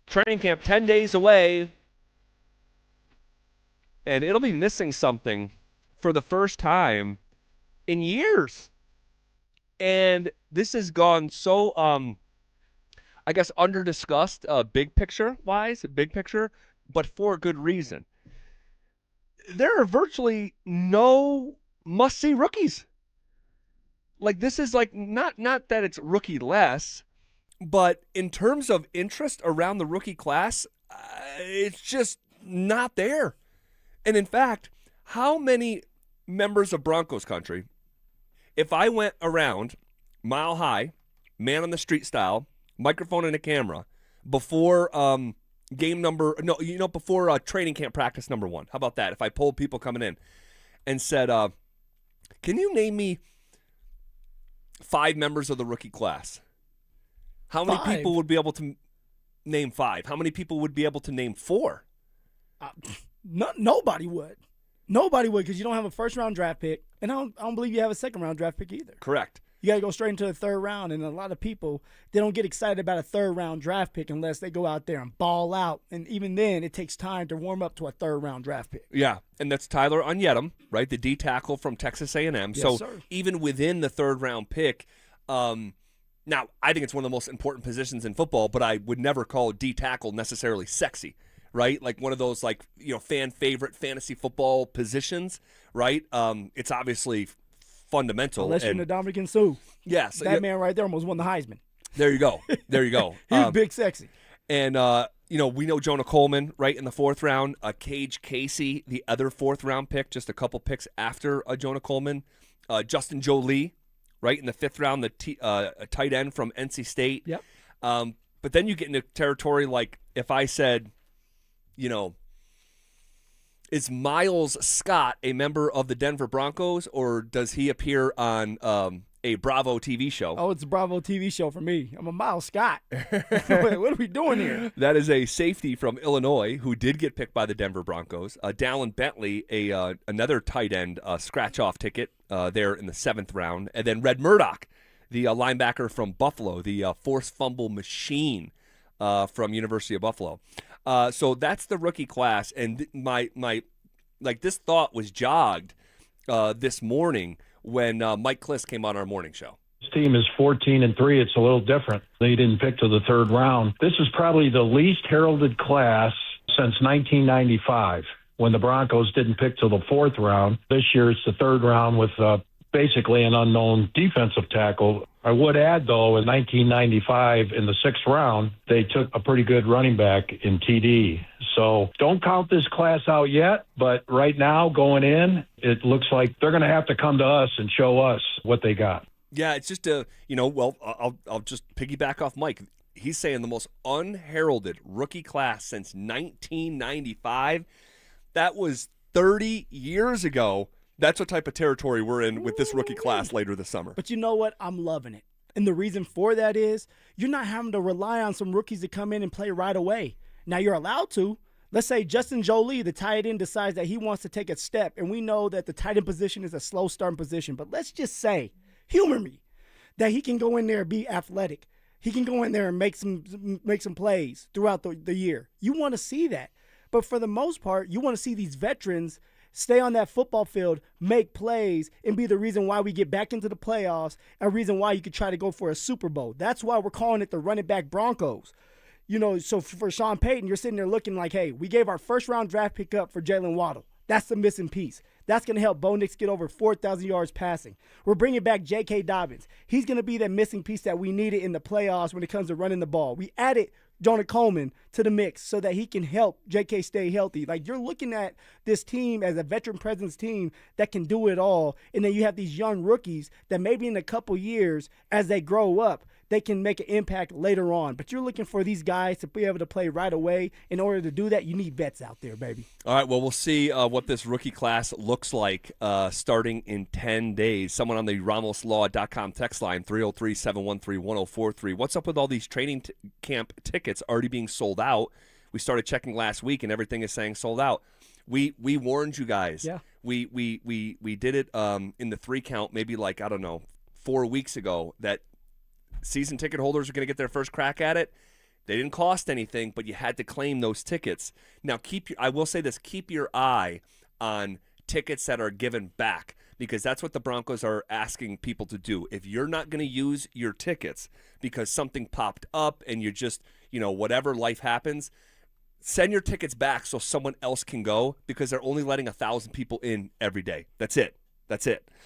Training camp 10 days away, and it'll be missing something for the first time in years. And this has gone so, I guess, under-discussed, big picture-wise, but for a good reason. There are virtually no must-see rookies. Like, this is like, not that it's rookie-less, but in terms of interest around the rookie class, it's just not there. And in fact, how many members of Broncos country, if I went around mile high, man on the street style, microphone and a camera, before before training camp practice number 1, how about that? If I polled people coming in and said, can you name me 5 members of the rookie class? How many people would be able to name 5? How many people would be able to name 4? Nobody would. Nobody would, because you don't have a first-round draft pick, and I don't believe you have a second-round draft pick either. Correct. You got to go straight into the 3rd round, and a lot of people, they don't get excited about a 3rd-round draft pick unless they go out there and ball out, and even then, it takes time to warm up to a 3rd-round draft pick. Yeah, and that's Tyler Onyedem, right, the D tackle from Texas A&M. Yes, so sir. Even within the 3rd-round pick, now, I think it's one of the most important positions in football, but I would never call D tackle necessarily sexy, right? Like one of those, like, fan favorite fantasy football positions, right? It's obviously fundamental. Unless you're Ndamukong Suh. Yes. That man right there almost won the Heisman. There you go. He's big sexy. And, we know Jonah Coleman, right, in the 4th round. Cage Casey, the other 4th-round pick, just a couple picks after Jonah Coleman. Justin Jolie, right, in the 5th round, a tight end from NC State. Yep. But then you get into territory like if I said, is Miles Scott a member of the Denver Broncos, or does he appear on a Bravo TV show? Oh, it's a Bravo TV show for me. I'm a Miles Scott. What are we doing here? That is a safety from Illinois who did get picked by the Denver Broncos. Dallin Bentley, another tight end scratch-off ticket there in the 7th round. And then Red Murdoch, the linebacker from Buffalo, the forced fumble machine from University of Buffalo. So that's the rookie class. And my this thought was jogged this morning when Mike Kliss came on our morning show. This team is 14-3. It's a little different. They didn't pick to the 3rd round. This is probably the least heralded class since 1995, when the Broncos didn't pick till the 4th round. This year it's the 3rd round with basically an unknown defensive tackle. I would add, though, in 1995, in the 6th round, they took a pretty good running back in TD. So don't count this class out yet, but right now, going in, it looks like they're going to have to come to us and show us what they got. Yeah, it's just I'll just piggyback off Mike. He's saying the most unheralded rookie class since 1995. That was 30 years ago. That's what type of territory we're in with this rookie class later this summer. But you know what? I'm loving it. And the reason for that is you're not having to rely on some rookies to come in and play right away. Now, you're allowed to. Let's say Justin Jolie, the tight end, decides that he wants to take a step, and we know that the tight end position is a slow starting position. But let's just say, humor me, that he can go in there and be athletic. He can go in there and make some plays throughout the year. You want to see that. But for the most part, you want to see these veterans stay on that football field, make plays, and be the reason why we get back into the playoffs, a reason why you could try to go for a Super Bowl. That's why we're calling it the running back Broncos. You know, so for Sean Payton, you're sitting there looking like, hey, we gave our first-round draft pick up for Jalen Waddle. That's the missing piece. That's going to help Bo Nix get over 4,000 yards passing. We're bringing back J.K. Dobbins. He's going to be that missing piece that we needed in the playoffs when it comes to running the ball. We added Jonah Coleman to the mix so that he can help J.K. stay healthy. Like, you're looking at this team as a veteran presence team that can do it all, and then you have these young rookies that maybe in a couple years, as they grow up, they can make an impact later on. But you're looking for these guys to be able to play right away. In order to do that, you need vets out there, baby. All right, well, we'll see what this rookie class looks like starting in 10 days. Someone on the RamosLaw.com text line, 303-713-1043. What's up with all these training camp tickets already being sold out? We started checking last week, and everything is saying sold out. We warned you guys. Yeah. We did it in the 3 count maybe 4 weeks ago that season ticket holders are going to get their first crack at it. They didn't cost anything, but you had to claim those tickets. Now, I will say this, keep your eye on tickets that are given back, because that's what the Broncos are asking people to do. If you're not going to use your tickets because something popped up and you just, whatever, life happens, send your tickets back so someone else can go, because they're only letting 1,000 people in every day. That's it.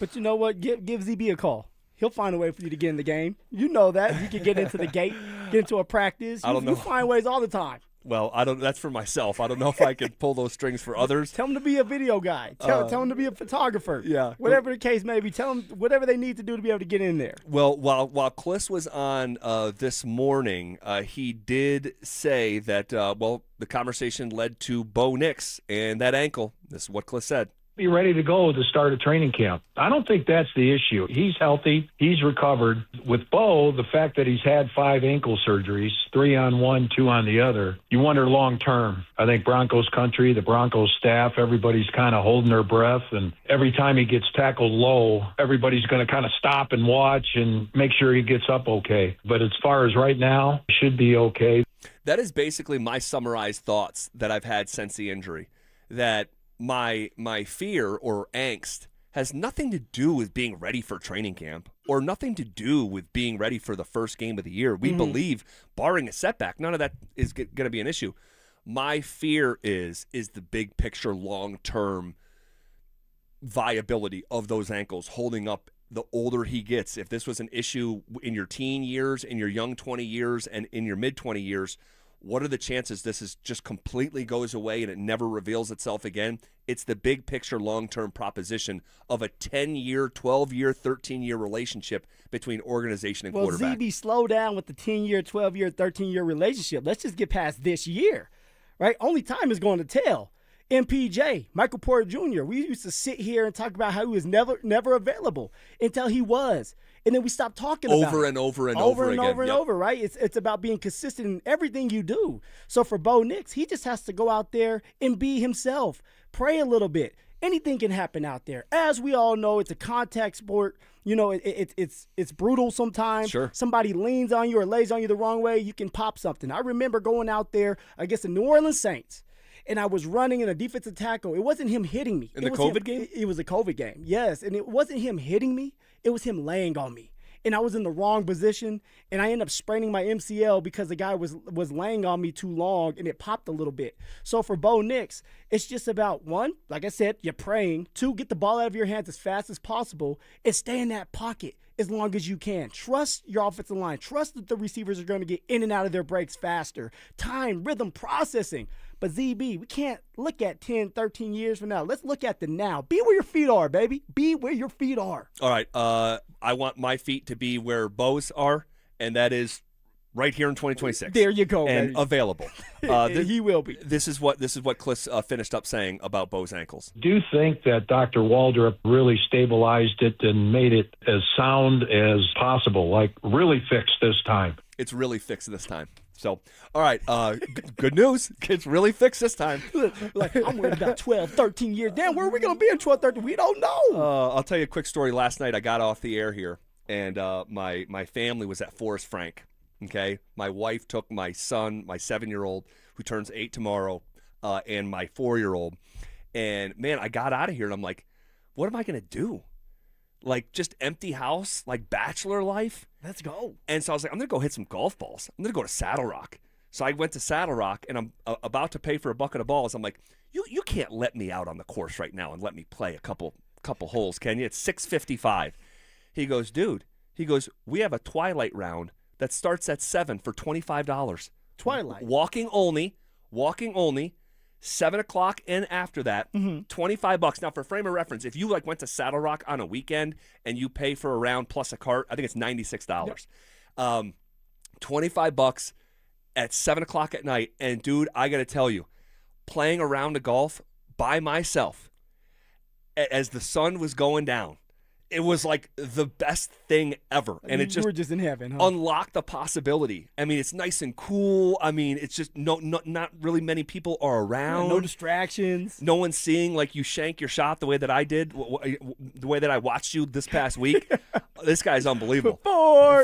But you know what? Give ZB a call. He'll find a way for you to get in the game. You know that. You can get into the gate, get into a practice. I don't know. You find ways all the time. Well, that's for myself. I don't know if I could pull those strings for others. Tell them to be a video guy. Tell them to be a photographer. Yeah. Whatever the case may be, tell them whatever they need to do to be able to get in there. Well, while Kliss was on this morning, he did say that, the conversation led to Bo Nix and that ankle. This is what Kliss said. Be ready to go to start a training camp. I don't think that's the issue. He's healthy. He's recovered. With Bo, the fact that he's had 5 ankle surgeries, 3 on one, 2 on the other, you wonder long term. I think Broncos country, the Broncos staff, everybody's kind of holding their breath. And every time he gets tackled low, everybody's going to kind of stop and watch and make sure he gets up okay. But as far as right now, should be okay. That is basically my summarized thoughts that I've had since the injury. That my fear or angst has nothing to do with being ready for training camp or nothing to do with being ready for the first game of the year. We believe, barring a setback, none of that is going to be an issue. My fear is the big picture, long-term viability of those ankles holding up the older he gets. If this was an issue in your teen years, in your young 20 years, and in your mid-20 years, what are the chances this is just completely goes away and it never reveals itself again? It's the big picture, long-term proposition of a 10-year, 12-year, 13-year relationship between organization and quarterback. ZB, slow down with the 10-year, 12-year, 13-year relationship. Let's just get past this year, right? Only time is going to tell. MPJ, Michael Porter Jr., we used to sit here and talk about how he was never available until he was. And then we stopped talking about it. Over and over again. Over, right? It's about being consistent in everything you do. So for Bo Nix, he just has to go out there and be himself. Pray a little bit. Anything can happen out there. As we all know, it's a contact sport. It's brutal sometimes. Sure. Somebody leans on you or lays on you the wrong way, you can pop something. I remember going out there against the New Orleans Saints, and I was running in a defensive tackle. It wasn't him hitting me. In the COVID game? It was a COVID game, yes. And it wasn't him hitting me. It was him laying on me. and I was in the wrong position, and I ended up spraining my MCL because the guy was laying on me too long, and it popped a little bit. So for Bo Nix, it's just about, one, like I said, you're praying. Two, get the ball out of your hands as fast as possible and stay in that pocket as long as you can. Trust your offensive line. Trust that the receivers are going to get in and out of their breaks faster. Time, rhythm, processing. But ZB, we can't look at 10, 13 years from now. Let's look at the now. Be where your feet are, baby. Be where your feet are. All right. I want my feet to be where Bo's are, and that is right here in 2026. There you go, and baby. Available. He will be. This is what Cliff finished up saying about Bo's ankles. Do you think that Dr. Waldrop really stabilized it and made it as sound as possible, like really fixed this time? It's really fixed this time. So, all right, good news. It's really fixed this time. Like, I'm worried about 12, 13 years. Damn, where are we going to be in 12, 13? We don't know. I'll tell you a quick story. Last night I got off the air here, and my family was at Forest Frank. Okay, my wife took my son, my 7-year-old, who turns 8 tomorrow, and my 4-year-old. And, man, I got out of here, and I'm like, what am I going to do? Like, just empty house, like bachelor life? Let's go. And so I was like, I'm going to go hit some golf balls. I'm going to go to Saddle Rock. So I went to Saddle Rock, and I'm about to pay for a bucket of balls. I'm like, you can't let me out on the course right now and let me play a couple holes, can you? It's 6:55. He goes, dude, we have a twilight round that starts at 7 for $25. Twilight. Walking only, 7 o'clock and after that, $25. Now, for frame of reference, if you went to Saddle Rock on a weekend and you pay for a round plus a cart, I think it's $96. Yep. $25 at 7 o'clock at night. And, dude, I got to tell you, playing a round of golf by myself as the sun was going down, it was like the best thing ever. And it just, you were just in heaven, huh? Unlocked the possibility. I mean, it's nice and cool. I mean, it's just not really many people are around. No distractions. No one's seeing like you shank your shot the way that I did, the way that I watched you this past week. This guy's unbelievable.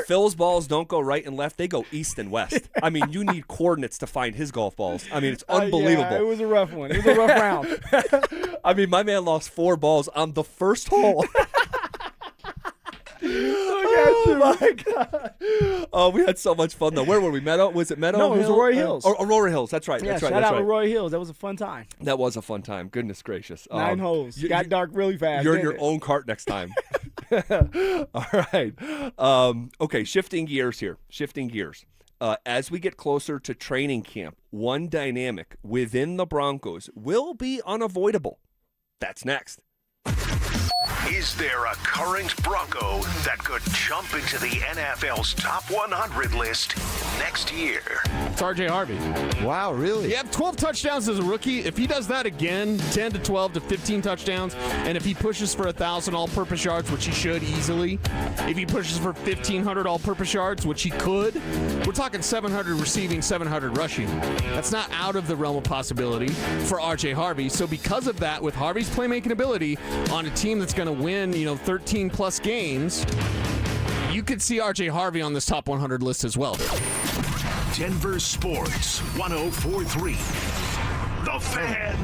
Phil's balls don't go right and left. They go east and west. I mean, you need coordinates to find his golf balls. I mean, it's unbelievable. Yeah, it was a rough one. It was a rough round. I mean, my man lost 4 balls on the first hole. Oh my God! Oh, we had so much fun though. Where were we? Meadow? Was it Meadow? No, it was Aurora Hills. Aurora Hills. That's right. Yeah, that's right. Shout out Aurora Hills. That was a fun time. That was a fun time. Goodness gracious. 9 holes. Got dark really fast. You're in your own cart next time. All right. Okay. Shifting gears here. As we get closer to training camp, one dynamic within the Broncos will be unavoidable. That's next. Is there a current Bronco that could jump into the NFL's top 100 list next year? It's RJ Harvey. Wow, really? Yeah, 12 touchdowns as a rookie. If he does that again, 10 to 12 to 15 touchdowns, and if he pushes for 1,000 all-purpose yards, which he should easily, if he pushes for 1,500 all-purpose yards, which he could, we're talking 700 receiving, 700 rushing. That's not out of the realm of possibility for RJ Harvey. So because of that, with Harvey's playmaking ability on a team that's going to win, 13-plus games, you could see RJ Harvey on this top 100 list as well. Denver Sports 104.3. The Fan.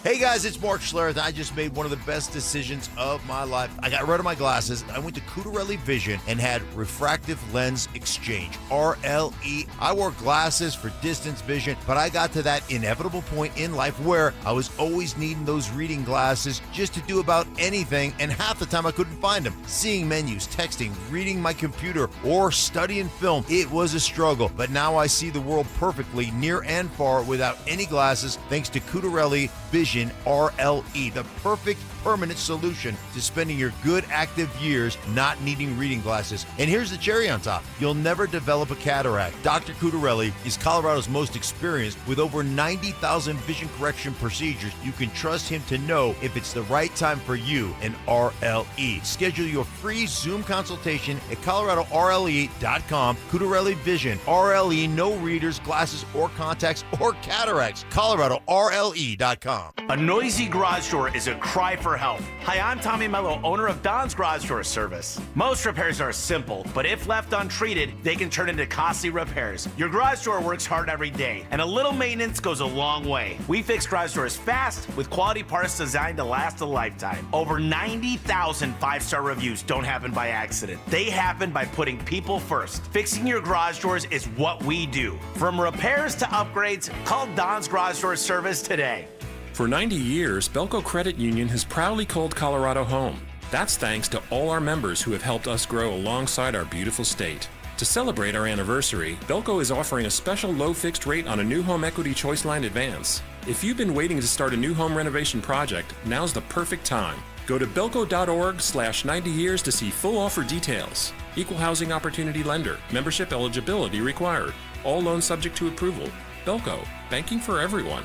Hey guys, it's Mark Schlereth. I just made one of the best decisions of my life. I got rid of my glasses. I went to Cutarelli Vision and had refractive lens exchange, RLE. I wore glasses for distance vision, but I got to that inevitable point in life where I was always needing those reading glasses just to do about anything, and half the time I couldn't find them. Seeing menus, texting, reading my computer, or studying film, it was a struggle. But now I see the world perfectly, near and far, without any glasses, thanks to Cutarelli Vision RLE, the perfect permanent solution to spending your good active years not needing reading glasses. And here's the cherry on top. You'll never develop a cataract. Dr. Cutarelli is Colorado's most experienced with over 90,000 vision correction procedures. You can trust him to know if it's the right time for you and RLE. Schedule your free Zoom consultation at coloradorle.com. Cutarelli Vision, RLE, no readers, glasses, or contacts, or cataracts. coloradorle.com. A noisy garage door is a cry for help. Hi, I'm Tommy Mello, owner of Don's Garage Door Service. Most repairs are simple, but if left untreated, they can turn into costly repairs. Your garage door works hard every day, and a little maintenance goes a long way. We fix garage doors fast with quality parts designed to last a lifetime. Over 90,000 five-star reviews don't happen by accident. They happen by putting people first. Fixing your garage doors is what we do. From repairs to upgrades, call Don's Garage Door Service today. For 90 years, Belco Credit Union has proudly called Colorado home. That's thanks to all our members who have helped us grow alongside our beautiful state. To celebrate our anniversary, Belco is offering a special low fixed rate on a new home equity choice line advance. If you've been waiting to start a new home renovation project, now's the perfect time. Go to belco.org/90 years to see full offer details. Equal housing opportunity lender. Membership eligibility required. All loans subject to approval. Belco, banking for everyone.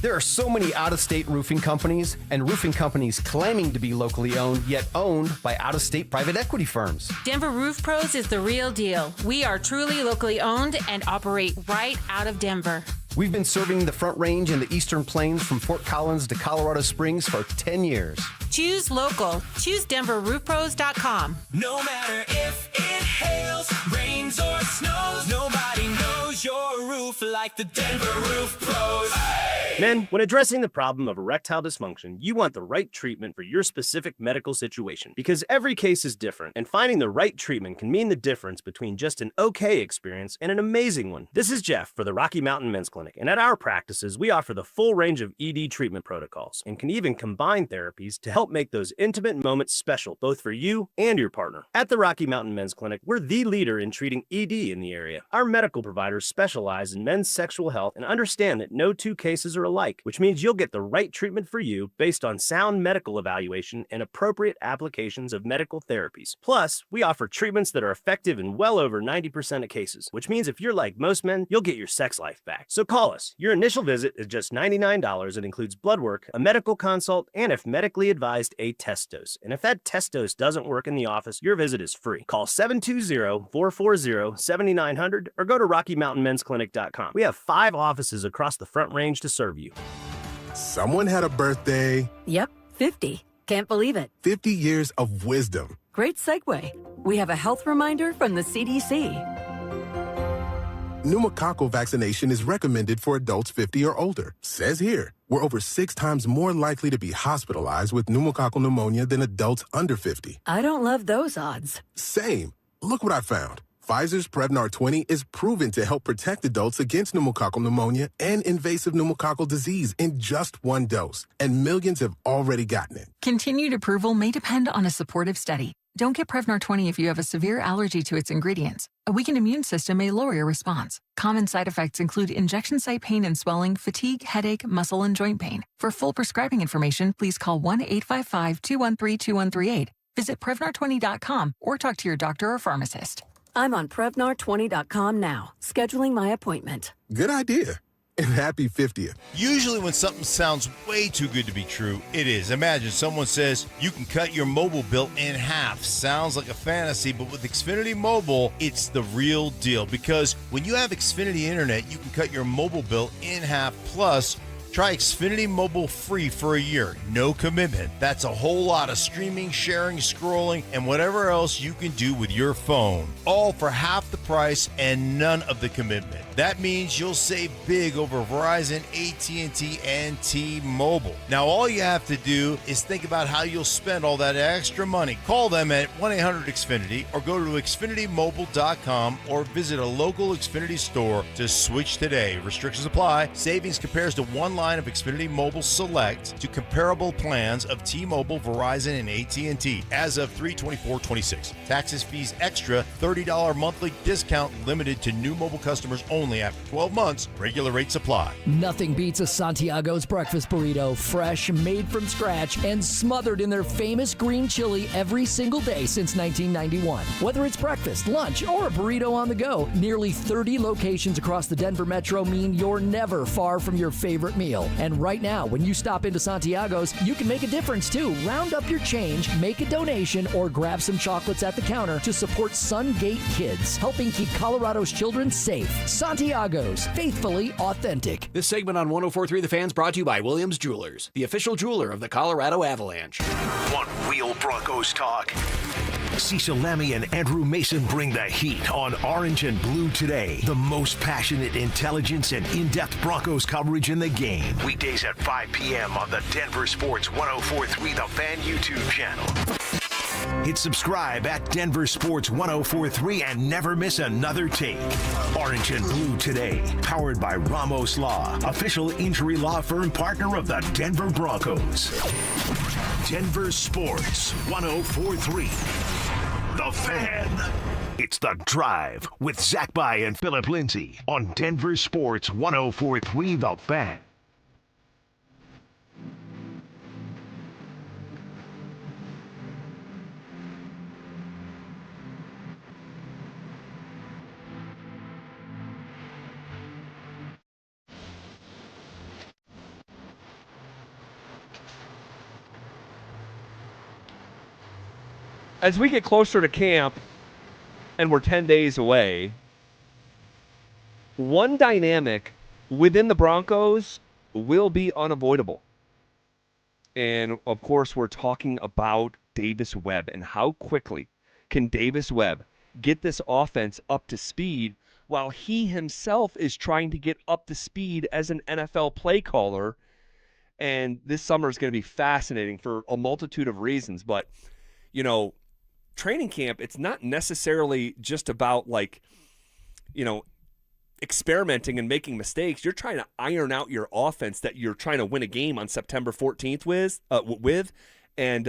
There are so many out-of-state roofing companies and roofing companies claiming to be locally owned, yet owned by out-of-state private equity firms. Denver Roof Pros is the real deal. We are truly locally owned and operate right out of Denver. We've been serving the Front Range and the Eastern Plains from Fort Collins to Colorado Springs for 10 years. Choose local. Choose DenverRoofPros.com. No matter if it hails, rains, or snows, nobody knows your roof like the Denver Roof Pros. Men, when addressing the problem of erectile dysfunction, you want the right treatment for your specific medical situation. Because every case is different, and finding the right treatment can mean the difference between just an okay experience and an amazing one. This is Jeff for the Rocky Mountain Men's Clinic, and at our practices, we offer the full range of ED treatment protocols and can even combine therapies to help make those intimate moments special, both for you and your partner. At the Rocky Mountain Men's Clinic, we're the leader in treating ED in the area. Our medical providers specialize in men's sexual health and understand that no two cases are alike, which means you'll get the right treatment for you based on sound medical evaluation and appropriate applications of medical therapies. Plus, we offer treatments that are effective in well over 90% of cases, which means if you're like most men, you'll get your sex life back. So call us. Your initial visit is just $99 and includes blood work, a medical consult, and if medically advised, a test dose. And if that test dose doesn't work in the office, your visit is free. Call 720-440-7900 or go to RockyMountainMen'sClinic.com. We have 5 offices across the Front Range to serve you. Someone had a birthday. Yep, 50. Can't believe it. 50 years of wisdom. Great segue. We have a health reminder from the CDC. Pneumococcal vaccination is recommended for adults 50 or older. Says here, we're over 6 times more likely to be hospitalized with pneumococcal pneumonia than adults under 50. I don't love those odds. Same. Look what I found. Pfizer's Prevnar 20 is proven to help protect adults against pneumococcal pneumonia and invasive pneumococcal disease in just 1 dose, and millions have already gotten it. Continued approval may depend on a supportive study. Don't get Prevnar 20 if you have a severe allergy to its ingredients. A weakened immune system may lower your response. Common side effects include injection site pain and swelling, fatigue, headache, muscle, and joint pain. For full prescribing information, please call 1-855-213-2138. Visit Prevnar20.com or talk to your doctor or pharmacist. I'm on Prevnar20.com now, scheduling my appointment. Good idea. And happy 50th. Usually when something sounds way too good to be true, it is. Imagine someone says you can cut your mobile bill in half. Sounds like a fantasy, but with Xfinity Mobile, it's the real deal. Because when you have Xfinity Internet, you can cut your mobile bill in half. Plus, try Xfinity Mobile free for a year. No commitment. That's a whole lot of streaming, sharing, scrolling, and whatever else you can do with your phone. All for half the price and none of the commitment. That means you'll save big over Verizon, AT&T, and T-Mobile. Now, all you have to do is think about how you'll spend all that extra money. Call them at 1-800-XFINITY or go to XfinityMobile.com or visit a local Xfinity store to switch today. Restrictions apply. Savings compares to one line of Xfinity Mobile Select to comparable plans of T-Mobile, Verizon, and AT&T as of 3/24/26. Taxes, fees extra, $30 monthly discount limited to new mobile customers only after 12 months. Regular rates apply. Nothing beats a Santiago's breakfast burrito, fresh, made from scratch, and smothered in their famous green chili every single day since 1991. Whether it's breakfast, lunch, or a burrito on the go, nearly 30 locations across the Denver metro mean you're never far from your favorite meal. meal. And right now, when you stop into Santiago's, you can make a difference too. Round up your change, make a donation, or grab some chocolates at the counter to support Sungate Kids, helping keep Colorado's children safe. Santiago's, faithfully authentic. This segment on 104.3 The Fan's brought to you by Williams Jewelers, the official jeweler of the Colorado Avalanche. Want real Broncos talk? Cecil Lemmy and Andrew Mason bring the heat on Orange and Blue Today. The most passionate intelligence and in-depth Broncos coverage in the game. Weekdays at 5 p.m. on the Denver Sports 104.3 The Fan YouTube channel. Hit subscribe at Denver Sports 104.3 and never miss another take. Orange and Blue Today, powered by Ramos Law, official injury law firm partner of the Denver Broncos. Denver Sports 104.3. The Fan. It's The Drive with Zach By and Phillip Lindsay on Denver Sports 104.3 The Fan. As we get closer to camp, and we're 10 days away, one dynamic within the Broncos will be unavoidable. And, of course, we're talking about Davis Webb and how quickly can Davis Webb get this offense up to speed while he himself is trying to get up to speed as an NFL play caller. And this summer is going to be fascinating for a multitude of reasons. But, you know, training camp, it's not necessarily just about, like, you know, experimenting and making mistakes. You're trying to iron out your offense that you're trying to win a game on September 14th with. And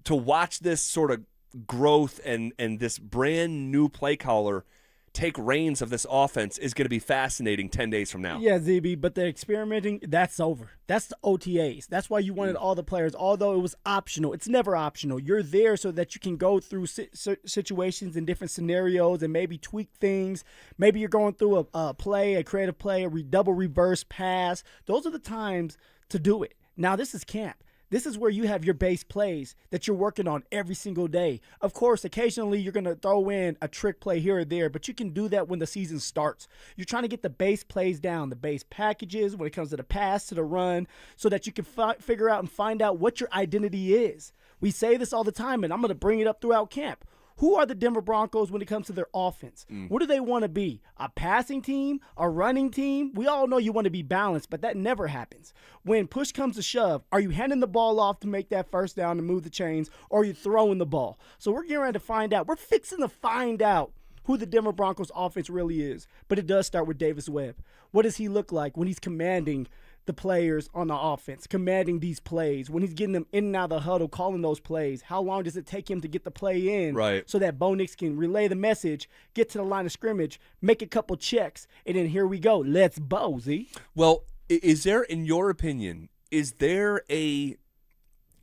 to watch this sort of growth and this brand new play caller take reins of this offense is going to be fascinating 10 days from now. Yeah, ZB, but the experimenting, that's over. That's the OTAs. That's why you wanted all the players, although it was optional. It's never optional. You're there so that you can go through situations and different scenarios and maybe tweak things. Maybe you're going through a play, a creative play, a double reverse pass. Those are the times to do it. Now, this is camp. This is where you have your base plays that you're working on every single day. Of course, occasionally you're going to throw in a trick play here or there, but you can do that when the season starts. You're trying to get the base plays down, the base packages when it comes to the pass, to the run, so that you can figure out and find out what your identity is. We say this all the time, and I'm going to bring it up throughout camp. Who are the Denver Broncos when it comes to their offense? What do they want to be? A passing team? A running team? We all know you want to be balanced, but that never happens. When push comes to shove, are you handing the ball off to make that first down to move the chains, or are you throwing the ball? So we're getting ready to find out. We're fixing to find out who the Denver Broncos offense really is. But it does start with Davis Webb. What does he look like when he's commanding the players on the offense, commanding these plays, when he's getting them in and out of the huddle, calling those plays? How long does it take him to get the play in so that Bo Nix can relay the message, get to the line of scrimmage, make a couple checks, and then here we go. Let's Bo, Z. Well, is there, in your opinion, is there a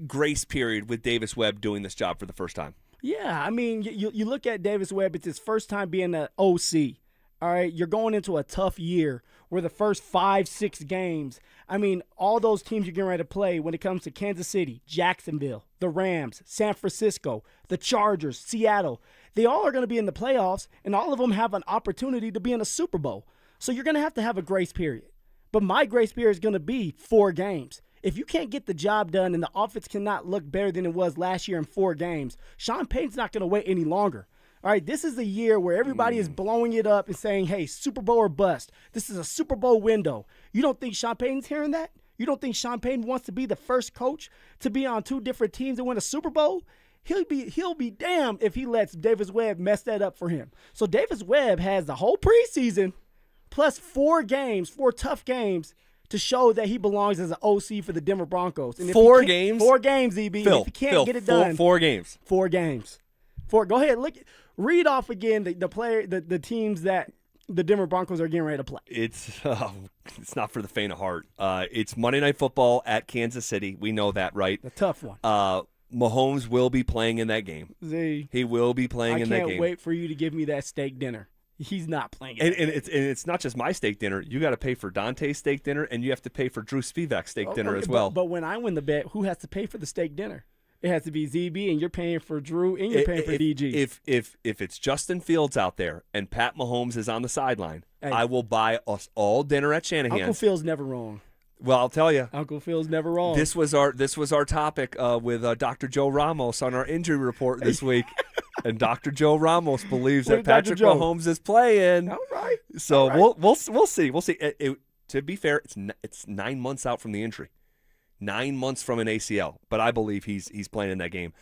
grace period with Davis Webb doing this job for the first time? Yeah, I mean, you look at Davis Webb, it's his first time being an OC. All right, you're going into a tough year where the first 5-6 games, I mean, all those teams you're getting ready to play when it comes to Kansas City, Jacksonville, the Rams, San Francisco, the Chargers, Seattle, they all are going to be in the playoffs, and all of them have an opportunity to be in a Super Bowl. So you're going to have a grace period. But my grace period is going to be 4 games. If you can't get the job done and the offense cannot look better than it was last year in 4 games, Sean Payton's not going to wait any longer. All right, this is the year where everybody is blowing it up and saying, hey, Super Bowl or bust. This is a Super Bowl window. You don't think Sean Payton's hearing that? You don't think Sean Payton wants to be the first coach to be on 2 different teams and win a Super Bowl? He'll be damned if he lets Davis Webb mess that up for him. So Davis Webb has the whole preseason plus 4 games, 4 tough games to show that he belongs as an OC for the Denver Broncos. And 4 games? 4 games, EB. Phil, if you can't get it done. 4 games. 4 games. 4. Go ahead. Read off again the teams that the Denver Broncos are getting ready to play. It's not for the faint of heart. It's Monday Night Football at Kansas City. We know that, right? A tough one. Mahomes will be playing in that game. Z. He will be playing in that game. I can't wait for you to give me that steak dinner. He's not playing And it. it's not just my steak dinner. You got to pay for Dante's steak dinner, and you have to pay for Drew Spivak's steak dinner as well. But when I win the bet, who has to pay for the steak dinner? It has to be ZB, and you're paying for Drew, and you're paying for DG. If it's Justin Fields out there and Pat Mahomes is on the sideline, Hey. I will buy us all dinner at Shanahan's. Uncle Phil's never wrong. Well, I'll tell you. Uncle Phil's never wrong. This was our topic with Dr. Joe Ramos on our injury report this week. And Dr. Joe Ramos believes What that did Dr. Patrick Joe? Mahomes is playing. All right. So All right. we'll see. We'll see. To be fair, it's 9 months out from the injury. 9 months from an ACL, but I believe he's playing in that game.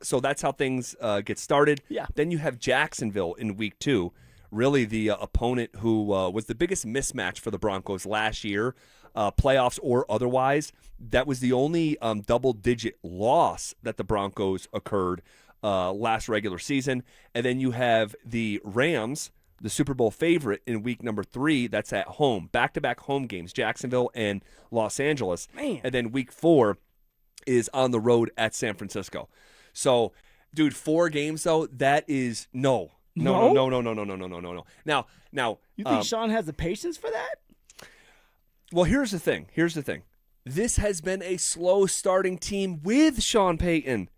So that's how things get started. Yeah. Then you have Jacksonville in week 2, really the opponent who was the biggest mismatch for the Broncos last year, playoffs or otherwise. That was the only double-digit loss that the Broncos occurred last regular season. And then you have the Rams, the Super Bowl favorite in week number 3. That's at home. Back-to-back home games, Jacksonville and Los Angeles. Man. And then week 4 is on the road at San Francisco. So, dude, 4 games, though, that is no. Now, You think Sean has the patience for that? well, here's the thing. This has been a slow starting team with Sean Payton.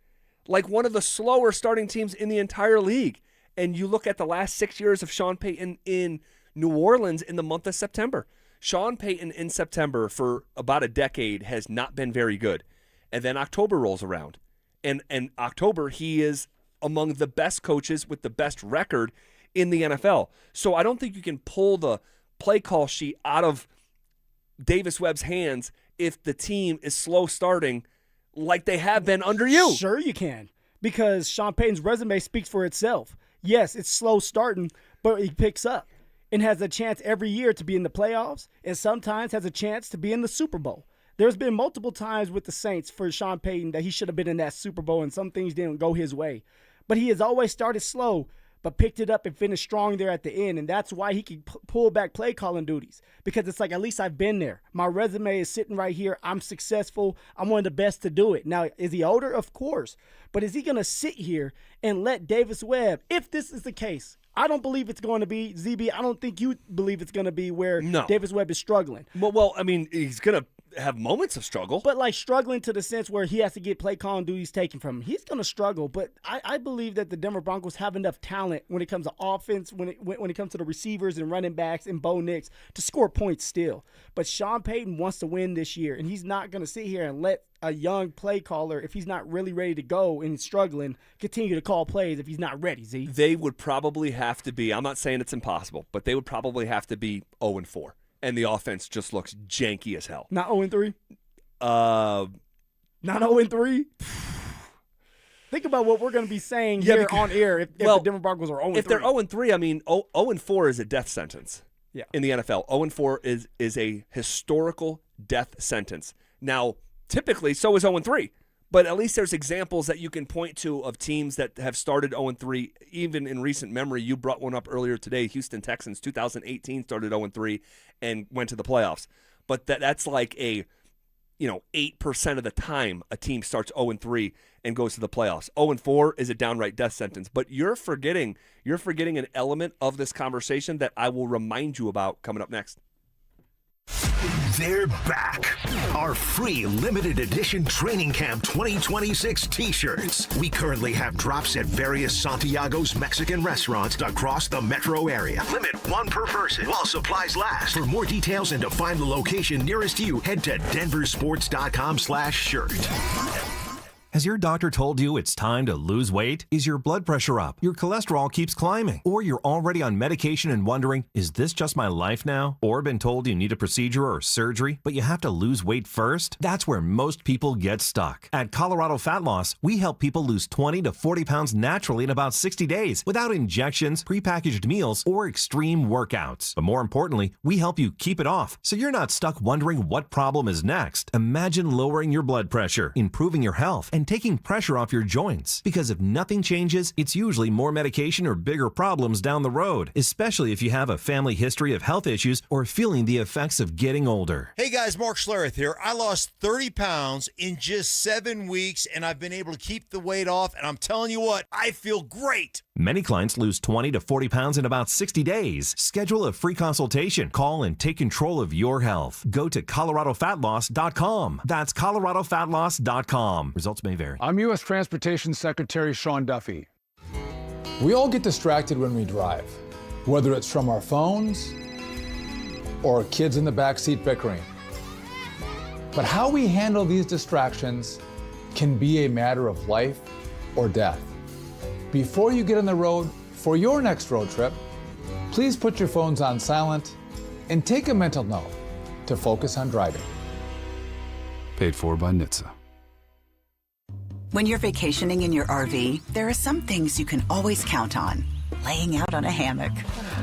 Like one of the slower starting teams in the entire league. And you look at the last 6 years of Sean Payton in New Orleans in the month of September. Sean Payton in September for about a decade has not been very good. And then October rolls around. And October, he is among the best coaches with the best record in the NFL. So I don't think you can pull the play call sheet out of Davis Webb's hands if the team is slow starting like they have been under you. Sure you can, because Sean Payton's resume speaks for itself. Yes, it's slow starting, but he picks up and has a chance every year to be in the playoffs and sometimes has a chance to be in the Super Bowl. There's been multiple times with the Saints for Sean Payton that he should have been in that Super Bowl and some things didn't go his way. But he has always started slow, but picked it up and finished strong there at the end. And that's why he can pull back play calling duties, because it's like, at least I've been there. My resume is sitting right here. I'm successful. I'm one of the best to do it. Now, is he older? Of course. But is he going to sit here and let Davis Webb, if this is the case, I don't believe it's going to be, ZB, I don't think you believe it's going to be where Davis Webb is struggling. Well, I mean, he's going to have moments of struggle. But like struggling to the sense where he has to get play calling duties taken from him. He's going to struggle, but I believe that the Denver Broncos have enough talent when it comes to offense, when it comes to the receivers and running backs and Bo Nix to score points still. But Sean Payton wants to win this year, and he's not going to sit here and let a young play caller, if he's not really ready to go and struggling, continue to call plays if he's not ready, Z. They would probably have to be, I'm not saying it's impossible, but they would probably have to be 0-4. And the offense just looks janky as hell. Not 0-3? Not 0-3? Think about what we're going to be saying here on air if the Denver Broncos are 0-3. If they're 0-3, I mean, 0-4 is a death sentence in the NFL. 0-4 is a historical death sentence. Now, typically, so is 0-3. But at least there's examples that you can point to of teams that have started 0-3, even in recent memory. You brought one up earlier today. Houston Texans, 2018, started 0-3 and went to the playoffs. But that's like 8% of the time a team starts 0-3 and goes to the playoffs. 0-4 is a downright death sentence. But you're forgetting an element of this conversation that I will remind you about coming up next. They're back. Our free limited edition Training Camp 2026 t-shirts. We currently have drops at various Santiago's Mexican restaurants across the metro area. Limit 1 per person while supplies last. For more details and to find the location nearest you, head to DenverSports.com/shirt. Has your doctor told you it's time to lose weight? Is your blood pressure up? Your cholesterol keeps climbing? Or you're already on medication and wondering, is this just my life now? Or been told you need a procedure or surgery, but you have to lose weight first? That's where most people get stuck. At Colorado Fat Loss, we help people lose 20 to 40 pounds naturally in about 60 days without injections, prepackaged meals, or extreme workouts. But more importantly, we help you keep it off so you're not stuck wondering what problem is next. Imagine lowering your blood pressure, improving your health, and and taking pressure off your joints. Because if nothing changes, it's usually more medication or bigger problems down the road, especially if you have a family history of health issues or feeling the effects of getting older. Hey guys, Mark Schlereth here. I lost 30 pounds in just 7 weeks, and I've been able to keep the weight off, and I'm telling you what, I feel great. Many clients lose 20 to 40 pounds in about 60 days. Schedule a free consultation. Call and take control of your health. Go to ColoradoFatLoss.com. That's ColoradoFatLoss.com. Results may vary. I'm U.S. Transportation Secretary Sean Duffy. We all get distracted when we drive, whether it's from our phones or kids in the backseat bickering. But how we handle these distractions can be a matter of life or death. Before you get on the road for your next road trip, please put your phones on silent and take a mental note to focus on driving. Paid for by NHTSA. When you're vacationing in your RV, there are some things you can always count on. Laying out on a hammock,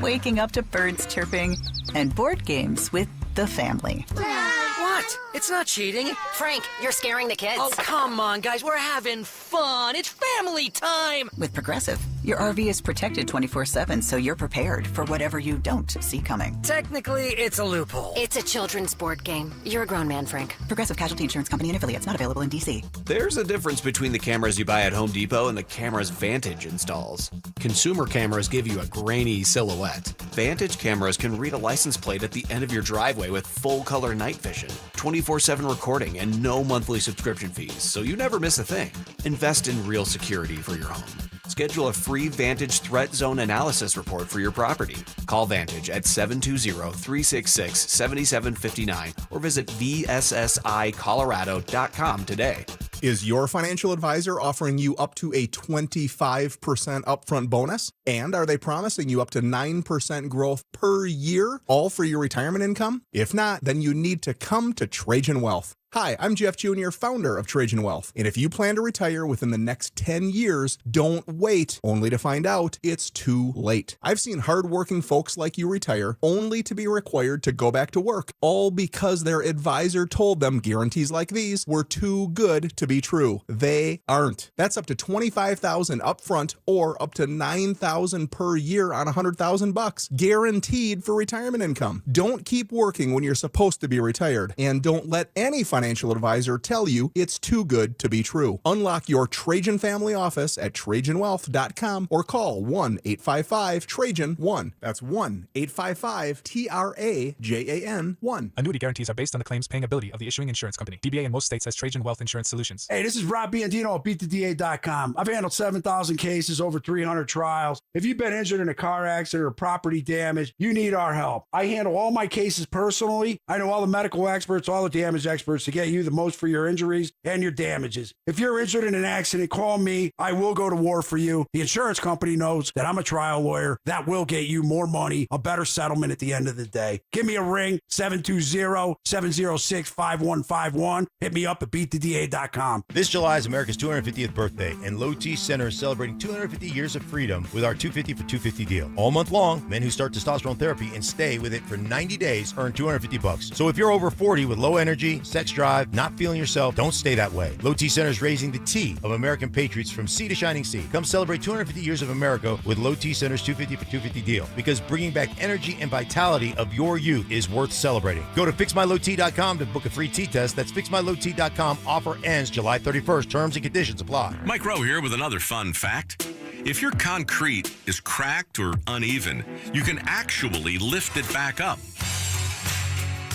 waking up to birds chirping, and board games with the family. What? It's not cheating. Frank, you're scaring the kids. Oh, come on, guys. We're having fun. It's family time. With Progressive, your RV is protected 24/7, so you're prepared for whatever you don't see coming. Technically, it's a loophole. It's a children's board game. You're a grown man, Frank. Progressive Casualty Insurance Company and affiliates, not available in D.C. There's a difference between the cameras you buy at Home Depot and the cameras Vantage installs. Consumer cameras give you a grainy silhouette. Vantage cameras can read a license plate at the end of your driveway with full color night vision, 24/7 recording, and no monthly subscription fees, so you never miss a thing. Invest in real security for your home. Schedule a free Vantage Threat Zone Analysis report for your property. Call Vantage at 720-366-7759 or visit vssicolorado.com today. Is your financial advisor offering you up to a 25% upfront bonus? And are they promising you up to 9% growth per year, all for your retirement income? If not, then you need to come to Trajan Wealth. Hi, I'm Jeff Jr., founder of Trajan Wealth. And if you plan to retire within the next 10 years, don't wait, only to find out it's too late. I've seen hardworking folks like you retire only to be required to go back to work, all because their advisor told them guarantees like these were too good to be true. They aren't. That's up to $25,000 upfront or up to $9,000 per year on $100,000, guaranteed for retirement income. Don't keep working when you're supposed to be retired, and don't let any financial advisor tell you it's too good to be true. Unlock your Trajan family office at TrajanWealth.com or call 1-855-TRAJAN-1. That's 1-855-TRAJAN-1. Annuity guarantees are based on the claims paying ability of the issuing insurance company. DBA in most states has Trajan Wealth Insurance Solutions. Hey, this is Rob Biandino at BeatTheDA.com. I've handled 7,000 cases, over 300 trials. If you've been injured in a car accident or property damage, you need our help. I handle all my cases personally. I know all the medical experts, all the damage experts to get you the most for your injuries and your damages. If you're injured in an accident, call me. I will go to war for you. The insurance company knows that I'm a trial lawyer. That will get you more money, a better settlement at the end of the day. Give me a ring, 720-706-5151. Hit me up at BeatTheDA.com. This July is America's 250th birthday, and Low T Center is celebrating 250 years of freedom with our 250 for 250 deal. All month long, men who start testosterone therapy and stay with it for 90 days earn $250. So if you're over 40 with low energy, sex drive, not feeling yourself, don't stay that way. Low T Center is raising the T of American patriots from sea to shining sea. Come celebrate 250 years of America with Low T Center's 250 for 250 deal, because bringing back energy and vitality of your youth is worth celebrating. Go to fixmylowt.com to book a free T test. That's fixmylowt.com. Offer ends July 31st. Terms and conditions apply. Mike Rowe here with another fun fact. If your concrete is cracked or uneven, you can actually lift it back up.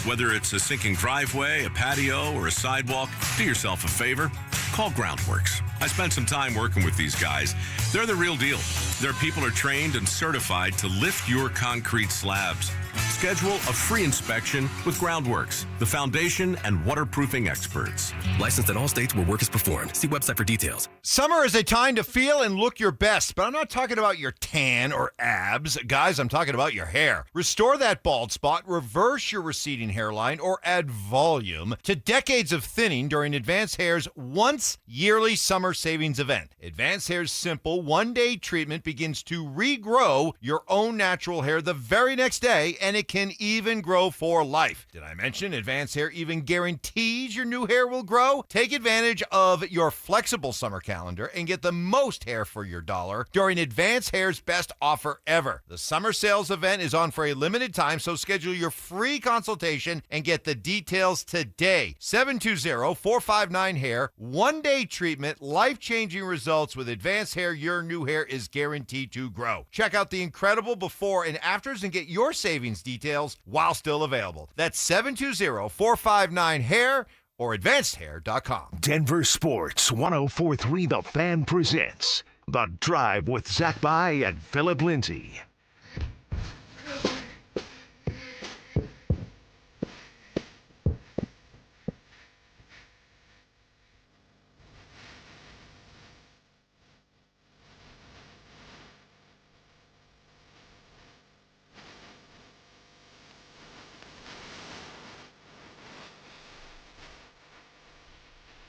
Whether it's a sinking driveway, a patio, or a sidewalk, do yourself a favor. Call Groundworks. I spent some time working with these guys. They're the real deal. Their people are trained and certified to lift your concrete slabs. Schedule a free inspection with Groundworks, the foundation and waterproofing experts. Licensed in all states where work is performed. See website for details. Summer is a time to feel and look your best, but I'm not talking about your tan or abs. Guys, I'm talking about your hair. Restore that bald spot, reverse your receding hairline, or add volume to decades of thinning during Advanced Hair's once yearly summer savings event. Advanced Hair's simple one-day treatment begins to regrow your own natural hair the very next day, and it it can even grow for life. Did I mention Advanced Hair even guarantees your new hair will grow? Take advantage of your flexible summer calendar and get the most hair for your dollar during Advanced Hair's best offer ever. The summer sales event is on for a limited time, so schedule your free consultation and get the details today. 720-459-HAIR. One-day treatment, life-changing results with Advanced Hair. Your new hair is guaranteed to grow. Check out the incredible before and afters and get your savings details while still available. That's 720-459-HAIR or advancedhair.com. Denver Sports 104.3 The Fan presents The Drive with Zach By and Phillip Lindsay.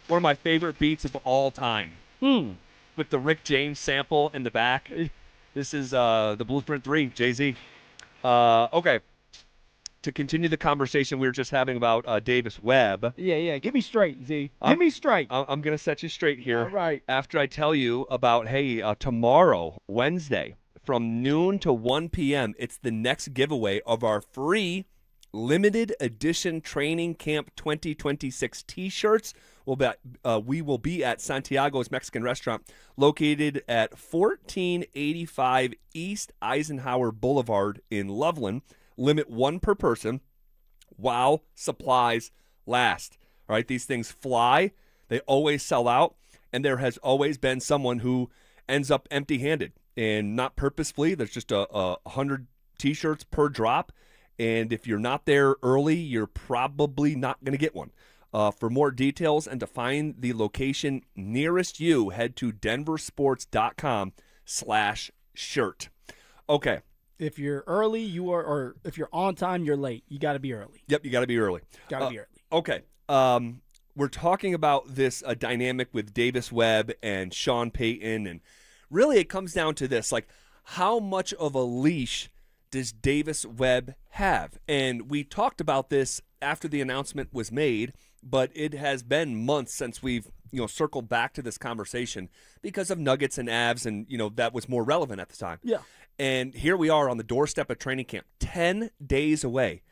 One of my favorite beats of all time. With the Rick James sample in the back. This is the Blueprint 3, Jay-Z. Okay. To continue the conversation we were just having about Davis Webb. Yeah. Get me straight, Z. Get me straight. I'm going to set you straight here. All right. After I tell you about, tomorrow, Wednesday, from noon to 1 p.m., it's the next giveaway of our free limited edition Training Camp 2026 T-shirts. We will be at Santiago's Mexican Restaurant, located at 1485 East Eisenhower Boulevard in Loveland. Limit one per person while supplies last. All right, these things fly. They always sell out, and there has always been someone who ends up empty-handed, and not purposefully. There's just 100 T-shirts per drop. And if you're not there early, you're probably not going to get one. For more details and to find the location nearest you, head to DenverSports.com/shirt. Okay. If you're early, you are, or if you're on time, you're late. You got to be early. Yep, you got to be early. Got to be early. Okay. We're talking about this dynamic with Davis Webb and Sean Payton, and really it comes down to this, like, how much of a leash does Davis Webb have? And we talked about this after the announcement was made, but it has been months since we've circled back to this conversation because of Nuggets and Avs, and that was more relevant at the time. Yeah. And here we are on the doorstep of training camp, 10 days away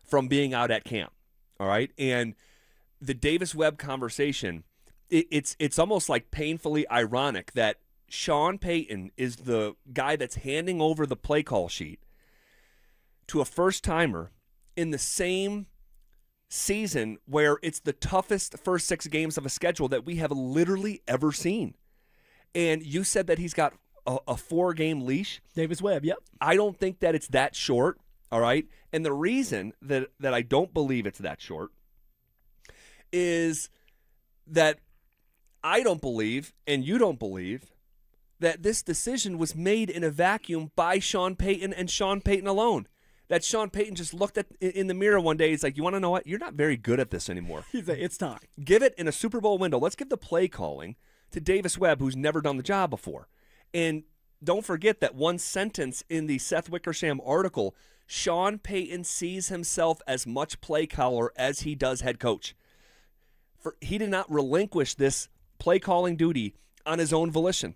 from being out at camp. All right, and the Davis Webb conversation, it's almost like painfully ironic that Sean Payton is the guy that's handing over the play call sheet to a first-timer in the same season where it's the toughest first 6 games of a schedule that we have literally ever seen. And you said that he's got a 4-game leash. Davis Webb, yep. I don't think that it's that short, all right? And the reason that I don't believe it's that short is that I don't believe, and you don't believe, that this decision was made in a vacuum by Sean Payton and Sean Payton alone. That Sean Payton just looked in the mirror one day. He's like, you want to know what? You're not very good at this anymore. He's like, it's time. Give it in a Super Bowl window. Let's give the play calling to Davis Webb, who's never done the job before. And don't forget that one sentence in the Seth Wickersham article, Sean Payton sees himself as much play caller as he does head coach. He did not relinquish this play calling duty on his own volition.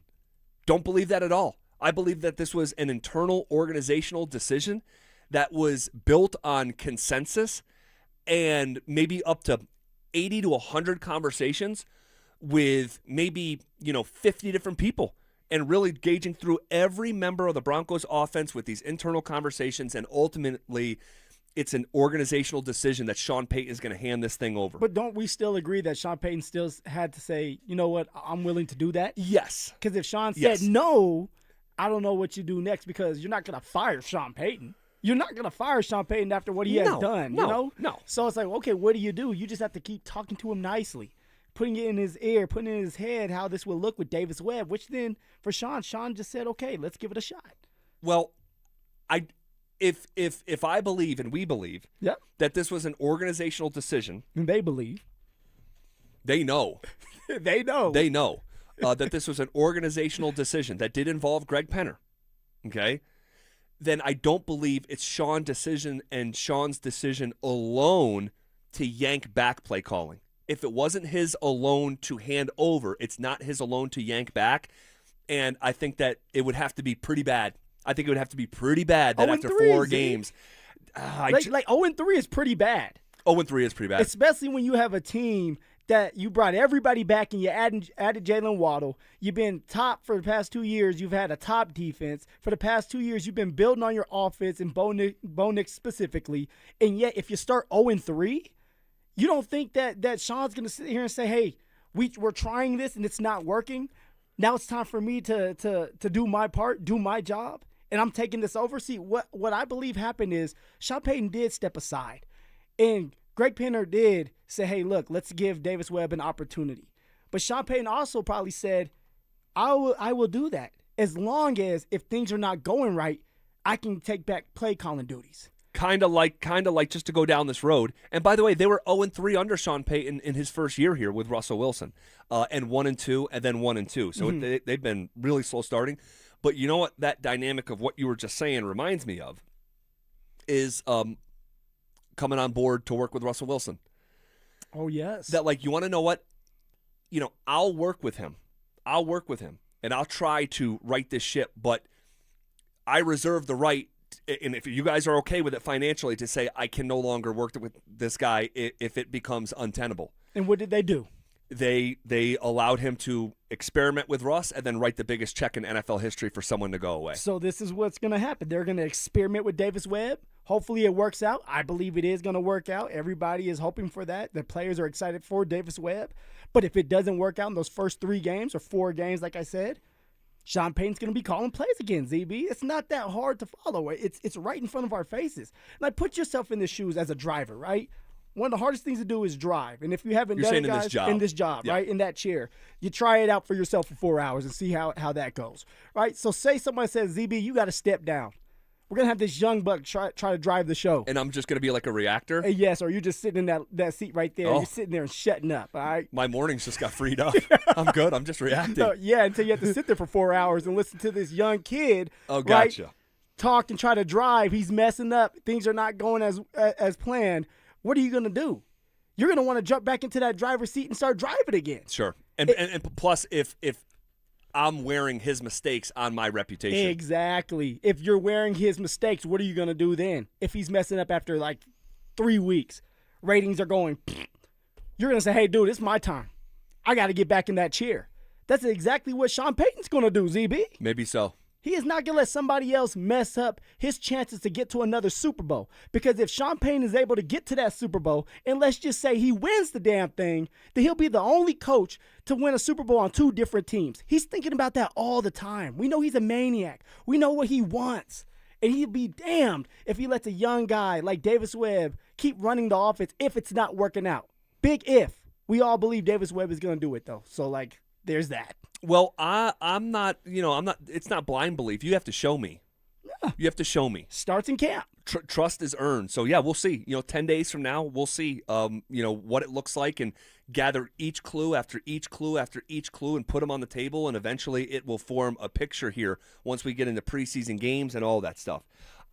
Don't believe that at all. I believe that this was an internal organizational decision that was built on consensus and maybe up to 80 to 100 conversations with maybe 50 different people, and really gauging through every member of the Broncos offense with these internal conversations, and ultimately it's an organizational decision that Sean Payton is going to hand this thing over. But don't we still agree that Sean Payton still had to say, you know what, I'm willing to do that? Yes. Because if Sean said no, I don't know what you do next, because you're not going to fire Sean Payton. You're not going to fire Sean Payton after what he has done, No. So it's like, okay, what do? You just have to keep talking to him nicely, putting it in his ear, putting it in his head how this will look with Davis Webb, which then for Sean just said, okay, let's give it a shot. Well, if I believe, and we believe, that this was an organizational decision. And they believe. They know. They know. They know that this was an organizational decision that did involve Greg Penner. Okay? then I don't believe it's Sean's decision and Sean's decision alone to yank back play calling. If it wasn't his alone to hand over, it's not his alone to yank back. And I think that it would have to be pretty bad. I think it would have to be pretty bad that after 4 games. Like 0-3 is pretty bad. 0-3 is pretty bad. Especially when you have a team that you brought everybody back and you added Jalen Waddle. You've been top for the past 2 years. You've had a top defense. For the past 2 years, you've been building on your offense and Bo Nix specifically. And yet, if you start 0-3, you don't think that Sean's going to sit here and say, hey, we're trying this and it's not working. Now it's time for me to do my part, do my job, and I'm taking this over. See, what I believe happened is Sean Payton did step aside, and Greg Penner did say, hey, look, let's give Davis Webb an opportunity. But Sean Payton also probably said, I will do that as long as if things are not going right, I can take back play calling duties. Kind of like just to go down this road. And by the way, they were 0-3 under Sean Payton in his first year here with Russell Wilson, and 1-2, and then 1-2. So they've been really slow starting. But you know what? That dynamic of what you were just saying reminds me of is coming on board to work with Russell Wilson. Oh yes. That you want to know what? I'll work with him. And I'll try to right this ship. But I reserve the right. And if you guys are okay with it financially, to say I can no longer work with this guy if it becomes untenable. And what did they do? They allowed him to experiment with Russ and then write the biggest check in NFL history for someone to go away. So this is what's going to happen. They're going to experiment with Davis Webb. Hopefully it works out. I believe it is going to work out. Everybody is hoping for that. The players are excited for Davis Webb. But if it doesn't work out in those first 3 games or 4 games, like I said, Sean Payton's going to be calling plays again, ZB. It's not that hard to follow. It's right in front of our faces. Put yourself in the shoes as a driver, right? One of the hardest things to do is drive. And if you haven't done it, guys, in this job, right, in that chair, you try it out for yourself for 4 hours and see how that goes, right? So say somebody says, ZB, you got to step down. We're going to have this young buck try to drive the show. And I'm just going to be like a reactor? Yes, or you're just sitting in that seat right there. Oh. You're sitting there and shutting up, all right? My mornings just got freed up. I'm good. I'm just reacting. No, until you have to sit there for 4 hours and listen to this young kid gotcha. Talk and try to drive. He's messing up. Things are not going as planned. What are you going to do? You're going to want to jump back into that driver's seat and start driving again. Sure. And plus, if I'm wearing his mistakes on my reputation. Exactly. If you're wearing his mistakes, what are you going to do then? If he's messing up after 3 weeks, ratings are going, you're going to say, hey, dude, it's my time. I got to get back in that chair. That's exactly what Sean Payton's going to do, ZB. Maybe so. He is not going to let somebody else mess up his chances to get to another Super Bowl. Because if Sean Payton is able to get to that Super Bowl, and let's just say he wins the damn thing, then he'll be the only coach to win a Super Bowl on 2 different teams. He's thinking about that all the time. We know he's a maniac. We know what he wants. And he'll be damned if he lets a young guy like Davis Webb keep running the offense if it's not working out. Big if. We all believe Davis Webb is going to do it, though. So, there's that. Well, I'm not, it's not blind belief. You have to show me. Yeah. You have to show me. Starts in camp. Trust is earned. So, we'll see. 10 days from now, we'll see, what it looks like and gather each clue after each clue after each clue and put them on the table. And eventually it will form a picture here once we get into preseason games and all that stuff.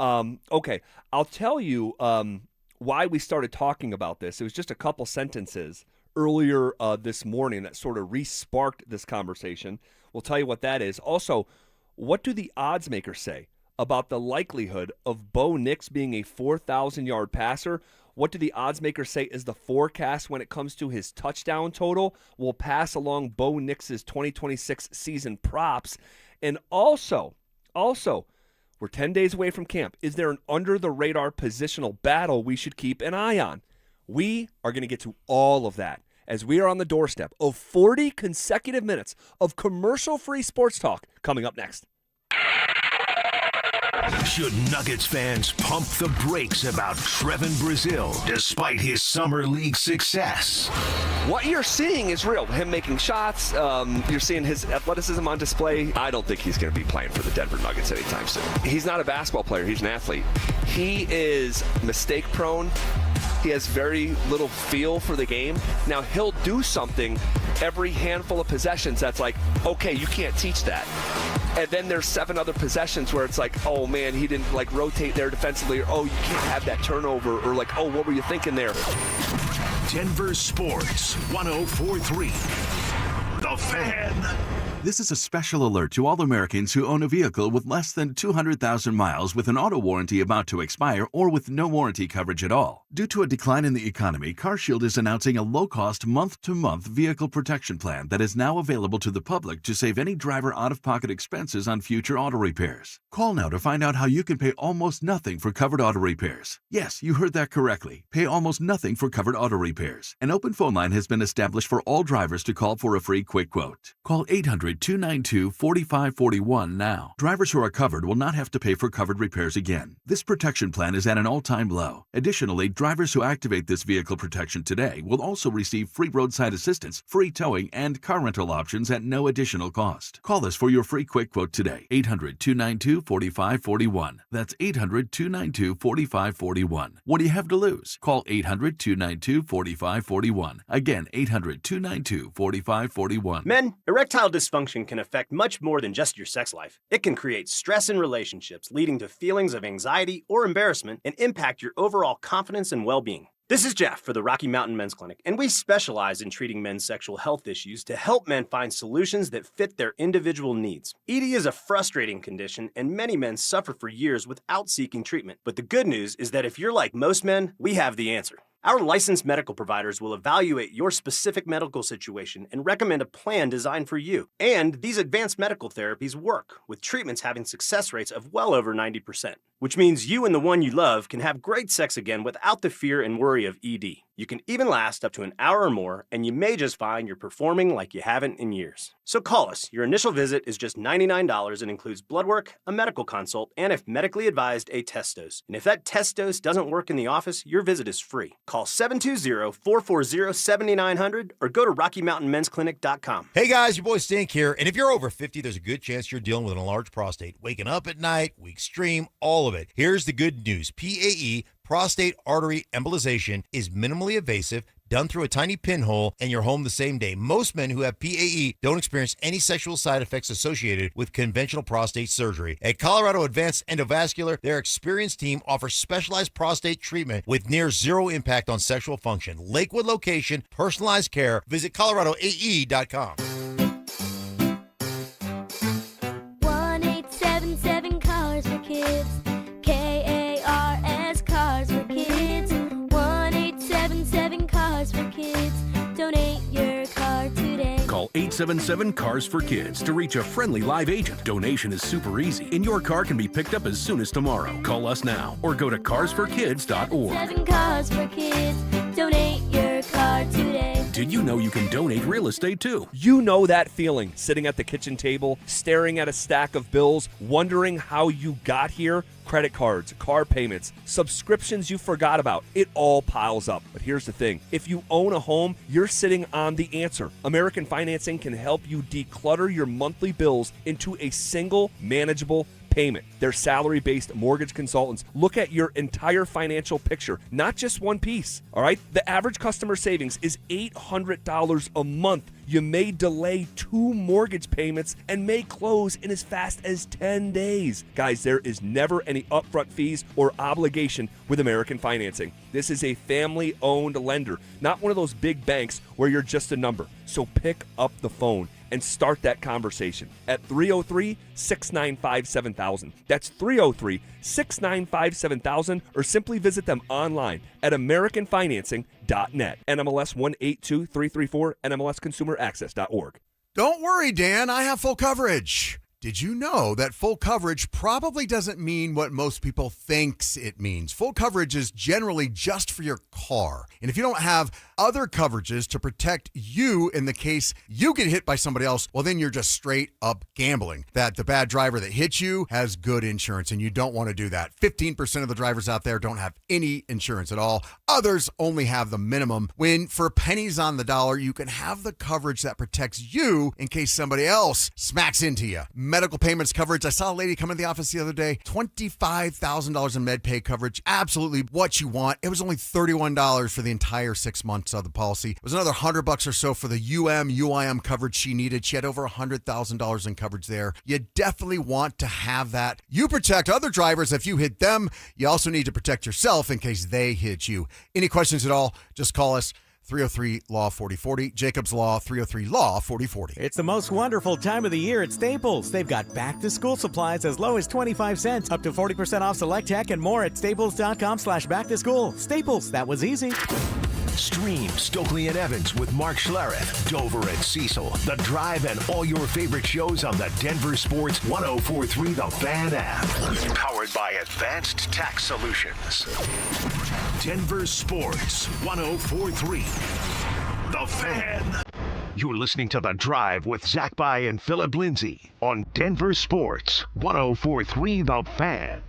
Okay, I'll tell you why we started talking about this. It was just a couple sentences earlier this morning that sort of re-sparked this conversation. We'll tell you what that is. Also, what do the odds makers say about the likelihood of Bo Nix being a 4,000-yard passer? What do the odds makers say is the forecast when it comes to his touchdown total? We'll pass along Bo Nix's 2026 season props. And also, we're 10 days away from camp. Is there an under-the-radar positional battle we should keep an eye on? We are going to get to all of that as we are on the doorstep of 40 consecutive minutes of commercial-free sports talk coming up next. Should Nuggets fans pump the brakes about Trevin Brazil despite his summer league success? What you're seeing is real. Him making shots. You're seeing his athleticism on display. I don't think he's going to be playing for the Denver Nuggets anytime soon. He's not a basketball player. He's an athlete. He is mistake-prone. He has very little feel for the game. Now, he'll do something every handful of possessions that's like, okay, you can't teach that. And then there's 7 other possessions where it's like, oh man, he didn't like rotate there defensively, or oh, you can't have that turnover, or like, oh, what were you thinking there? Denver Sports 104.3. The Fan. This is a special alert to all Americans who own a vehicle with less than 200,000 miles with an auto warranty about to expire or with no warranty coverage at all. Due to a decline in the economy, CarShield is announcing a low-cost month-to-month vehicle protection plan that is now available to the public to save any driver out-of-pocket expenses on future auto repairs. Call now to find out how you can pay almost nothing for covered auto repairs. Yes, you heard that correctly. Pay almost nothing for covered auto repairs. An open phone line has been established for all drivers to call for a free quick quote. Call 800-292-4541 now. Drivers who are covered will not have to pay for covered repairs again. This protection plan is at an all-time low. Additionally, drivers who activate this vehicle protection today will also receive free roadside assistance, free towing, and car rental options at no additional cost. Call us for your free quick quote today. 800-292-4541. That's 800-292-4541. What do you have to lose? Call 800-292-4541. Again, 800-292-4541. Men, erectile dysfunction can affect much more than just your sex life. It can create stress in relationships, leading to feelings of anxiety or embarrassment, and impact your overall confidence and well-being. This is Jeff for the Rocky Mountain Men's Clinic, and we specialize in treating men's sexual health issues to help men find solutions that fit their individual needs. ED is a frustrating condition, and many men suffer for years without seeking treatment. But the good news is that if you're like most men, we have the answer. Our licensed medical providers will evaluate your specific medical situation and recommend a plan designed for you. And these advanced medical therapies work, with treatments having success rates of well over 90%, which means you and the one you love can have great sex again without the fear and worry of ED. You can even last up to an hour or more, and you may just find you're performing like you haven't in years. So call us. Your initial visit is just $99 and includes blood work, a medical consult, and if medically advised, a test dose. And if that test dose doesn't work in the office, your visit is free. Call 720-440-7900 or go to RockyMountainMen'sClinic.com. Hey guys, your boy Stink here. And if you're over 50, there's a good chance you're dealing with an enlarged prostate. Waking up at night, weak stream, all of it. Here's the good news. PAE, prostate artery embolization, is minimally invasive, done through a tiny pinhole, and you're home the same day. Most men who have PAE don't experience any sexual side effects associated with conventional prostate surgery. At Colorado Advanced Endovascular, their experienced team offers specialized prostate treatment with near zero impact on sexual function. Lakewood location, personalized care. Visit coloradoae.com. 1-877 Cars for Kids. KARS Cars for Kids. 1-877 Cars for Kids. Donate your car today. Call 877-CARS for Kids to reach a friendly live agent. Donation is super easy, and your car can be picked up as soon as tomorrow. Call us now or go to carsforkids.org. 7 Cars for Kids. Donate your car today. Did you know you can donate real estate too? You know that feeling, sitting at the kitchen table, staring at a stack of bills, wondering how you got here? Credit cards, car payments, subscriptions you forgot about. It all piles up. But here's the thing. If you own a home, you're sitting on the answer. American Financing can help you declutter your monthly bills into a single manageable payment. Their salary-based mortgage consultants look at your entire financial picture, not just one piece, all right? The average customer savings is $800 a month. You may delay 2 mortgage payments and may close in as fast as 10 days. Guys, there is never any upfront fees or obligation with American Financing. This is a family-owned lender, not one of those big banks where you're just a number. So pick up the phone and start that conversation at 303-695-7000. That's 303-695-7000, or simply visit them online at AmericanFinancing.net. NMLS 182334, NMLSConsumerAccess.org. Don't worry, Dan. I have full coverage. Did you know that full coverage probably doesn't mean what most people thinks it means? Full coverage is generally just for your car. And if you don't have other coverages to protect you in the case you get hit by somebody else, well, then you're just straight up gambling that the bad driver that hits you has good insurance, and you don't want to do that. 15% of the drivers out there don't have any insurance at all. Others only have the minimum, when for pennies on the dollar, you can have the coverage that protects you in case somebody else smacks into you. Medical payments coverage. I saw a lady come into the office the other day, $25,000 in med pay coverage. Absolutely what you want. It was only $31 for the entire 6 months of the policy. It was another $100 or so for the UIM coverage she needed. She had over $100,000 in coverage there. You definitely want to have that. You protect other drivers if you hit them. You also need to protect yourself in case they hit you. Any questions at all, just call us. 303-LAW-4040. Jacob's Law, 303-LAW-4040. It's the most wonderful time of the year at Staples. They've got back-to-school supplies as low as 25 cents, up to 40% off select tech, and more at staples.com/back-to-school. Staples, that was easy. Stream Stokely and Evans with Mark Schlereth, Dover and Cecil, The Drive, and all your favorite shows on the Denver Sports 104.3 The Fan app. Powered by Advanced Tax Solutions. Denver Sports 104.3 The Fan. You're listening to The Drive with Zach By and Phillip Lindsay on Denver Sports 104.3 The Fan.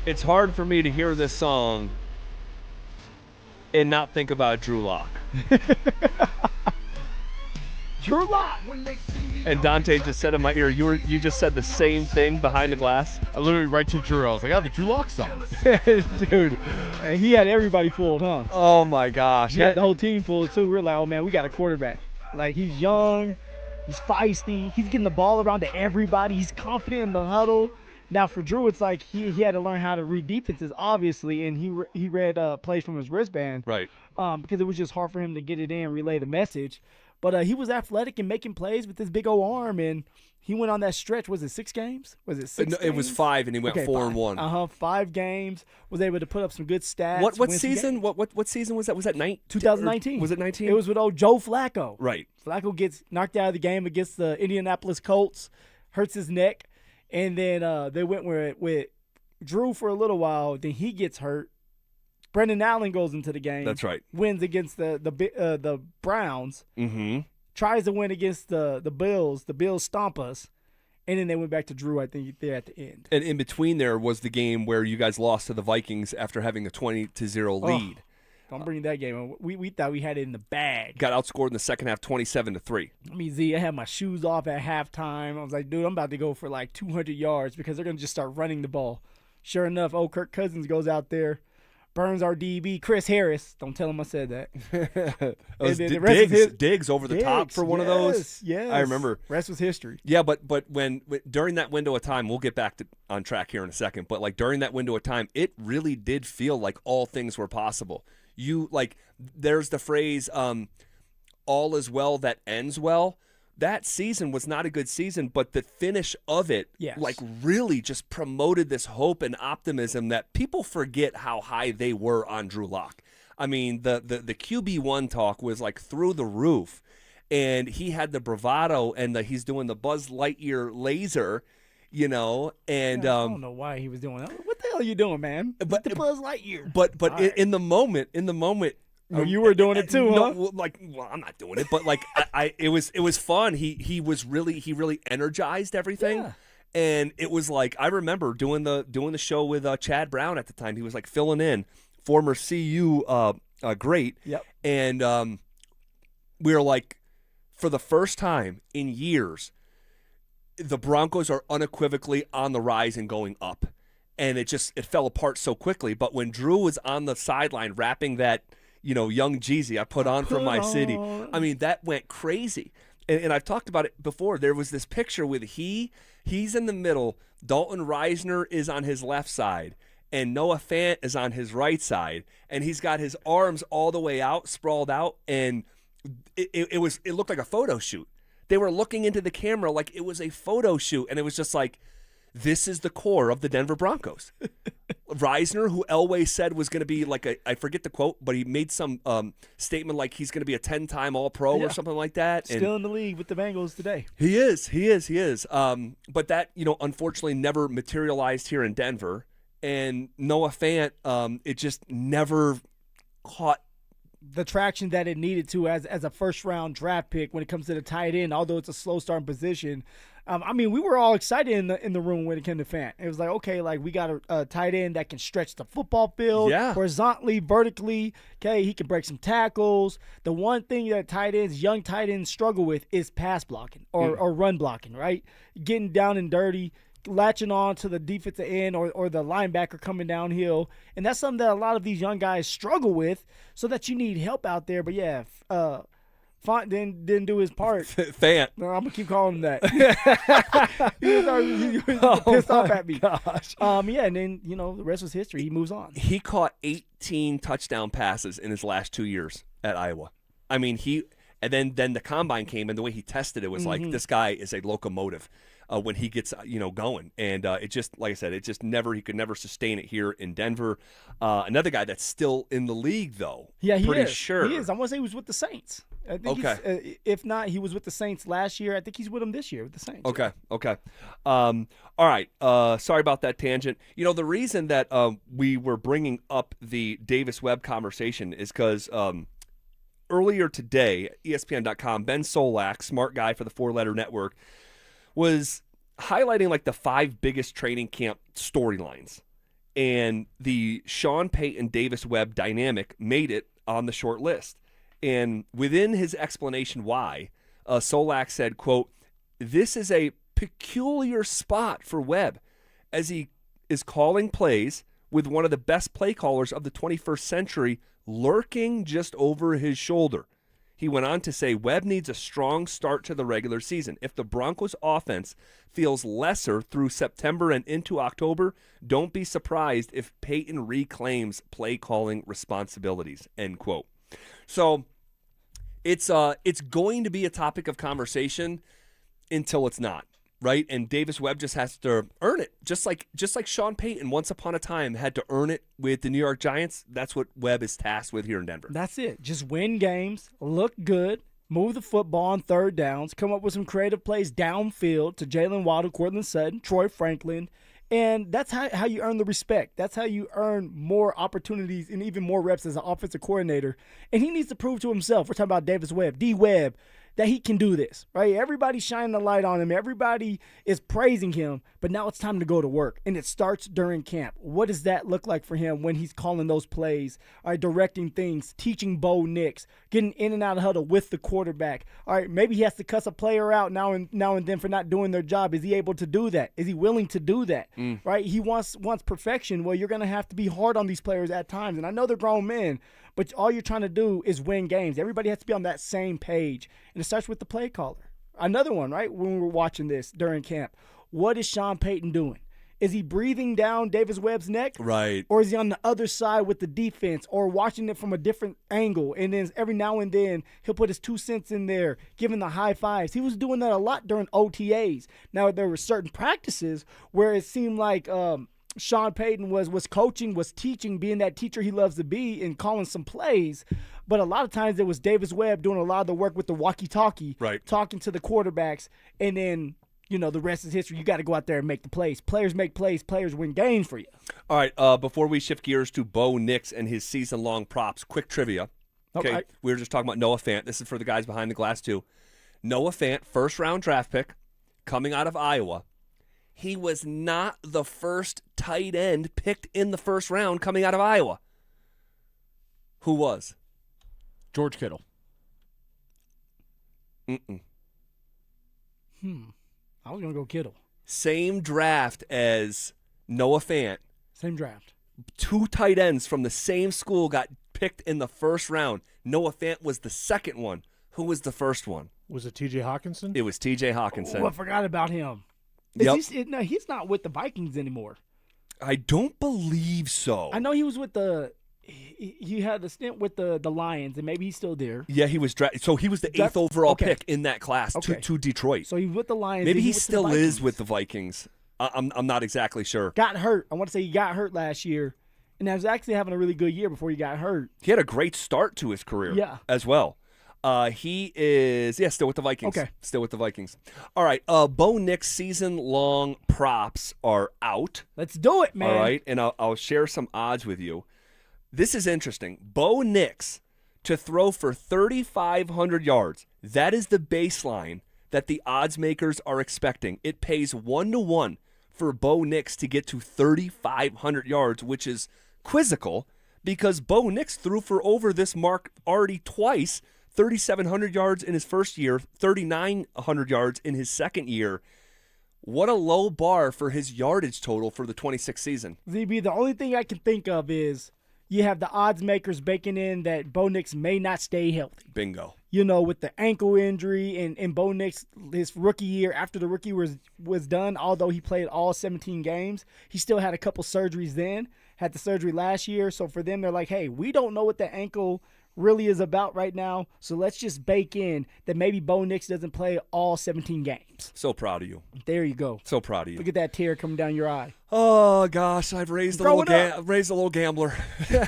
It's hard for me to hear this song and not think about Drew Lock. Drew Lock. And Dante just said in my ear, you just said the same thing behind the glass. I literally right to Drew. I was like, oh, the Drew Lock song. Dude, and he had everybody fooled, huh? Oh my gosh. He had the whole team fooled too. We're like, oh man, we got a quarterback. Like, he's young, he's feisty, he's getting the ball around to everybody, he's confident in the huddle. Now for Drew, it's like he had to learn how to read defenses, obviously, and he read plays from his wristband. Right. Because it was just hard for him to get it in, relay the message. But he was athletic and making plays with his big old arm, and he went on that stretch. Was it 6 games? Was it 6 No, games? it was 5, and he went 4-1. 5 games. Was able to put up some good stats. What season? What season was that? Was that 2019? Was it 19? It was with old Joe Flacco. Right. Flacco gets knocked out of the game against the Indianapolis Colts, hurts his neck. And then they went with Drew for a little while. Then he gets hurt. Brendan Allen goes into the game. That's right. Wins against the Browns. Mm-hmm. Tries to win against the Bills. The Bills stomp us. And then they went back to Drew, I think, there at the end. And in between there was the game where you guys lost to the Vikings after having a 20-0 lead. Don't bring that game up. We thought we had it in the bag. Got outscored in the second half 27-3. I mean, Z, I had my shoes off at halftime. I was like, dude, I'm about to go for like 200 yards because they're going to just start running the ball. Sure enough, old Kirk Cousins goes out there, burns our DB, Chris Harris. Don't tell him I said that. Diggs over the top for one of those. Yes. I remember. Rest was history. Yeah, but when during that window of time, we'll get back on track here in a second, but like during that window of time, it really did feel like all things were possible. There's the phrase, all is well that ends well. That season was not a good season, but the finish of it, really just promoted this hope and optimism that people forget how high they were on Drew Lock. I mean, the QB1 talk was like through the roof, and he had the bravado, and he's doing the Buzz Lightyear laser, and I don't know why he was doing that. What the hell are you doing, man? But the Buzz Lightyear. But in the moment, you were doing it too, huh? Well, I'm not doing it, but it was fun. He really energized everything. Yeah. And it was like, I remember doing the show with Chad Brown at the time. He was like filling in, former CU great. Yep. And we were like, for the first time in years, the Broncos are unequivocally on the rise and going up. And it fell apart so quickly. But when Drew was on the sideline rapping that, Young Jeezy, I put on for my city, I mean, that went crazy. And I've talked about it before. There was this picture with he's in the middle, Dalton Reisner is on his left side, and Noah Fant is on his right side. And he's got his arms all the way out, sprawled out, and it looked like a photo shoot. They were looking into the camera like it was a photo shoot, and it was just like, this is the core of the Denver Broncos. Reisner, who Elway said was going to be like I forget the quote, but he made some statement like he's going to be a 10-time All-Pro or something like that. Still in the league with the Bengals today. He is. But that, unfortunately never materialized here in Denver. And Noah Fant, it just never caught the traction that it needed to as a first-round draft pick when it comes to the tight end, although it's a slow-starting position. We were all excited in the room when it came to Fant. It was like, okay, like we got a tight end that can stretch the football field horizontally, vertically. Okay, he can break some tackles. The one thing that young tight ends struggle with is pass blocking or run blocking, right? Getting down and dirty, latching on to the defensive end or the linebacker coming downhill. And that's something that a lot of these young guys struggle with, so that you need help out there. But yeah, Font didn't do his part. Fant. No, I'm going to keep calling him that. he was pissed off at me. Gosh. And then, the rest was history. He moves on. He caught 18 touchdown passes in his last 2 years at Iowa. And then the combine came, and the way he tested it was like, this guy is a locomotive. When he gets, going. And it just, like I said, he could never sustain it here in Denver. Another guy that's still in the league, though. Yeah, he pretty is. sure. He is. I want to say he was with the Saints. I think if not, he was with the Saints last year. I think he's with them this year with the Saints. Okay. All right. Sorry about that tangent. The reason that we were bringing up the Davis Webb conversation is because earlier today, ESPN.com, Ben Solak, smart guy for the four-letter network, was highlighting like the 5 biggest training camp storylines. And the Sean Payton Davis Webb dynamic made it on the short list. And within his explanation why, Solak said, quote, "This is a peculiar spot for Webb as he is calling plays with one of the best play callers of the 21st century lurking just over his shoulder." He went on to say Webb needs a strong start to the regular season. If the Broncos offense feels lesser through September and into October, don't be surprised if Payton reclaims play calling responsibilities, end quote. So it's going to be a topic of conversation until it's not, right? And Davis Webb just has to earn it, just like Sean Payton once upon a time had to earn it with the New York Giants. That's what Webb is tasked with here in Denver. That's it. Just win games, look good, move the football on third downs, come up with some creative plays downfield to Jalen Waddle, Cortland Sutton, Troy Franklin. And that's how you earn the respect. That's how you earn more opportunities and even more reps as an offensive coordinator. And he needs to prove to himself, we're talking about Davis Webb, D-Webb, that he can do this, right? Everybody's shining the light on him. Everybody is praising him, but now it's time to go to work, and it starts during camp. What does that look like for him when he's calling those plays, all right, directing things, teaching Bo Nix, getting in and out of huddle with the quarterback? All right, maybe he has to cuss a player out now and then for not doing their job. Is he able to do that? Is he willing to do that, right? He wants perfection. Well, you're going to have to be hard on these players at times, and I know they're grown men, but all you're trying to do is win games. Everybody has to be on that same page, and it starts with the play caller. Another one, right, when we were watching this during camp, what is Sean Payton doing? Is he breathing down Davis Webb's neck? Right. Or is he on the other side with the defense or watching it from a different angle? And then every now and then he'll put his 2 cents in there, giving the high fives. He was doing that a lot during OTAs. Now, there were certain practices where it seemed like Sean Payton was coaching, was teaching, being that teacher he loves to be, and calling some plays. But a lot of times it was Davis Webb doing a lot of the work with the walkie-talkie, right, talking to the quarterbacks, and then the rest is history. You got to go out there and make the plays. Players make plays. Players win games for you. All right, before we shift gears to Bo Nix and his season-long props, quick trivia. Okay, we were just talking about Noah Fant. This is for the guys behind the glass, too. Noah Fant, first-round draft pick, coming out of Iowa. He was not the first tight end picked in the first round coming out of Iowa. Who was? George Kittle. I was going to go Kittle. Same draft as Noah Fant. Same draft. 2 tight ends from the same school got picked in the first round. Noah Fant was the second one. Who was the first one? Was it T.J. Hawkinson? It was T.J. Hawkinson. Oh, I forgot about him. No, he's not with the Vikings anymore. I don't believe so. I know he was with he had a stint with the Lions, and maybe he's still there. Yeah, he was drafted. So he was the 8th overall pick in that class to Detroit. So he was with the Lions. Maybe he still is with the Vikings. I'm not exactly sure. Got hurt. I want to say he got hurt last year, and was actually having a really good year before he got hurt. He had a great start to his career as well. He is, still with the Vikings. Okay. Still with the Vikings. All right, Bo Nix season-long props are out. Let's do it, man. All right, and I'll share some odds with you. This is interesting. Bo Nix to throw for 3,500 yards. That is the baseline that the odds makers are expecting. It pays 1-1 for Bo Nix to get to 3,500 yards, which is quizzical because Bo Nix threw for over this mark already twice, 3,700 yards in his first year, 3,900 yards in his second year. What a low bar for his yardage total for the 26 season. ZB, the only thing I can think of is you have the odds makers baking in that Bo Nix may not stay healthy. Bingo. With the ankle injury and Bo Nix, his rookie year, after the rookie was done, although he played all 17 games, he still had a couple surgeries then, had the surgery last year. So for them, they're like, hey, we don't know what the ankle really is about right now, so let's just bake in that maybe Bo Nix doesn't play all 17 games. So proud of you. There you go. So proud of you. Look at that tear coming down your eye. Oh gosh, I've raised a little gambler. Put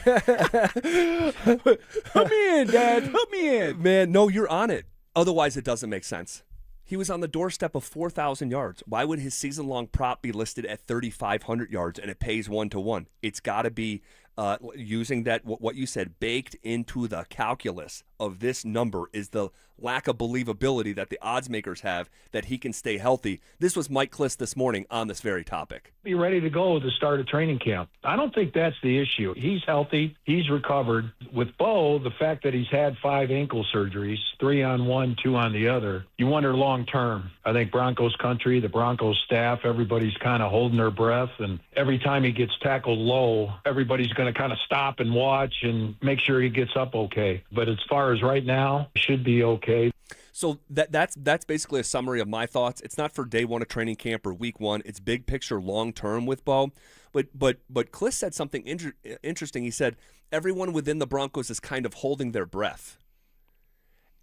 me in, Dad. Put me in. Man, no, you're on it. Otherwise, it doesn't make sense. He was on the doorstep of 4,000 yards. Why would his season-long prop be listed at 3,500 yards and it pays 1-1? It's got to be using that, what you said, baked into the calculus of this number is the lack of believability that the odds makers have that he can stay healthy. This was Mike Kliss this morning on this very topic. Be ready to go at the start of training camp. I don't think that's the issue. He's healthy. He's recovered. With Bo, the fact that he's had 5 ankle surgeries, 3 on one, 2 on the other, you wonder long term. I think Broncos country, the Broncos staff, everybody's kind of holding their breath. And every time he gets tackled low, everybody's going to kind of stop and watch and make sure he gets up okay. But as far as right now, should be okay. So that's basically a summary of my thoughts. It's not for day one of training camp or week one. It's big picture, long term with Bo. But Kliss said something interesting. He said everyone within the Broncos is kind of holding their breath.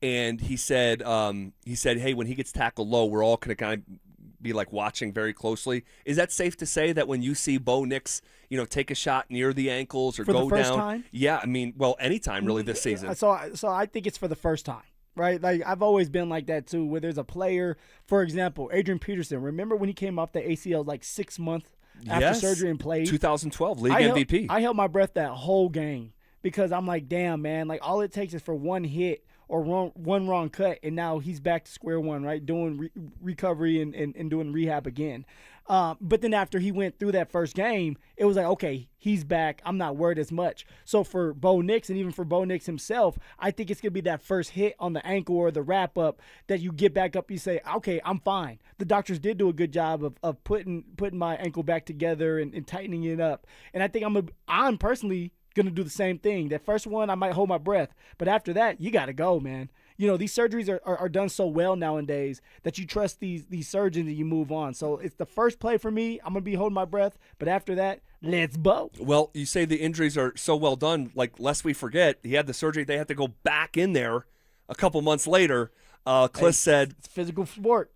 And he said, hey, when he gets tackled low, we're all going to kind of be like watching very closely. Is that safe to say that when you see Bo Nix, take a shot near the ankles or for go the first down? Time? Yeah, I mean, well, anytime really this season. So I think it's for the first time. Right? Like, I've always been like that, too, where there's a player, for example, Adrian Peterson. Remember when he came off the ACL like 6 months after surgery and played? 2012, league MVP. I held my breath that whole game because I'm like, damn, man, like all it takes is for one hit or one wrong cut, and now he's back to square one, right, doing recovery and doing rehab again. But then after he went through that first game, it was like, okay, he's back. I'm not worried as much. So for Bo Nix and even for Bo Nix himself, I think it's going to be that first hit on the ankle or the wrap-up that you get back up. You say, okay, I'm fine. The doctors did do a good job of putting my ankle back together and tightening it up. And I think I'm personally going to do the same thing. That first one, I might hold my breath. But after that, you got to go, man. These surgeries are done so well nowadays that you trust these surgeons and you move on. So it's the first play for me. I'm going to be holding my breath. But after that, let's go. Well, you say the injuries are so well done. Like, lest we forget, he had the surgery. They had to go back in there a couple months later. Kliss said, it's physical sport,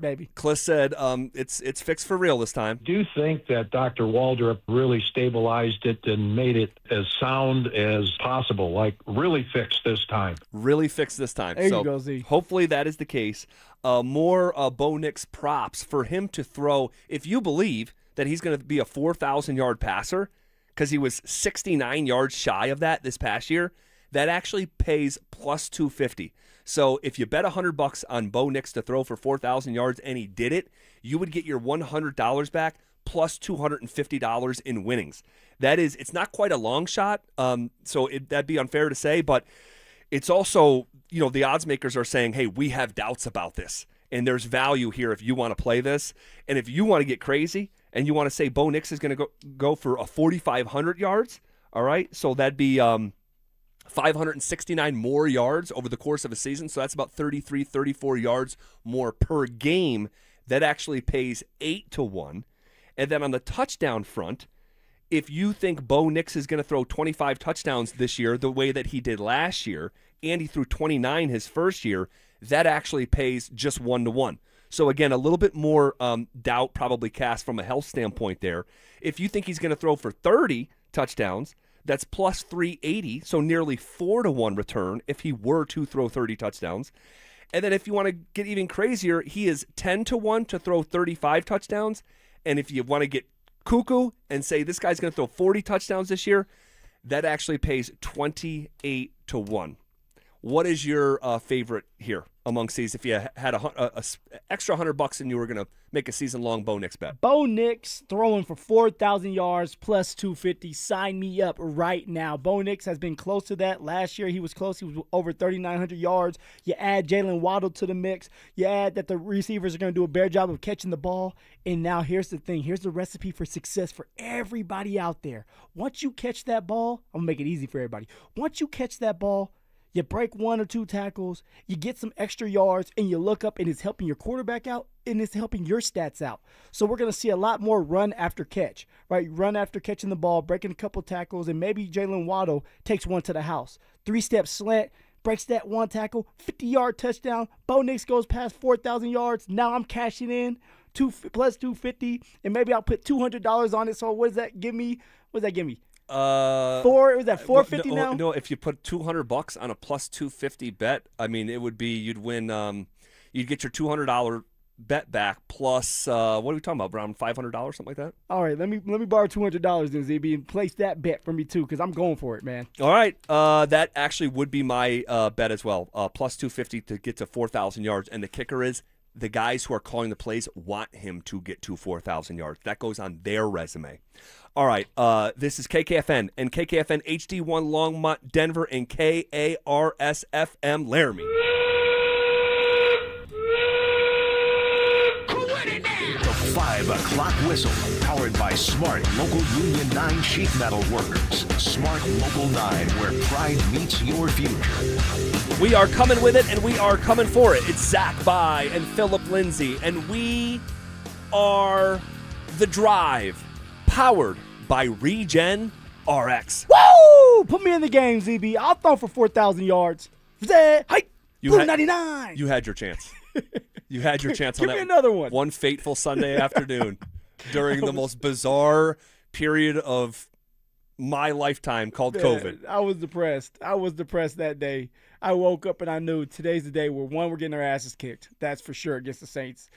baby. Kliss said, it's fixed for real this time. I do think that Dr. Waldrop really stabilized it and made it as sound as possible, like really fixed this time. Really fixed this time. There you go, Z. Hopefully that is the case. More Bo Nix props for him to throw, if you believe that he's going to be a 4,000-yard passer, because he was 69 yards shy of that this past year, that actually pays plus 250. So if you bet $100 on Bo Nix to throw for 4,000 yards and he did it, you would get your $100 back plus $250 in winnings. It's not quite a long shot, so that'd be unfair to say, but it's also, the odds makers are saying, hey, we have doubts about this, and there's value here if you want to play this. And if you want to get crazy and you want to say Bo Nix is going to go for a 4,500 yards, all right, so that'd be 569 more yards over the course of a season. So that's about 33, 34 yards more per game. That actually pays 8-1. And then on the touchdown front, if you think Bo Nix is going to throw 25 touchdowns this year the way that he did last year, and he threw 29 his first year, that actually pays just 1-1. So, again, a little bit more doubt probably cast from a health standpoint there. If you think he's going to throw for 30 touchdowns, that's plus 380, so nearly 4-1 return if he were to throw 30 touchdowns. And then if you want to get even crazier, he is 10-1 to throw 35 touchdowns. And if you want to get cuckoo and say this guy's going to throw 40 touchdowns this year, that actually pays 28-1. What is your favorite here amongst these? If you had a extra $100 and you were going to make a season-long Bo Nix bet, Bo Nix throwing for 4,000 yards plus 250. Sign me up right now. Bo Nix has been close to that. Last year he was close. He was over 3,900 yards. You add Jalen Waddle to the mix. You add that the receivers are going to do a better job of catching the ball. And now here's the thing. Here's the recipe for success for everybody out there. Once you catch that ball, I'm going to make it easy for everybody. Once you catch that ball, you break 1 or 2 tackles, you get some extra yards, and you look up and it's helping your quarterback out and it's helping your stats out. So we're going to see a lot more run after catch, right? Run after catching the ball, breaking a couple tackles, and maybe Jalen Waddle takes one to the house. 3-step slant, breaks that 1 tackle, 50-yard touchdown. Bo Nix goes past 4,000 yards. Now I'm cashing in plus 250, and maybe I'll put $200 on it. So what does that give me? What does that give me? Was that 450 now? No, if you put $200 on a plus 250 bet, I mean, it would be you'd win. You'd get your $200 bet back plus what are we talking about? Around $500, something like that. All right, let me borrow $200 then, ZB, and place that bet for me too, because I'm going for it, man. All right, that actually would be my bet as well. Plus 250 to get to 4,000 yards, and the kicker is the guys who are calling the plays want him to get to 4,000 yards. That goes on their resume. All right, this is KKFN and KKFN HD1 Longmont, Denver, and KARS-FM Laramie. The 5 o'clock whistle, powered by Smart Local Union 9 sheet metal workers. Smart Local 9, where pride meets your future. We are coming with it, and we are coming for it. It's Zach By and Phillip Lindsay, and we are The Drive, powered by Regen RX. Woo! Put me in the game, ZB. I'll throw for 4,000 yards. Hey, Blue 99. You had your chance. You had your chance on that. Give me another one. One fateful Sunday afternoon during the most bizarre period of my lifetime called COVID. I was depressed. That day. I woke up and I knew today's the day where, 1, we're getting our asses kicked. That's for sure, against the Saints.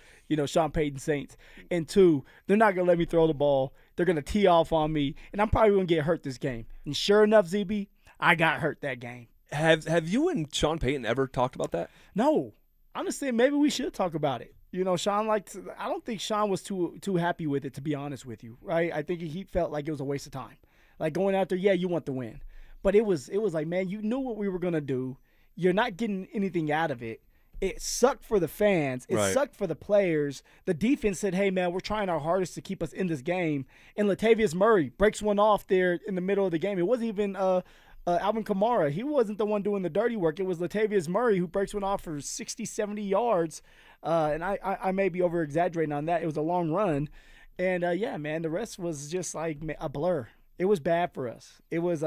Sean Payton Saints. And 2, they're not going to let me throw the ball. They're going to tee off on me, and I'm probably going to get hurt this game. And sure enough, ZB, I got hurt that game. Have you and Sean Payton ever talked about that? No. Honestly, maybe we should talk about it. Sean I don't think Sean was too happy with it, to be honest with you, right? I think he felt like it was a waste of time. Like going out there, yeah, you want the win. But it was like, man, you knew what we were going to do. You're not getting anything out of it. It sucked for the fans. It sucked for the players. The defense said, hey, man, we're trying our hardest to keep us in this game. And Latavius Murray breaks one off there in the middle of the game. It wasn't even Alvin Kamara. He wasn't the one doing the dirty work. It was Latavius Murray who breaks one off for 60, 70 yards. And I may be over-exaggerating on that. It was a long run. And, yeah, man, the rest was just like a blur. It was bad for us. It was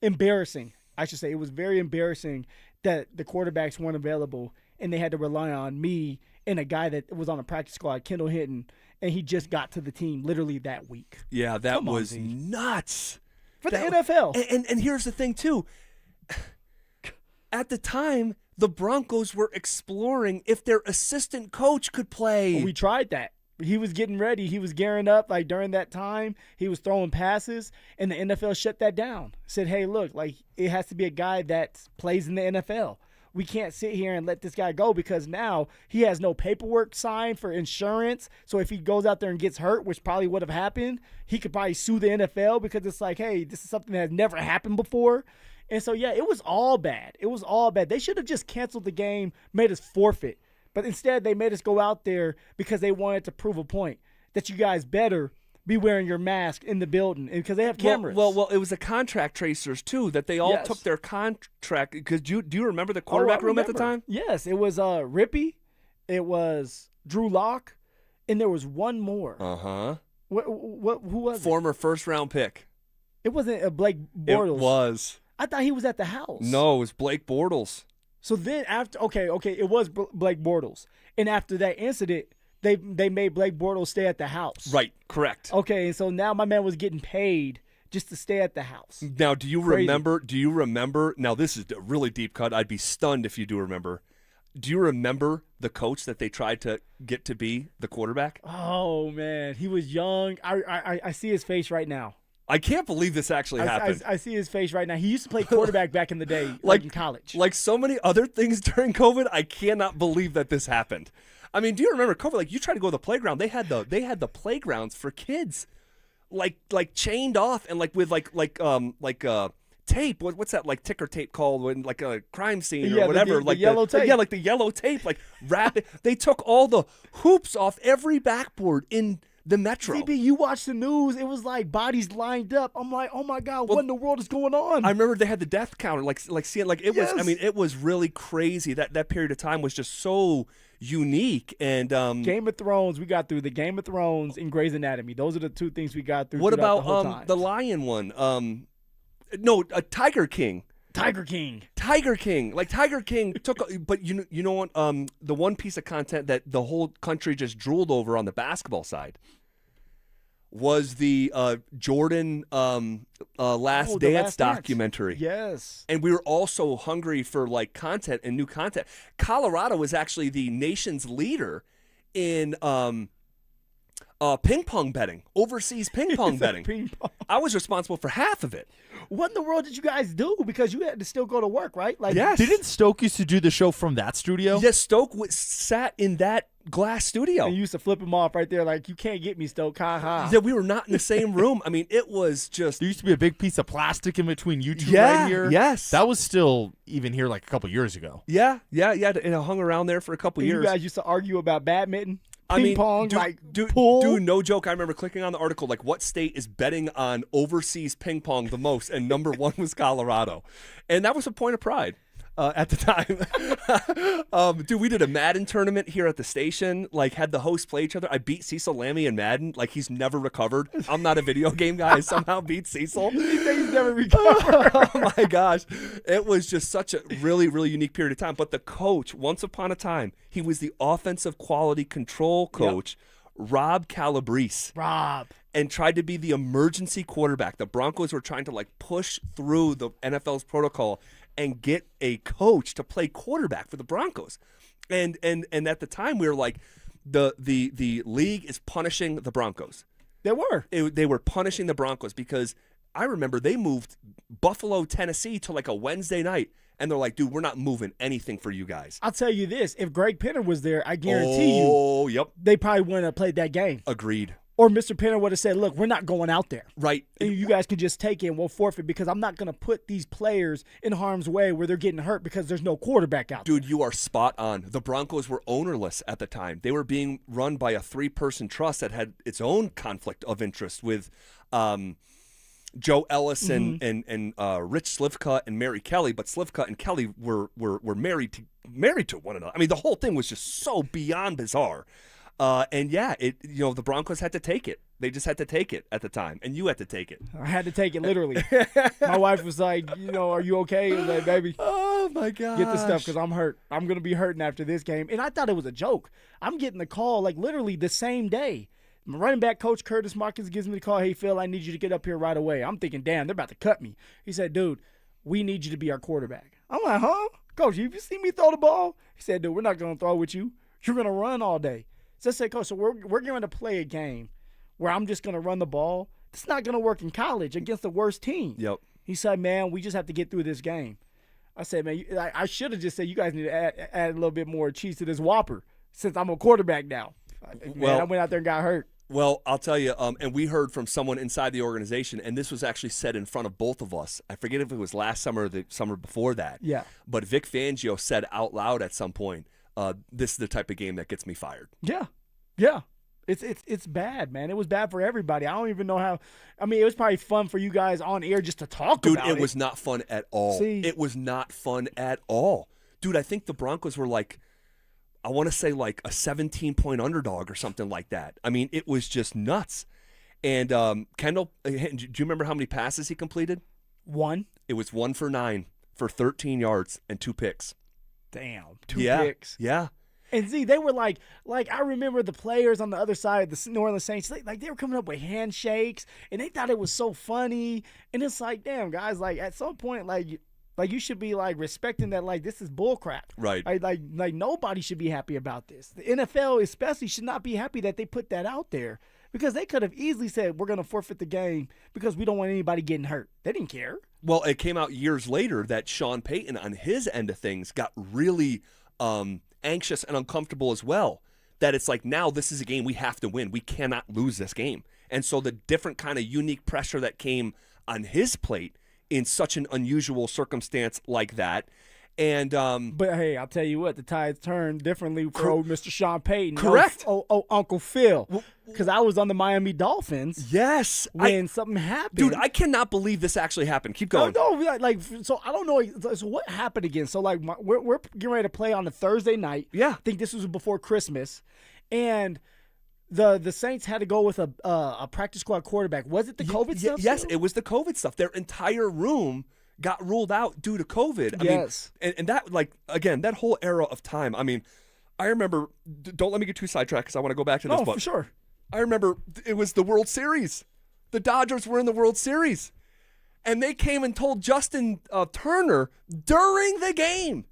embarrassing, I should say. It was very embarrassing that the quarterbacks weren't available and they had to rely on me and a guy that was on a practice squad, Kendall Hinton, and he just got to the team literally that week. Yeah, that was nuts. For the NFL. And here's the thing, too. At the time, the Broncos were exploring if their assistant coach could play. Well, we tried that. He was getting ready. He was gearing up. Like, during that time, he was throwing passes, and the NFL shut that down. Said, hey, look, like, it has to be a guy that plays in the NFL. We can't sit here and let this guy go because now he has no paperwork signed for insurance. So if he goes out there and gets hurt, which probably would have happened, he could probably sue the NFL because it's like, hey, this is something that has never happened before. And so, yeah, it was all bad. It was all bad. They should have just canceled the game, made us forfeit. But instead, they made us go out there because they wanted to prove a point that you guys better be wearing your mask in the building, and because they have cameras. Well, it was the contract tracers too that they all took their contract. Because do you remember the quarterback room at the time? Yes, it was Rippey, it was Drew Lock, and there was one more. What? Who was Former first-round pick. It wasn't Blake Bortles. It was. I thought he was at the house. No, it was Blake Bortles. So then after, okay, it was Blake Bortles. And after that incident, they made Blake Bortles stay at the house. Right, correct. Okay, and so now my man was getting paid just to stay at the house. Now, do you Crazy. remember, now this is a really deep cut. I'd be stunned if you do remember. Do you remember the coach that they tried to get to be the quarterback? Oh, man. He was young. I see his face right now. I can't believe this actually happened. I see his face right now. He used to play quarterback back in the day, like in college. Like so many other things during COVID, I cannot believe that this happened. I mean, do you remember COVID? Like, you tried to go to the playground. They had the playgrounds for kids, like chained off and like with like tape. What's that like ticker tape called when like a crime scene or whatever? The yellow tape. Yeah, like the yellow tape. Like wrap it. They took all the hoops off every backboard in the metro. CB, you watch the news. It was like bodies lined up. I'm like, oh my God, what in the world is going on? I remember they had the death counter, like seeing like it Yes. was. I mean, it was really crazy. That period of time was just so unique. And Game of Thrones, we got through the Game of Thrones and Grey's Anatomy. Those are the two things we got through. What throughout about the whole time. the Lion one? No, Tiger King. Tiger King. Like Tiger King took, but you know what? The one piece of content that the whole country just drooled over on the basketball side was the Jordan Last Dance documentary. Yes. And we were also hungry for like content and new content. Colorado was actually the nation's leader in ping pong betting, overseas ping pong betting. Ping pong. I was responsible for half of it. What in the world did you guys do? Because you had to still go to work, right? Like, Yes. Didn't Stoke used to do the show from that studio? Yes, Stoke sat in that glass studio. And you used to flip him off right there, like, you can't get me, Stoke. Ha ha. Yeah, we were not in the same room. I mean, it was just. There used to be a big piece of plastic in between you two Yeah, right here. yes. That was still even here like a couple years ago. Yeah, and it hung around there for a couple And years. you guys used to argue about badminton, ping pong, dude, pool. Dude, no joke. I remember clicking on the article, like, what state is betting on overseas ping pong the most? And number one was Colorado. And that was a point of pride. At the time. Dude, we did a Madden tournament here at the station, like had the hosts play each other. I beat Cecil Lammy in Madden, like he's never recovered. I'm not a video game guy. I somehow beat Cecil. He's never recovered. Oh my gosh. It was just such a really, really unique period of time. But the coach, once upon a time, he was the offensive quality control coach, Rob Calabrese. And tried to be the emergency quarterback. The Broncos were trying to like push through the NFL's protocol and get a coach to play quarterback for the Broncos. And at the time we were like, the league is punishing the Broncos. They were. They were punishing the Broncos because I remember they moved Buffalo, Tennessee to like a Wednesday night. And they're like, dude, we're not moving anything for you guys. I'll tell you this. If Greg Penner was there, I guarantee you, they probably wouldn't have played that game. Agreed. Or Mr. Penner would have said, look, we're not going out there. Right. And you guys can just take it and we'll forfeit because I'm not going to put these players in harm's way where they're getting hurt because there's no quarterback out there. Dude, you are spot on. The Broncos were ownerless at the time. They were being run by a 3-person trust that had its own conflict of interest with Joe Ellis and Rich Slivka and Mary Kelly. But Slivka and Kelly were married to one another. I mean, the whole thing was just so beyond bizarre. And yeah, the Broncos had to take it. They just had to take it at the time, and you had to take it. I had to take it literally. My wife was like, are you okay? I was like, baby, oh my God, get the stuff because I'm hurt. I'm gonna be hurting after this game. And I thought it was a joke. I'm getting the call like literally the same day. My running back coach Curtis Marcus gives me the call. Hey Phil, I need you to get up here right away. I'm thinking, damn, they're about to cut me. He said, dude, we need you to be our quarterback. I'm like, huh, coach? You see me throw the ball? He said, dude, we're not gonna throw with you. You're gonna run all day. So I said, coach, so we're going to play a game where I'm just going to run the ball. It's not going to work in college against the worst team. Yep. He said, man, we just have to get through this game. I said, man, I should have just said you guys need to add a little bit more cheese to this Whopper since I'm a quarterback now. Man, I went out there and got hurt. Well, I'll tell you, and we heard from someone inside the organization, and this was actually said in front of both of us. I forget if it was last summer or the summer before that. Yeah. But Vic Fangio said out loud at some point, this is the type of game that gets me fired. Yeah. Yeah. It's bad, man. It was bad for everybody. I don't even know how. I mean, it was probably fun for you guys on air just to talk about it. Dude, it was not fun at all. See? It was not fun at all. Dude, I think the Broncos were like, I want to say like a 17-point underdog or something like that. I mean, it was just nuts. And Kendall, do you remember how many passes he completed? 1. It was 1 for 9 for 13 yards and 2 picks. Damn, 2 Yeah, picks. yeah. And see, they were like I remember the players on the other side of the New Orleans Saints, they were coming up with handshakes, and they thought it was so funny. And it's like, damn, guys, like at some point, like you should be like respecting that, like this is bullcrap. Right. Like nobody should be happy about this. The NFL especially should not be happy that they put that out there, because they could have easily said, we're going to forfeit the game because we don't want anybody getting hurt. They didn't care. Well, it came out years later that Sean Payton, on his end of things, got really anxious and uncomfortable as well. That it's like, now this is a game we have to win. We cannot lose this game. And so the different kind of unique pressure that came on his plate in such an unusual circumstance like that. And but hey, I'll tell you what, the tides turned differently for old Mr. Sean Payton. Correct. Oh, Uncle Phil. Because I was on the Miami Dolphins. Yes. When something happened. Dude, I cannot believe this actually happened. Keep going. No, so I don't know. So what happened again? So like we're getting ready to play on a Thursday night. Yeah. I think this was before Christmas, and the Saints had to go with a practice squad quarterback. Was it the COVID stuff? Yes, it was the COVID stuff. Their entire room got ruled out due to COVID. I mean, and that, like, again, that whole era of time. I mean, I remember, don't let me get too sidetracked because I want to go back to this. No, but for sure. I remember it was the World Series. The Dodgers were in the World Series. And they came and told Justin Turner during the game,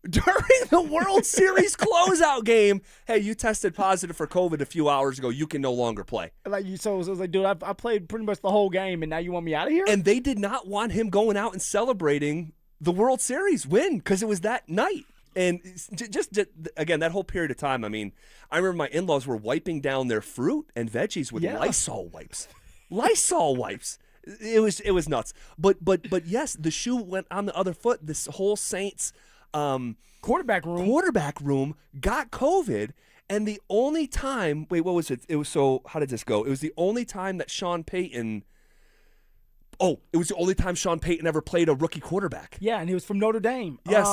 during the World Series closeout game, hey, you tested positive for COVID a few hours ago. You can no longer play. So it was like, dude, I played pretty much the wole game, and now you want me out of here? And they did not want him going out and celebrating the World Series win because it was that night. And just again, that whole period of time, I mean, I remember my in-laws were wiping down their fruit and veggies with Lysol wipes. Lysol wipes. It was nuts. But yes, the shoe went on the other foot. This whole Saints quarterback room got COVID, and the only time, wait, what was it? It was how did this go? It was the only time that Sean Payton ever played a rookie quarterback. Yeah, and he was from Notre Dame. Yes,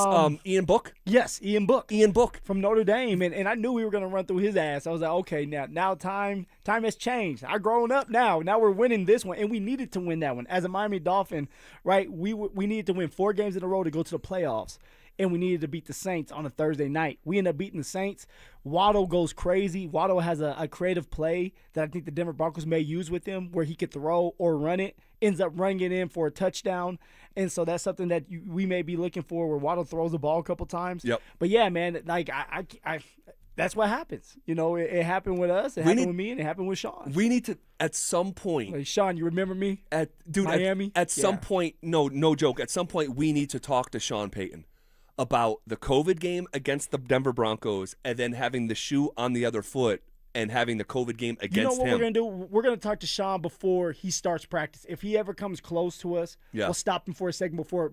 Ian Book. Yes, Ian Book. Ian Book from Notre Dame, and I knew we were going to run through his ass. I was like, okay, now time has changed. I've grown up now. Now we're winning this one, and we needed to win that one. As a Miami Dolphin, right, we needed to win 4 games in a row to go to the playoffs. And we needed to beat the Saints on a Thursday night. We end up beating the Saints. Waddle goes crazy. Waddle has a creative play that I think the Denver Broncos may use with him, where he could throw or run it. Ends up running it in for a touchdown. And so that's something that we may be looking for, where Waddle throws the ball a couple times. Yep. But yeah, man, like I that's what happens. You know, it happened with us. It happened with me, and it happened with Sean. We need to, at some point. Like, Sean, you remember me? Miami? At some point, no joke, at some point we need to talk to Sean Payton about the COVID game against the Denver Broncos, and then having the shoe on the other foot and having the COVID game against him. You know what we're going to do? We're going to talk to Sean before he starts practice. If he ever comes close to us, we'll stop him for a second before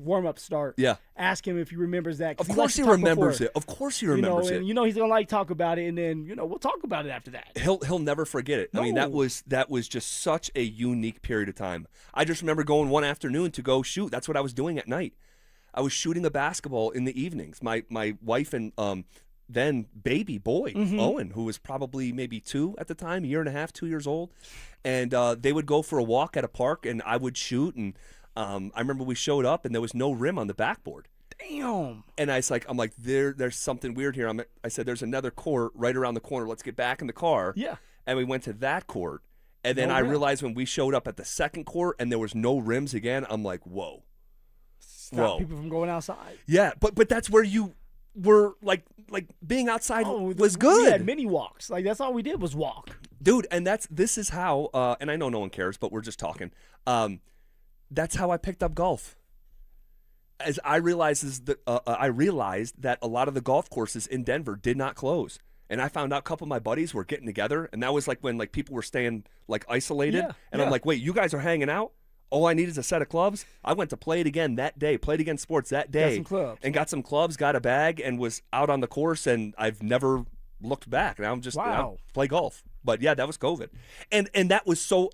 warm-up start. Yeah. Ask him if he remembers that. Of course he remembers it. Of course he remembers it. And he's going to talk about it, and then, we'll talk about it after that. He'll never forget it. No. I mean, that was just such a unique period of time. I just remember going one afternoon to go shoot. That's what I was doing at night. I was shooting a basketball in the evenings. My wife and then baby boy, Owen, who was probably maybe 2 at the time, 1.5, 2 years old. And they would go for a walk at a park, and I would shoot. And I remember we showed up, and there was no rim on the backboard. Damn. And I'm like, there's something weird here. I said, there's another court right around the corner. Let's get back in the car. Yeah. And we went to that court. And then I realized when we showed up at the second court and there was no rims again, I'm like, whoa. Stop people from going outside. Yeah, but that's where you were, like being outside was good. We had mini walks. Like, that's all we did was walk. Dude, and this is how, and I know no one cares, but we're just talking. That's how I picked up golf. As I realized that a lot of the golf courses in Denver did not close. And I found out a couple of my buddies were getting together, and that was like when people were staying isolated. I'm like, wait, you guys are hanging out? All I need is a set of clubs. I went to Play It Again that day, Played Again Sports that day. Got some clubs. And got some clubs, got a bag, and was out on the course, and I've never looked back. Now I'm just play golf. But yeah, that was COVID. And that was so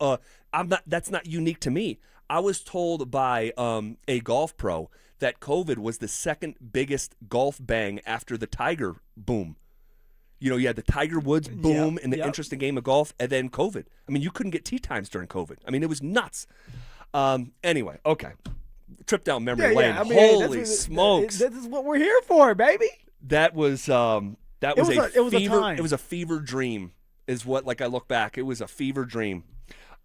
that's not unique to me. I was told by a golf pro that COVID was the second biggest golf bang after the Tiger boom. You had the Tiger Woods boom in the interesting game of golf, and then COVID. I mean, you couldn't get tee times during COVID. I mean, it was nuts. Anyway, okay. trip down memory lane. I mean, Holy smokes! This is what we're here for, baby. That was a time. It was a fever dream. Is what I look back. It was a fever dream.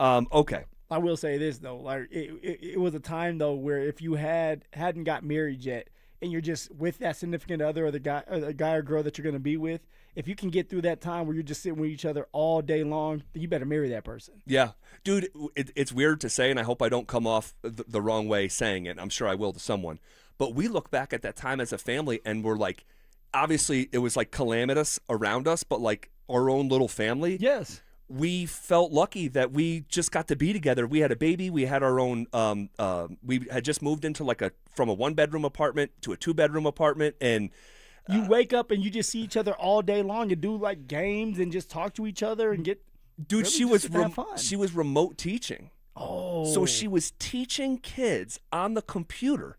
Okay. I will say this though, like it was a time though where if you hadn't got married yet, and you're just with that significant other or the guy or girl that you're going to be with, if you can get through that time where you're just sitting with each other all day long, then you better marry that person. Yeah. Dude, it's weird to say, and I hope I don't come off the wrong way saying it. I'm sure I will to someone. But we look back at that time as a family, and we're like, obviously it was like calamitous around us, but like our own little family. Yes. We felt lucky that we just got to be together. We had a baby. We had our own. We had just moved into from a 1-bedroom apartment to a 2-bedroom apartment, and you wake up and you just see each other all day long and do like games and just talk to each other and get. Dude, really she was remote teaching. Oh, so she was teaching kids on the computer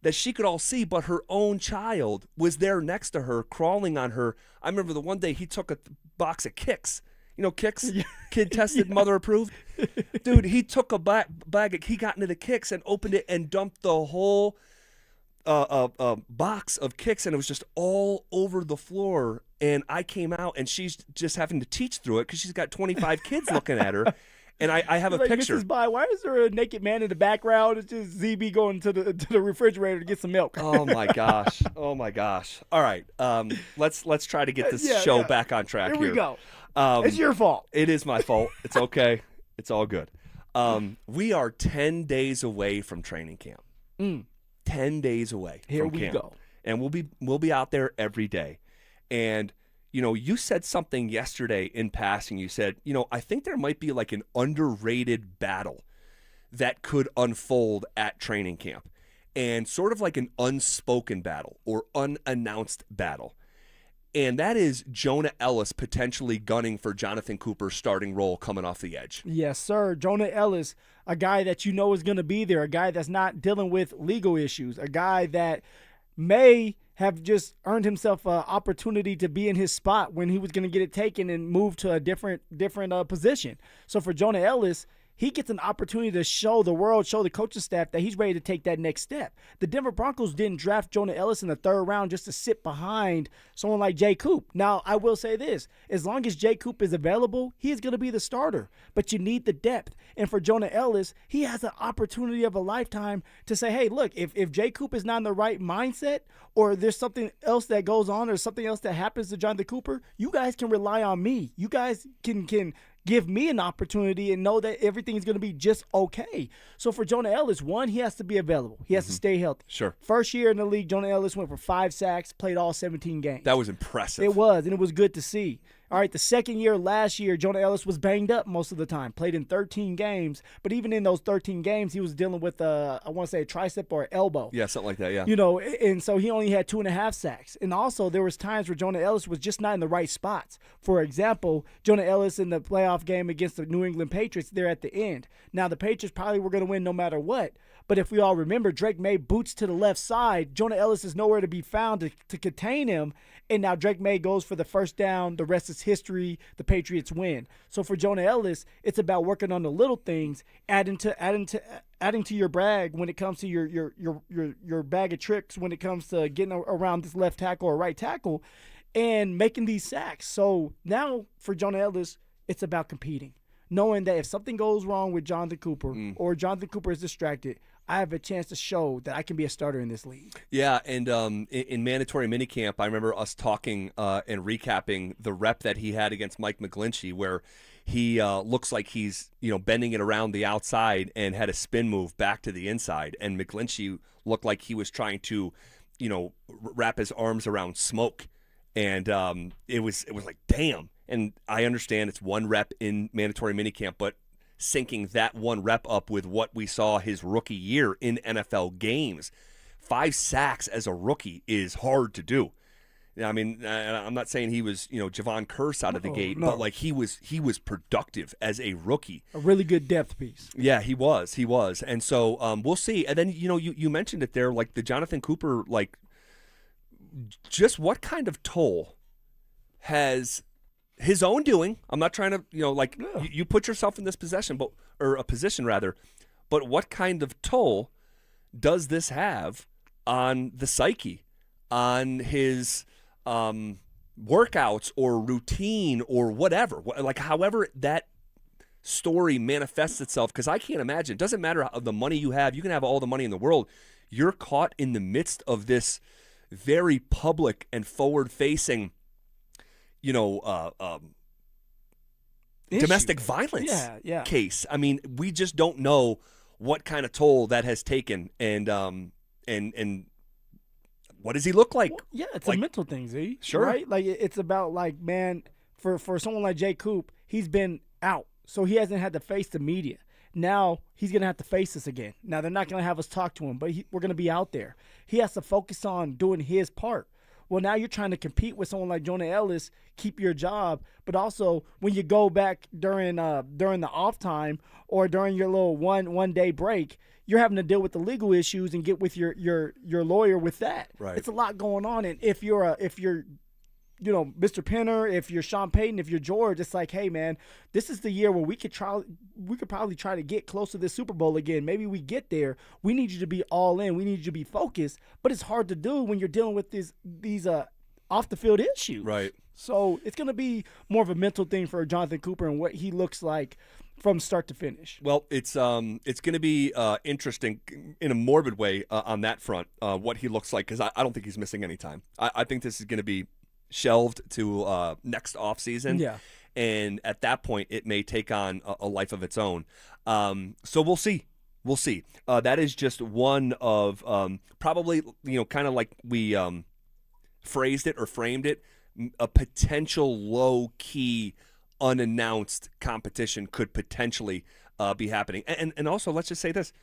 that she could all see, but her own child was there next to her, crawling on her. I remember the one day he took a box of Kicks. You know, Kicks, kid tested, mother approved. Dude, he took a bag. He got into the Kicks and opened it and dumped the whole box of Kicks, and it was just all over the floor. And I came out, and she's just having to teach through it because she's got 25 kids looking at her. And I have a picture. Mrs. Bye, why is there a naked man in the background? It's just ZB going to the refrigerator to get some milk. Oh my gosh! Oh my gosh! All right, let's try to get this show back on track here. Here we go. It's your fault. It is my fault. It's okay. It's all good. We are 10 days away from training camp. 10 days away. Here from we camp. go. And we'll be out there every day. And you said something yesterday in passing. You said, I think there might be like an underrated battle that could unfold at training camp, and sort of like an unspoken battle or unannounced battle. And that is Jonah Ellis potentially gunning for Jonathan Cooper's starting role coming off the edge. Yes, sir. Jonah Ellis, a guy that is going to be there, a guy that's not dealing with legal issues, a guy that may have just earned himself an opportunity to be in his spot when he was going to get it taken and move to a different position. So for Jonah Ellis, he gets an opportunity to show the world, show the coaching staff that he's ready to take that next step. The Denver Broncos didn't draft Jonah Ellis in the 3rd round just to sit behind someone like Jay Coop. Now, I will say this. As long as Jay Coop is available, he is going to be the starter. But you need the depth. And for Jonah Ellis, he has an opportunity of a lifetime to say, hey, look, if Jay Coop is not in the right mindset, or there's something else that goes on or something else that happens to Jonathan Cooper, you guys can rely on me. You guys can give me an opportunity and know that everything's going to be just okay. So for Jonah Ellis, one, he has to be available. He has to stay healthy. Sure. First year in the league, Jonah Ellis went for 5 sacks, played all 17 games. That was impressive. It was, and it was good to see. All right, the second year, last year, Jonah Ellis was banged up most of the time, played in 13 games. But even in those 13 games, he was dealing with, I want to say, a tricep or an elbow. Yeah, something like that, yeah. And so he only had 2.5 sacks. And also, there was times where Jonah Ellis was just not in the right spots. For example, Jonah Ellis in the playoff game against the New England Patriots, they're at the end. Now, the Patriots probably were going to win no matter what. But if we all remember, Drake May boots to the left side. Jonah Ellis is nowhere to be found to contain him. And now Drake May goes for the first down. The rest is history. The Patriots win. So for Jonah Ellis, it's about working on the little things, adding to your bag when it comes to your bag of tricks when it comes to getting around this left tackle or right tackle and making these sacks. So now for Jonah Ellis, it's about competing. Knowing that if something goes wrong with Jonathan Cooper or Jonathan Cooper is distracted, I have a chance to show that I can be a starter in this league. Yeah, and in mandatory minicamp, I remember us talking and recapping the rep that he had against Mike McGlinchey, where he looks like he's bending it around the outside and had a spin move back to the inside, and McGlinchey looked like he was trying to wrap his arms around smoke, and it was like, damn. And I understand it's 1 rep in mandatory minicamp, but syncing that 1 rep up with what we saw his rookie year in NFL games, 5 sacks as a rookie is hard to do. I mean, I'm not saying he was Javon Curse out of the gate, but like he was productive as a rookie. A really good depth piece. Yeah, he was, and so we'll see. And then you mentioned it there, like the Jonathan Cooper, like just what kind of toll has his own doing. I'm not trying to, you put yourself in this position, but what kind of toll does this have on the psyche, on his workouts or routine or whatever, like however that story manifests itself? Because I can't imagine. It doesn't matter how the money you have. You can have all the money in the world. You're caught in the midst of this very public and forward-facing, domestic violence case. I mean, we just don't know what kind of toll that has taken, and what does he look like? Well, yeah, it's a mental thing, Z. Sure. Right? Like, it's about, like, man, for someone like Jay Coop, he's been out, so he hasn't had to face the media. Now he's going to have to face us again. Now they're not going to have us talk to him, but we're going to be out there. He has to focus on doing his part. Well, now you're trying to compete with someone like Jonah Ellis, keep your job, but also when you go back during the off time or during your little one day break, you're having to deal with the legal issues and get with your lawyer with that. Right. It's a lot going on, and if you're Mr. Penner, if you're Sean Payton, if you're George, it's like, hey man, this is the year where we could probably try to get close to this Super Bowl again. Maybe we get there. We need you to be all in. We need you to be focused. But it's hard to do when you're dealing with these off the field issues. Right. So it's going to be more of a mental thing for Jonathan Cooper and what he looks like from start to finish. Well, it's going to be interesting in a morbid way on that front, what he looks like, because I don't think he's missing any time. I think this is going to be shelved to next offseason. Yeah. And at that point, it may take on a life of its own. So we'll see. We'll see. That is just one of probably, kind of like we phrased it or framed it, a potential low-key, unannounced competition could potentially be happening. And also, let's just say this.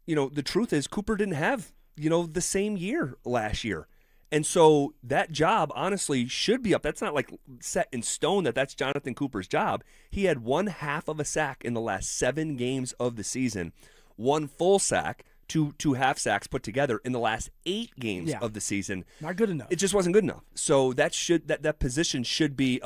The truth is Cooper didn't have, the same year last year. And so that job, honestly, should be up. That's not like set in stone that's Jonathan Cooper's job. He had 1/2 of a sack in the last 7 games of the season, 1 full sack, 2 half sacks put together in the last 8 games of the season. Not good enough. It just wasn't good enough. So that position should be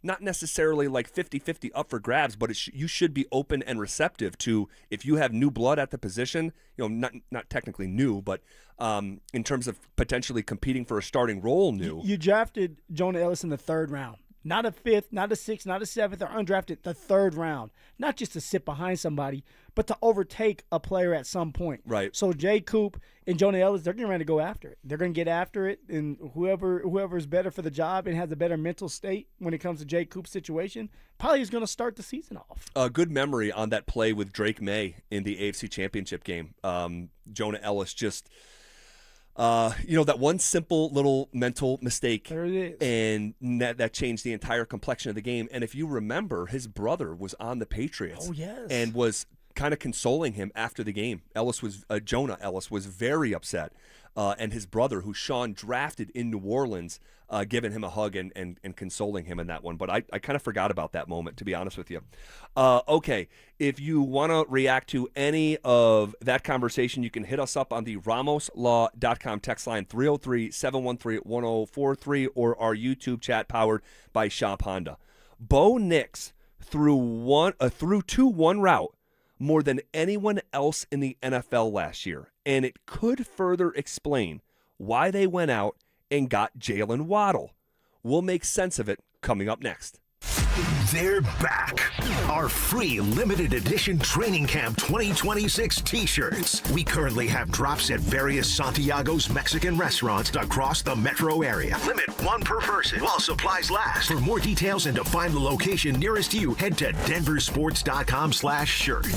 not necessarily like 50-50 up for grabs, but you should be open and receptive to, if you have new blood at the position, not technically new, but in terms of potentially competing for a starting role new. You drafted Jonah Ellis in the 3rd round. Not a 5th, not a 6th, not a 7th, or undrafted, the 3rd round. Not just to sit behind somebody, but to overtake a player at some point. Right. So Jay Coop and Jonah Ellis, they're getting ready to go after it. They're going to get after it, and whoever's better for the job and has a better mental state when it comes to Jay Coop's situation probably is going to start the season off. A good memory on that play with Drake May in the AFC Championship game. Jonah Ellis just... that one simple little mental mistake, there it is, and that changed the entire complexion of the game. And if you remember, his brother was on the Patriots, and was kind of consoling him after the game. Jonah Ellis was very upset, and his brother, who Sean drafted in New Orleans, giving him a hug and consoling him in that one. But I kind of forgot about that moment, to be honest with you. Okay, if you want to react to any of that conversation, you can hit us up on the RamosLaw.com text line 303-713-1043 or our YouTube chat powered by Shop Honda. Bo Nix threw 2-1 route more than anyone else in the NFL last year, and it could further explain why they went out and got Jalen Waddle. We'll make sense of it coming up next. They're back. Our free limited edition Training Camp 2026 t-shirts. We currently have drops at various Santiago's Mexican restaurants across the metro area. Limit 1 per person while supplies last. For more details and to find the location nearest you, head to DenverSports.com/shirt.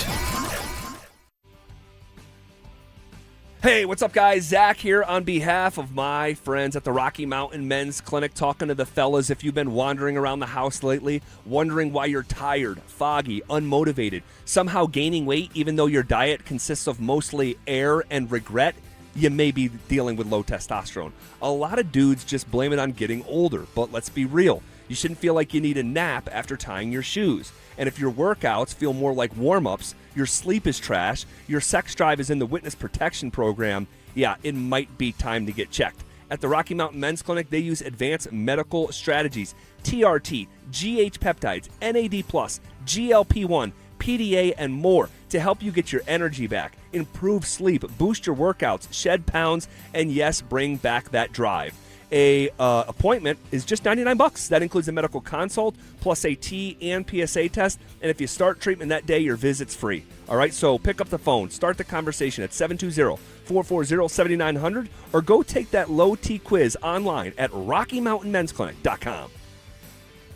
Hey, what's up, guys? Zach here on behalf of my friends at the Rocky Mountain Men's Clinic, talking to the fellas. If you've been wandering around the house lately, wondering why you're tired, foggy, unmotivated, somehow gaining weight even though your diet consists of mostly air and regret, you may be dealing with low testosterone. A lot of dudes just blame it on getting older, but let's be real. You shouldn't feel like you need a nap after tying your shoes. And if your workouts feel more like warm-ups, your sleep is trash, your sex drive is in the witness protection program, yeah, it might be time to get checked. At the Rocky Mountain Men's Clinic, they use advanced medical strategies, TRT, GH peptides, NAD+, GLP-1, PDA, and more to help you get your energy back, improve sleep, boost your workouts, shed pounds, and yes, bring back that drive. A appointment is just $99. That includes a medical consult plus a T and PSA test. And if you start treatment that day, your visit's free. All right, so pick up the phone, start the conversation at 720-440-7900, or go take that low T quiz online at RockyMountainMen'sClinic.com.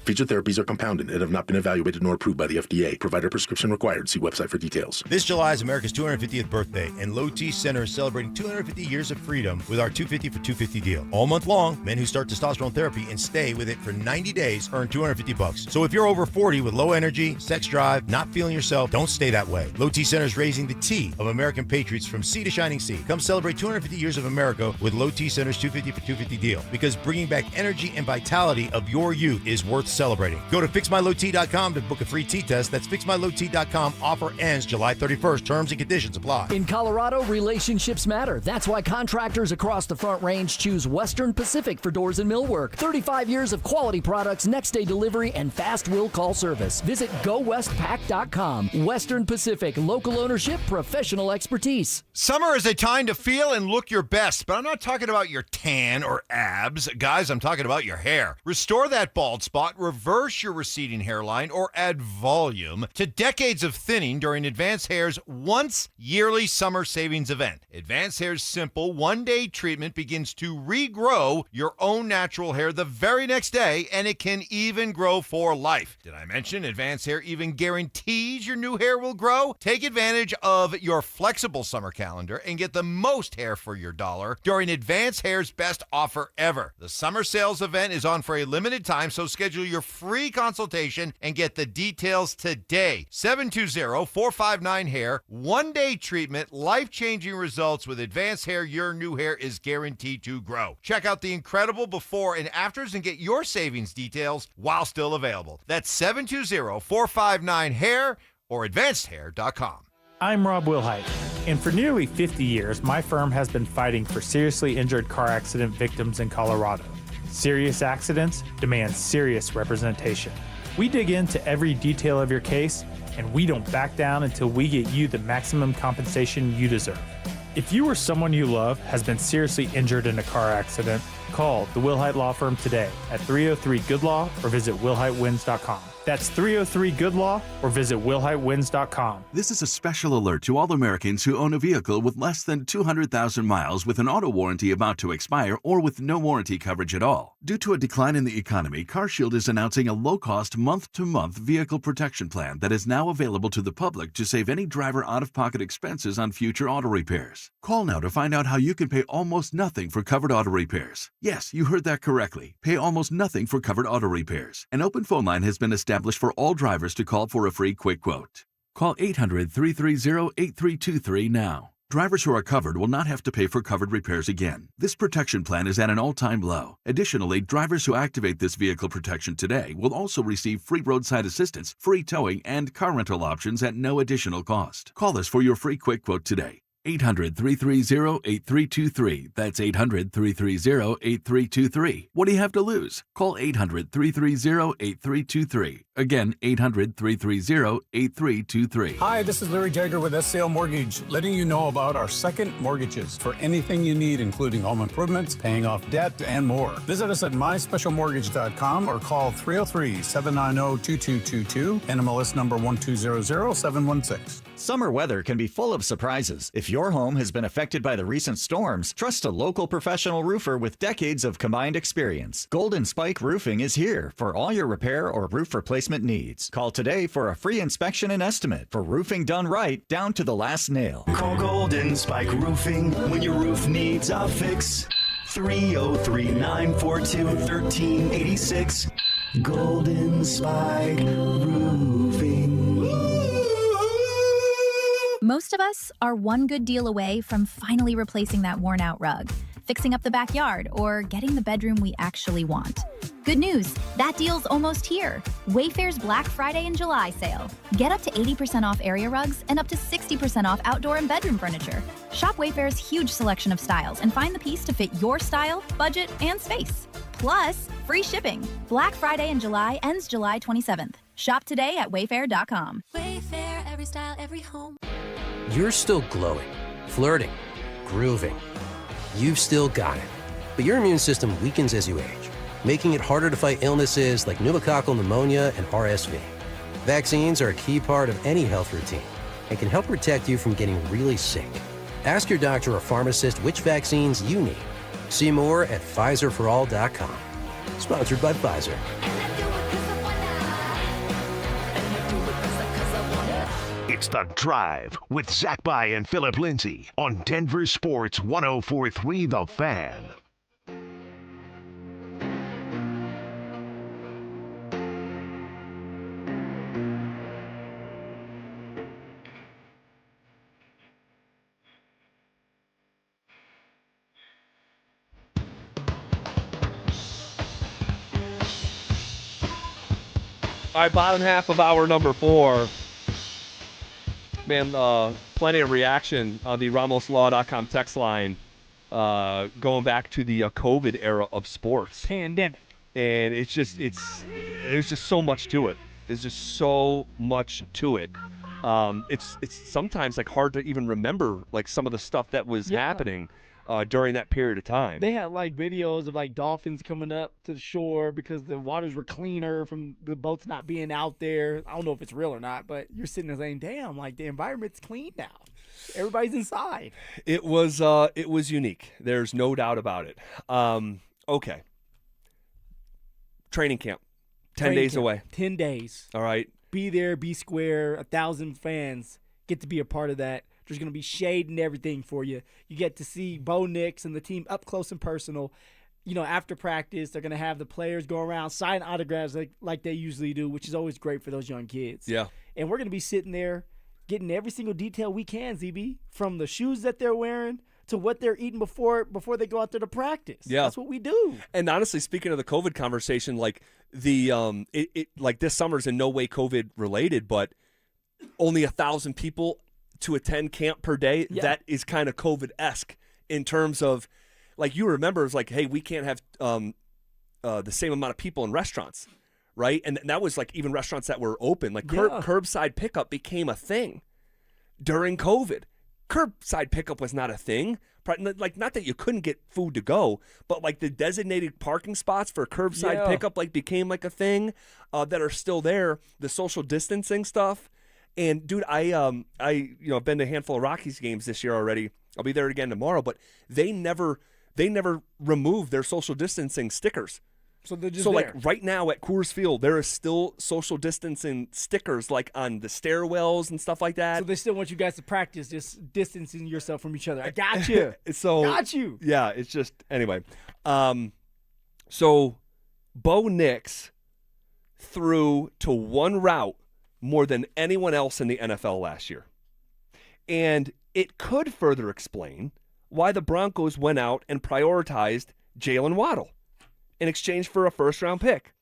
Featured therapies are compounded and have not been evaluated nor approved by the FDA. Provider prescription required. See website for details. This July is America's 250th birthday, and Low T Center is celebrating 250 years of freedom with our 250 for 250 deal. All month long, men who start testosterone therapy and stay with it for 90 days earn $250. So if you're over 40 with low energy, sex drive, not feeling yourself, don't stay that way. Low T Center is raising the T of American patriots from sea to shining sea. Come celebrate 250 years of America with Low T Center's 250 for 250 deal, because bringing back energy and vitality of your youth is worth celebrating. Go to fixmylowt.com to book a free T test. That's fixmylowt.com. Offer ends July 31st. Terms and conditions apply. In Colorado, relationships matter. That's why contractors across the Front Range choose Western Pacific for doors and millwork. 35 years of quality products, next-day delivery, and fast will call service. Visit GoWestPack.com. Western Pacific, local ownership, professional expertise. Summer is a time to feel and look your best, but I'm not talking about your tan or abs. Guys, I'm talking about your hair. Restore that bald spot, reverse your receding hairline, or add volume to decades of thinning during Advanced Hair's once yearly summer savings event. Advanced Hair's simple one-day treatment begins to regrow your own natural hair the very next day, and it can even grow for life. Did I mention Advanced Hair even guarantees your new hair will grow? Take advantage of your flexible summer calendar and get the most hair for your dollar during Advanced Hair's best offer ever. The summer sales event is on for a limited time, so schedule your free consultation and get the details today. 720-459-HAIR. One-day treatment, life-changing results with Advanced Hair. Your new hair is guaranteed to grow. Check out the incredible before and afters and get your savings details while still available. That's 720-459-HAIR or advancedhair.com. I'm Rob Wilhite, and for nearly 50 years, my firm has been fighting for seriously injured car accident victims in Colorado. Serious accidents demand serious representation. We dig into every detail of your case, and we don't back down until we get you the maximum compensation you deserve. If you or someone you love has been seriously injured in a car accident, call the Wilhite Law Firm today at 303-GOOD-LAW or visit wilhitewins.com. That's 303-GOOD-LAW or visit wilhitewins.com. This is a special alert to all Americans who own a vehicle with less than 200,000 miles with an auto warranty about to expire or with no warranty coverage at all. Due to a decline in the economy, CarShield is announcing a low-cost month-to-month vehicle protection plan that is now available to the public to save any driver out-of-pocket expenses on future auto repairs. Call now to find out how you can pay almost nothing for covered auto repairs. Yes, you heard that correctly. Pay almost nothing for covered auto repairs. An open phone line has been established for all drivers to call for a free quick quote. Call 800-330-8323 now. Drivers who are covered will not have to pay for covered repairs again. This protection plan is at an all-time low. Additionally, drivers who activate this vehicle protection today will also receive free roadside assistance, free towing, and car rental options at no additional cost. Call us for your free quick quote today. 800-330-8323. That's 800-330-8323. What do you have to lose? Call 800-330-8323. Again, 800-330-8323. Hi, this is Larry Jagger with SCL Mortgage, letting you know about our second mortgages for anything you need, including home improvements, paying off debt, and more. Visit us at myspecialmortgage.com or call 303-790-2222, NMLS number 1200716. Summer weather can be full of surprises. If your home has been affected by the recent storms, trust a local professional roofer with decades of combined experience. Golden Spike Roofing is here for all your repair or roof replacement needs. Call today for a free inspection and estimate for roofing done right down to the last nail. Call Golden Spike Roofing when your roof needs a fix. 303-942-1386. Golden Spike Roofing. Most of us are one good deal away from finally replacing that worn-out rug, fixing up the backyard, or getting the bedroom we actually want. Good news, that deal's almost here. Wayfair's Black Friday and July sale. Get up to 80% off area rugs and up to 60% off outdoor and bedroom furniture. Shop Wayfair's huge selection of styles and find the piece to fit your style, budget, and space. Plus, free shipping. Black Friday in July ends July 27th. Shop today at wayfair.com. Wayfair every style, every home. You're still glowing, flirting, grooving. You've still got it. But your immune system weakens as you age, making it harder to fight illnesses like pneumococcal pneumonia and RSV. Vaccines are a key part of any health routine and can help protect you from getting really sick. Ask your doctor or pharmacist which vaccines you need. See more at PfizerForAll.com. Sponsored by Pfizer. It's The Drive with Zach By and Phillip Lindsay on Denver Sports 104.3 The Fan. All right, bottom half of hour number 4. Man, plenty of reaction on the RamosLaw.com text line going back to the COVID era of sports. Pandemic. And there's just so much to it. There's just so much to it. It's sometimes like hard to even remember like some of the stuff that was happening during that period of time. They had like videos of like dolphins coming up to the shore because the waters were cleaner from the boats not being out there. I don't know if it's real or not, but you're sitting there saying, damn, like the environment's clean now. Everybody's inside. It was unique. There's no doubt about it. Okay. Training camp. 10 days away. 10 days. All right. Be there, be square. 1,000 fans get to be a part of that. There's going to be shade and everything for you. You get to see Bo Nix and the team up close and personal. You know, after practice, they're going to have the players go around, sign autographs like they usually do, which is always great for those young kids. Yeah. And we're going to be sitting there getting every single detail we can, ZB, from the shoes that they're wearing to what they're eating before they go out there to practice. Yeah. That's what we do. And honestly, speaking of the COVID conversation, like like this summer's in no way COVID related, but only 1,000 people to attend camp per day. Yeah. That is kind of COVID-esque in terms of, like, you remember, it's like, hey, we can't have the same amount of people in restaurants, right? And that was like even restaurants that were open. Like curbside pickup became a thing during COVID. Curbside pickup was not a thing. Like, not that you couldn't get food to go, but like the designated parking spots for curbside pickup like became like a thing that are still there. The social distancing stuff. And dude, I've been to a handful of Rockies games this year already. I'll be there again tomorrow, but they never removed their social distancing stickers. So they're just there. like right now at Coors Field, there is still social distancing stickers like on the stairwells and stuff like that. So they still want you guys to practice just distancing yourself from each other. I got you. Got you. Yeah, it's just anyway. So Bo Nix threw to one route more than anyone else in the NFL last year. And it could further explain why the Broncos went out and prioritized Jalen Waddle in exchange for a first-round pick.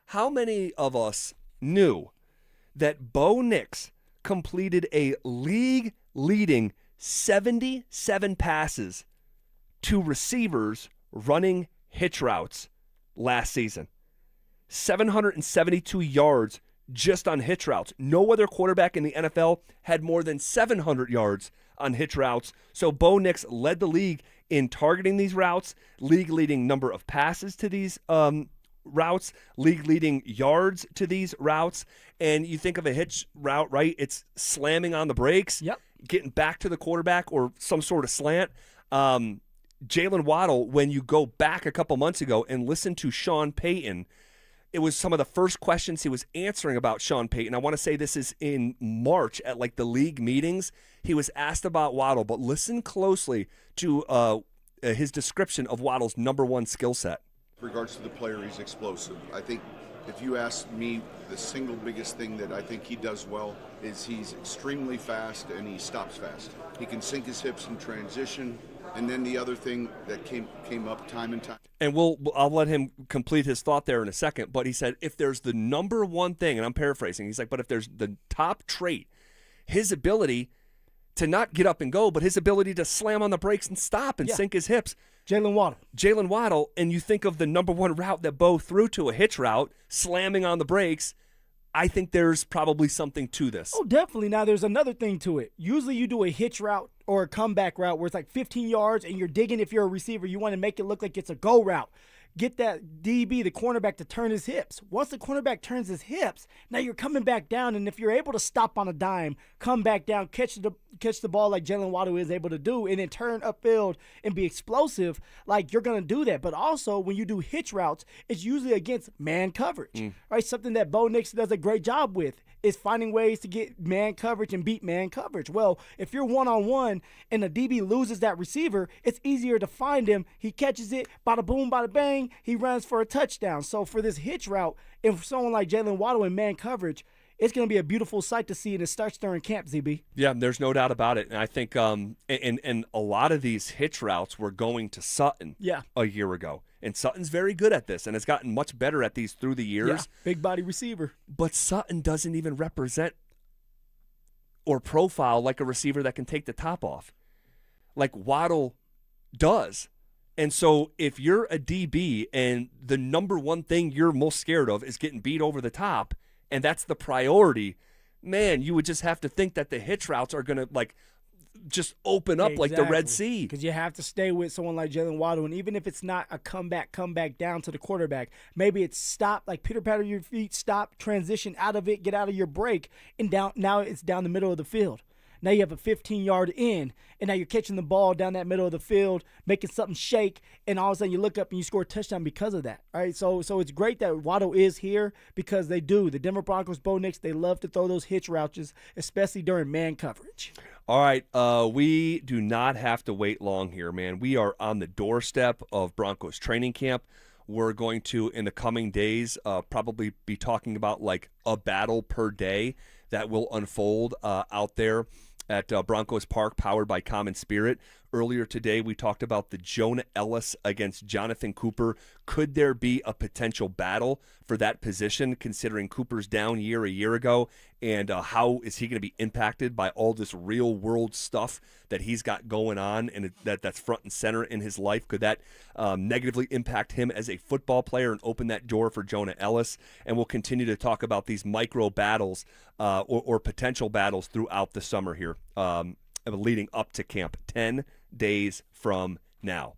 How many of us knew that Bo Nix completed a league-leading 77 passes to receivers running hitch routes last season? 772 yards just on hitch routes. No other quarterback in the NFL had more than 700 yards on hitch routes. So Bo Nix led the league in targeting these routes, league-leading number of passes to these routes, league-leading yards to these routes. And you think of a hitch route, right? It's slamming on the brakes, getting back to the quarterback or some sort of slant. Jalen Waddle, when you go back a couple months ago and listen to Sean Payton, it was some of the first questions he was answering about Sean Payton. I want to say this is in March at like the league meetings. He was asked about Waddle, but listen closely to his description of Waddle's number one skill set. With regards to the player, he's explosive. I think if you ask me, the single biggest thing that I think he does well is he's extremely fast and he stops fast. He can sink his hips in transition. And then the other thing that came up time and time. And I'll let him complete his thought there in a second. But he said, if there's the number one thing, and I'm paraphrasing, he's like, but if there's the top trait, his ability to not get up and go, but his ability to slam on the brakes and stop and sink his hips. Jalen Waddle, and you think of the number one route that Bo threw to, a hitch route, slamming on the brakes, I think there's probably something to this. Oh, definitely. Now, there's another thing to it. Usually you do a hitch route or a comeback route where it's like 15 yards and you're digging. If you're a receiver, you want to make it look like it's a go route. Get that DB, the cornerback, to turn his hips. Once the cornerback turns his hips, now you're coming back down, and if you're able to stop on a dime, come back down, catch the ball like Jalen Waddle is able to do, and then turn upfield and be explosive, like you're going to do that. But also, when you do hitch routes, it's usually against man coverage, right? Something that Bo Nix does a great job with is finding ways to get man coverage and beat man coverage. Well, if you're one-on-one and the DB loses that receiver, it's easier to find him. He catches it, bada boom, bada bang, he runs for a touchdown. So for this hitch route, if someone like Jalen Waddle in man coverage, it's going to be a beautiful sight to see, and it starts during camp, ZB. Yeah, there's no doubt about it. And I think and a lot of these hitch routes were going to Sutton a year ago. And Sutton's very good at this and has gotten much better at these through the years. Yeah, big body receiver. But Sutton doesn't even represent or profile like a receiver that can take the top off, like Waddle does. And so if you're a DB and the number one thing you're most scared of is getting beat over the top, and that's the priority, man, you would just have to think that the hitch routes are going to like just open up like the Red Sea. Because you have to stay with someone like Jalen Waddle, and even if it's not a come back down to the quarterback, maybe it's stop, like Peter Patter your feet, stop, transition out of it, get out of your break, and down. Now it's down the middle of the field. Now you have a 15-yard in, and now you're catching the ball down that middle of the field, making something shake, and all of a sudden you look up and you score a touchdown because of that. All right, so it's great that Waddle is here because they do. The Denver Broncos, Bo Nix, they love to throw those hitch routes, especially during man coverage. All right, we do not have to wait long here, man. We are on the doorstep of Broncos training camp. We're going to, in the coming days, probably be talking about like a battle per day that will unfold out there at Broncos Park, powered by Common Spirit. Earlier today, we talked about the Jonah Ellis against Jonathan Cooper. Could there be a potential battle for that position, considering Cooper's down year a year ago? And how is he going to be impacted by all this real-world stuff that he's got going on and that's front and center in his life? Could that negatively impact him as a football player and open that door for Jonah Ellis? And we'll continue to talk about these micro battles or potential battles throughout the summer here, leading up to camp 10 days from now.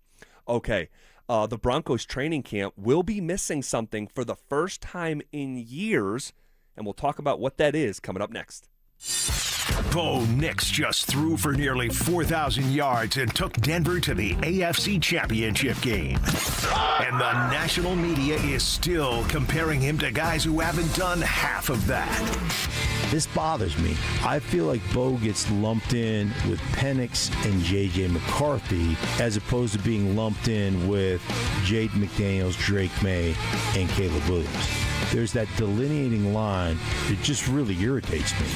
Okay, the Broncos training camp will be missing something for the first time in years, and we'll talk about what that is coming up next. Bo Nix just threw for nearly 4,000 yards and took Denver to the AFC Championship game. And the national media is still comparing him to guys who haven't done half of that. This bothers me. I feel like Bo gets lumped in with Penix and J.J. McCarthy as opposed to being lumped in with Jade McDaniels, Drake May, and Caleb Williams. There's that delineating line that just really irritates me.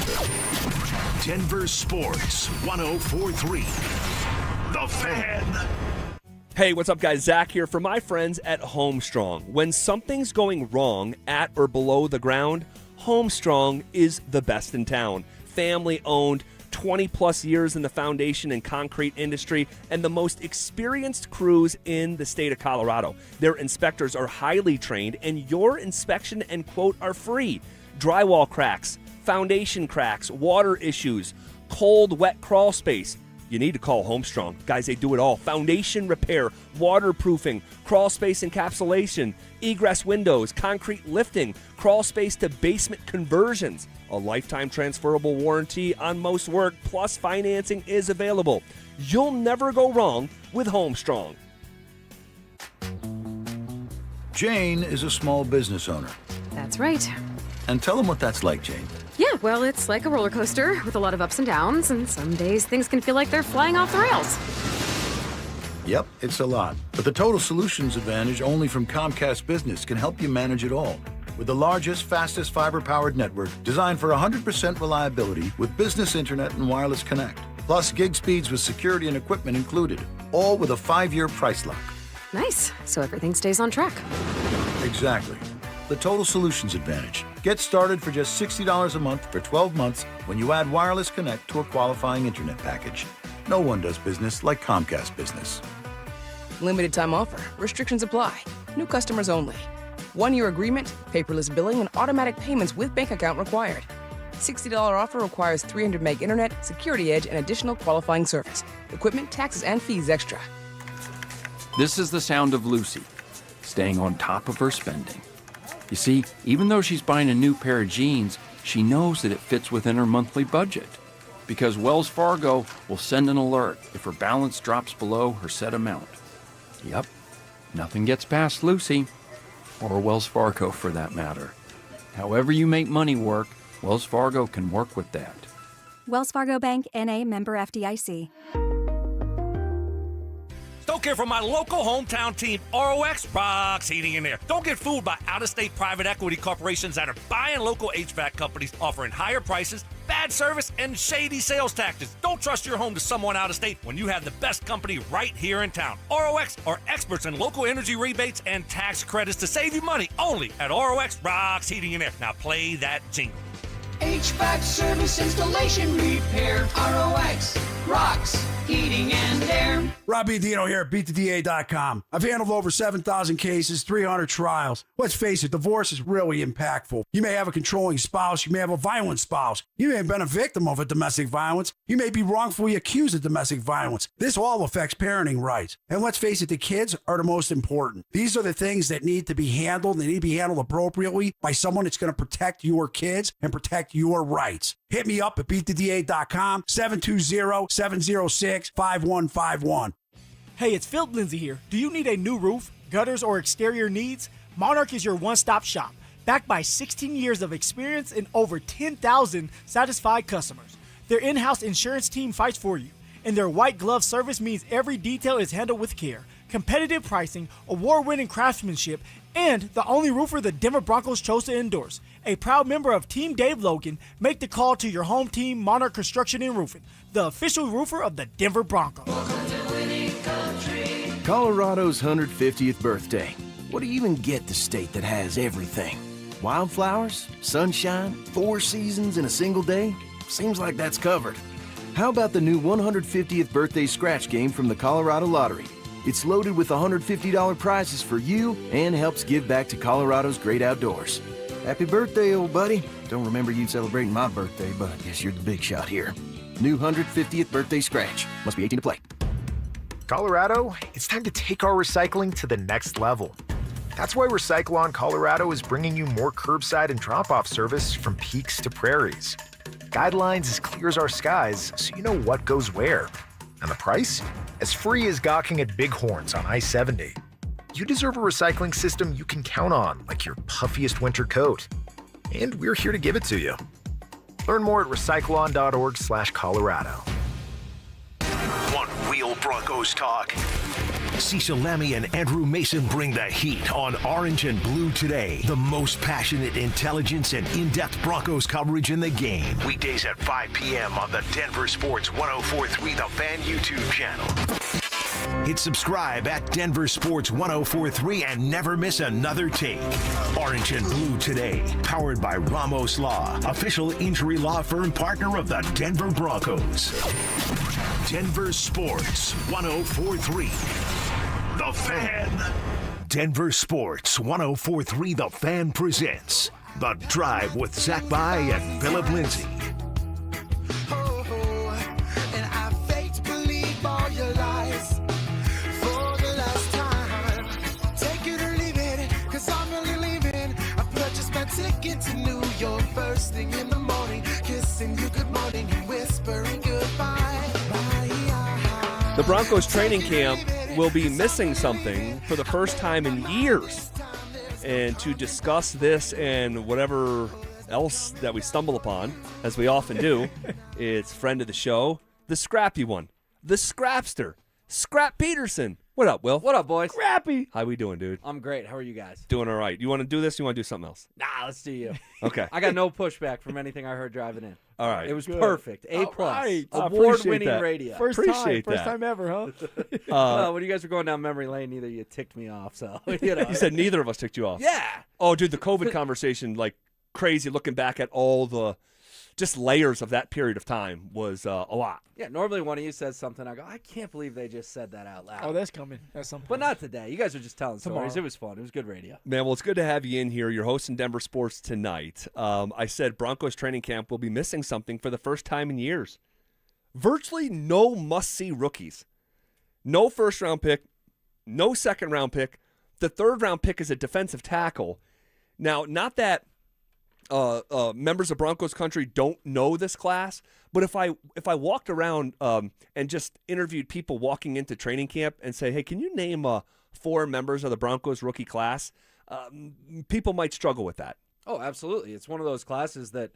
Denver Sports 104.3. The Fan. Hey, what's up, guys? Zach here for my friends at Homestrong. When something's going wrong at or below the ground, Homestrong is the best in town. Family-owned, 20-plus years in the foundation and concrete industry, and the most experienced crews in the state of Colorado. Their inspectors are highly trained, and your inspection and quote are free. Drywall cracks, foundation cracks, water issues, cold, wet crawl space. You need to call Homestrong. Guys, they do it all. Foundation repair, waterproofing, crawl space encapsulation, egress windows, concrete lifting, crawl space to basement conversions. A lifetime transferable warranty on most work, plus financing is available. You'll never go wrong with Homestrong. Jane is a small business owner. That's right. And tell them what that's like, Jane. Yeah, well, it's like a roller coaster with a lot of ups and downs, and some days things can feel like they're flying off the rails. Yep, it's a lot. But the Total Solutions Advantage only from Comcast Business can help you manage it all. With the largest, fastest fiber-powered network designed for 100% reliability with business internet and wireless connect. Plus gig speeds with security and equipment included. All with a 5-year price lock. Nice. So everything stays on track. Exactly. The Total Solutions Advantage. Get started for just $60 a month for 12 months when you add wireless connect to a qualifying internet package. No one does business like Comcast Business. Limited time offer. Restrictions apply. New customers only. 1-year agreement, paperless billing, and automatic payments with bank account required. $60 offer requires 300 meg internet, security edge, and additional qualifying service. Equipment, taxes, and fees extra. This is the sound of Lucy, staying on top of her spending. You see, even though she's buying a new pair of jeans, she knows that it fits within her monthly budget. Because Wells Fargo will send an alert if her balance drops below her set amount. Yep, nothing gets past Lucy, or Wells Fargo for that matter. However you make money work, Wells Fargo can work with that. Wells Fargo Bank, N.A., member FDIC. Don't care for my local hometown team, ROX rocks heating and air. Don't get fooled by out-of-state private equity corporations that are buying local HVAC companies, offering higher prices, bad service, and shady sales tactics. Don't trust your home to someone out of state when you have the best company right here in town. ROX are experts in local energy rebates and tax credits to save you money only at ROX rocks heating and air. Now play that jingle. HVAC service, installation, repair. ROX rocks heating and air. Robbie Dino here at BeatTheDA.com. I've handled over 7,000 cases, 300 trials. Let's face it, divorce is really impactful. You may have a controlling spouse. You may have a violent spouse. You may have been a victim of a domestic violence. You may be wrongfully accused of domestic violence. This all affects parenting rights. And let's face it, the kids are the most important. These are the things that need to be handled. They need to be handled appropriately by someone that's going to protect your kids and protect your rights. Hit me up at BeatTheDA.com, 720-706-5151. Hey, it's Phillip Lindsay here. Do you need a new roof, gutters, or exterior needs? Monarch is your one-stop shop, backed by 16 years of experience and over 10,000 satisfied customers. Their in-house insurance team fights for you, and their white glove service means every detail is handled with care. Competitive pricing, award-winning craftsmanship, and the only roofer the Denver Broncos chose to endorse. A proud member of Team Dave Logan, make the call to your home team, Monarch Construction and Roofing, the official roofer of the Denver Broncos. Colorado's 150th birthday. What do you even get the state that has everything? Wildflowers, sunshine, 4 seasons in a single day? Seems like that's covered. How about the new 150th birthday scratch game from the Colorado Lottery? It's loaded with $150 prizes for you and helps give back to Colorado's great outdoors. Happy birthday, old buddy. Don't remember you celebrating my birthday, but I guess you're the big shot here. New 150th birthday scratch. Must be 18 to play. Colorado, it's time to take our recycling to the next level. That's why Recycle-On Colorado is bringing you more curbside and drop-off service from peaks to prairies. Guidelines as clear as our skies, so you know what goes where. And the price? As free as gawking at bighorns on I-70. You deserve a recycling system you can count on, like your puffiest winter coat. And we're here to give it to you. Learn more at recycleon.org/Colorado. One Wheel Broncos talk. Cecil Lammy and Andrew Mason bring the heat on Orange and Blue Today. The most passionate intelligence and in-depth Broncos coverage in the game. Weekdays at 5 p.m. on the Denver Sports 104.3 The Fan YouTube channel. Hit subscribe at Denver Sports 104.3 and never miss another take. Orange and Blue Today, powered by Ramos Law, official injury law firm partner of the Denver Broncos. Denver Sports 104.3 The Fan. Denver Sports 104.3 The Fan presents The Drive with Zach By and Phillip Lindsay. Ticket to New York first thing in the morning, kissing you good morning and whispering goodbye. The Broncos training camp will be missing something for the first time in years. And to discuss this and whatever else that we stumble upon, as we often do, it's friend of the show, the scrappy one, the scrapster, Scrap Peterson. What up, Will? What up, boys? Scrappy. How we doing, dude? I'm great. How are you guys? Doing all right. You want to do this? You want to do something else? Nah, let's do you. Okay. I got no pushback from anything I heard driving in. All right. It was Good. perfect. A+. Right. Award-winning radio. First time ever, huh? Well, when you guys were going down memory lane, neither of you ticked me off. So you know. You said neither of us ticked you off. Yeah. Oh, dude, the COVID conversation, like crazy. Looking back at all the just layers of that period of time was a lot. Yeah, normally one of you says something, I go, I can't believe they just said that out loud. Oh, that's coming at some point. But not today. You guys are just telling Tomorrow. stories. It was fun. It was good radio. Man, well, it's good to have you in here. You're hosting Denver Sports tonight. I said Broncos training camp will be missing something for the first time in years. Virtually no must-see rookies. No first-round pick, no second-round pick. The third-round pick is a defensive tackle. Now, not that members of Broncos country don't know this class, but if I walked around and just interviewed people walking into training camp and say, hey, can you name 4 members of the Broncos rookie class? People might struggle with that. Oh, absolutely. It's one of those classes that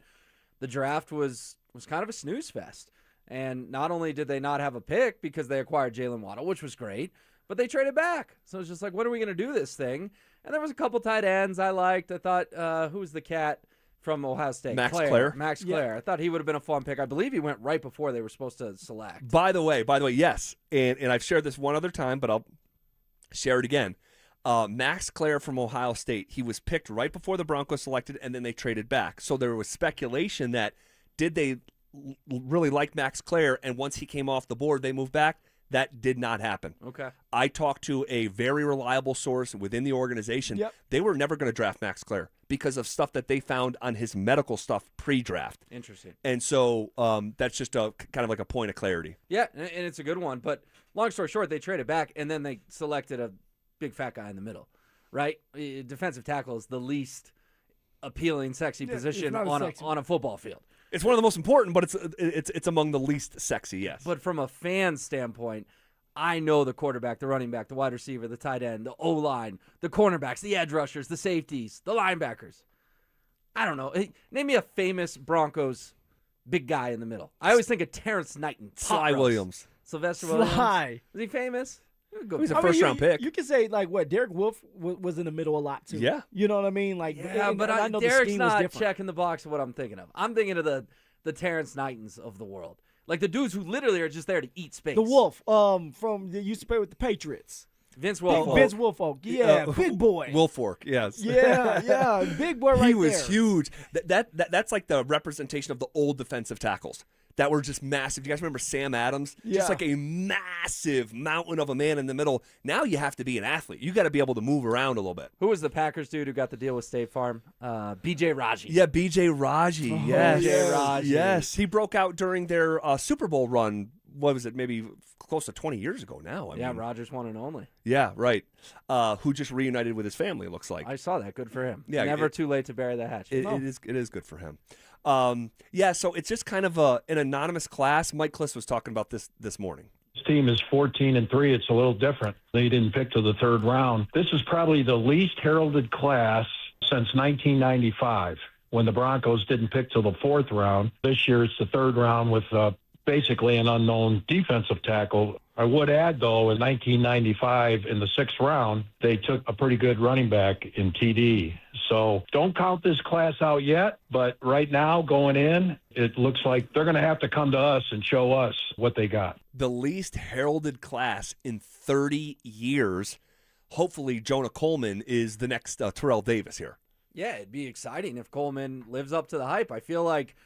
the draft was kind of a snooze fest. And not only did they not have a pick because they acquired Jalen Waddle, which was great, but they traded back. So it's just like, when are we going to do this thing? And there was a couple tight ends I liked. I thought, who was the cat from Ohio State? Max Clare. Max Clare. I thought he would have been a fun pick. I believe he went right before they were supposed to select. By the way, yes. And I've shared this one other time, but I'll share it again. Max Clare from Ohio State, he was picked right before the Broncos selected, and then they traded back. So there was speculation that did they really like Max Clare, and once he came off the board, they moved back. That did not happen. Okay. I talked to a very reliable source within the organization. Yep. They were never going to draft Max Clare because of stuff that they found on his medical stuff pre-draft. Interesting. And so that's just a kind of like a point of clarity. Yeah, and it's a good one. But long story short, they traded back, and then they selected a big fat guy in the middle, right? Defensive tackle is the least appealing, sexy position on a football field. It's one of the most important, but it's among the least sexy, yes. But from a fan standpoint, I know the quarterback, the running back, the wide receiver, the tight end, the O-line, the cornerbacks, the edge rushers, the safeties, the linebackers. I don't know. Name me a famous Broncos big guy in the middle. I always think of Terrence Knighton. Sly Williams. Sylvester Williams. Sly. Is he famous? He's a first-round pick. You could say, like, what, Derek Wolfe was in the middle a lot, too. Yeah. You know what I mean? Like, yeah, but I know Derek's the scheme was not different. checking the box of what I'm thinking of. I'm thinking of the Terrence Knightons of the world. Like the dudes who literally are just there to eat space. The Wolf, from the used to play with the Patriots. Vince Wilfork. Vince Wilfork, yeah, big boy. Wilfork, yes. Yeah, big boy right there. He was huge. That's like the representation of the old defensive tackles that were just massive. Do you guys remember Sam Adams? Yeah. Just like a massive mountain of a man in the middle. Now you have to be an athlete. You got to be able to move around a little bit. Who was the Packers dude who got the deal with State Farm? B.J. Raji. Yeah, B.J. Raji. Yes. B.J. Raji. Yes. He broke out during their Super Bowl run. What was it? Maybe close to 20 years ago now. I mean, Rodgers one and only. Yeah, right. Who just reunited with his family, it looks like. I saw that. Good for him. Yeah, Never too late to bury the hatchet. It is good for him. So it's just kind of an anonymous class. Mike Kliss was talking about this morning. This team is 14-3. It's a little different. They didn't pick to the third round. This is probably the least heralded class since 1995, when the Broncos didn't pick till the fourth round. This year it's the third round with basically an unknown defensive tackle. I would add, though, in 1995, in the sixth round, they took a pretty good running back in TD. So don't count this class out yet, but right now, going in, it looks like they're going to have to come to us and show us what they got. The least heralded class in 30 years. Hopefully, Jonah Coleman is the next Terrell Davis here. Yeah, it'd be exciting if Coleman lives up to the hype. I feel like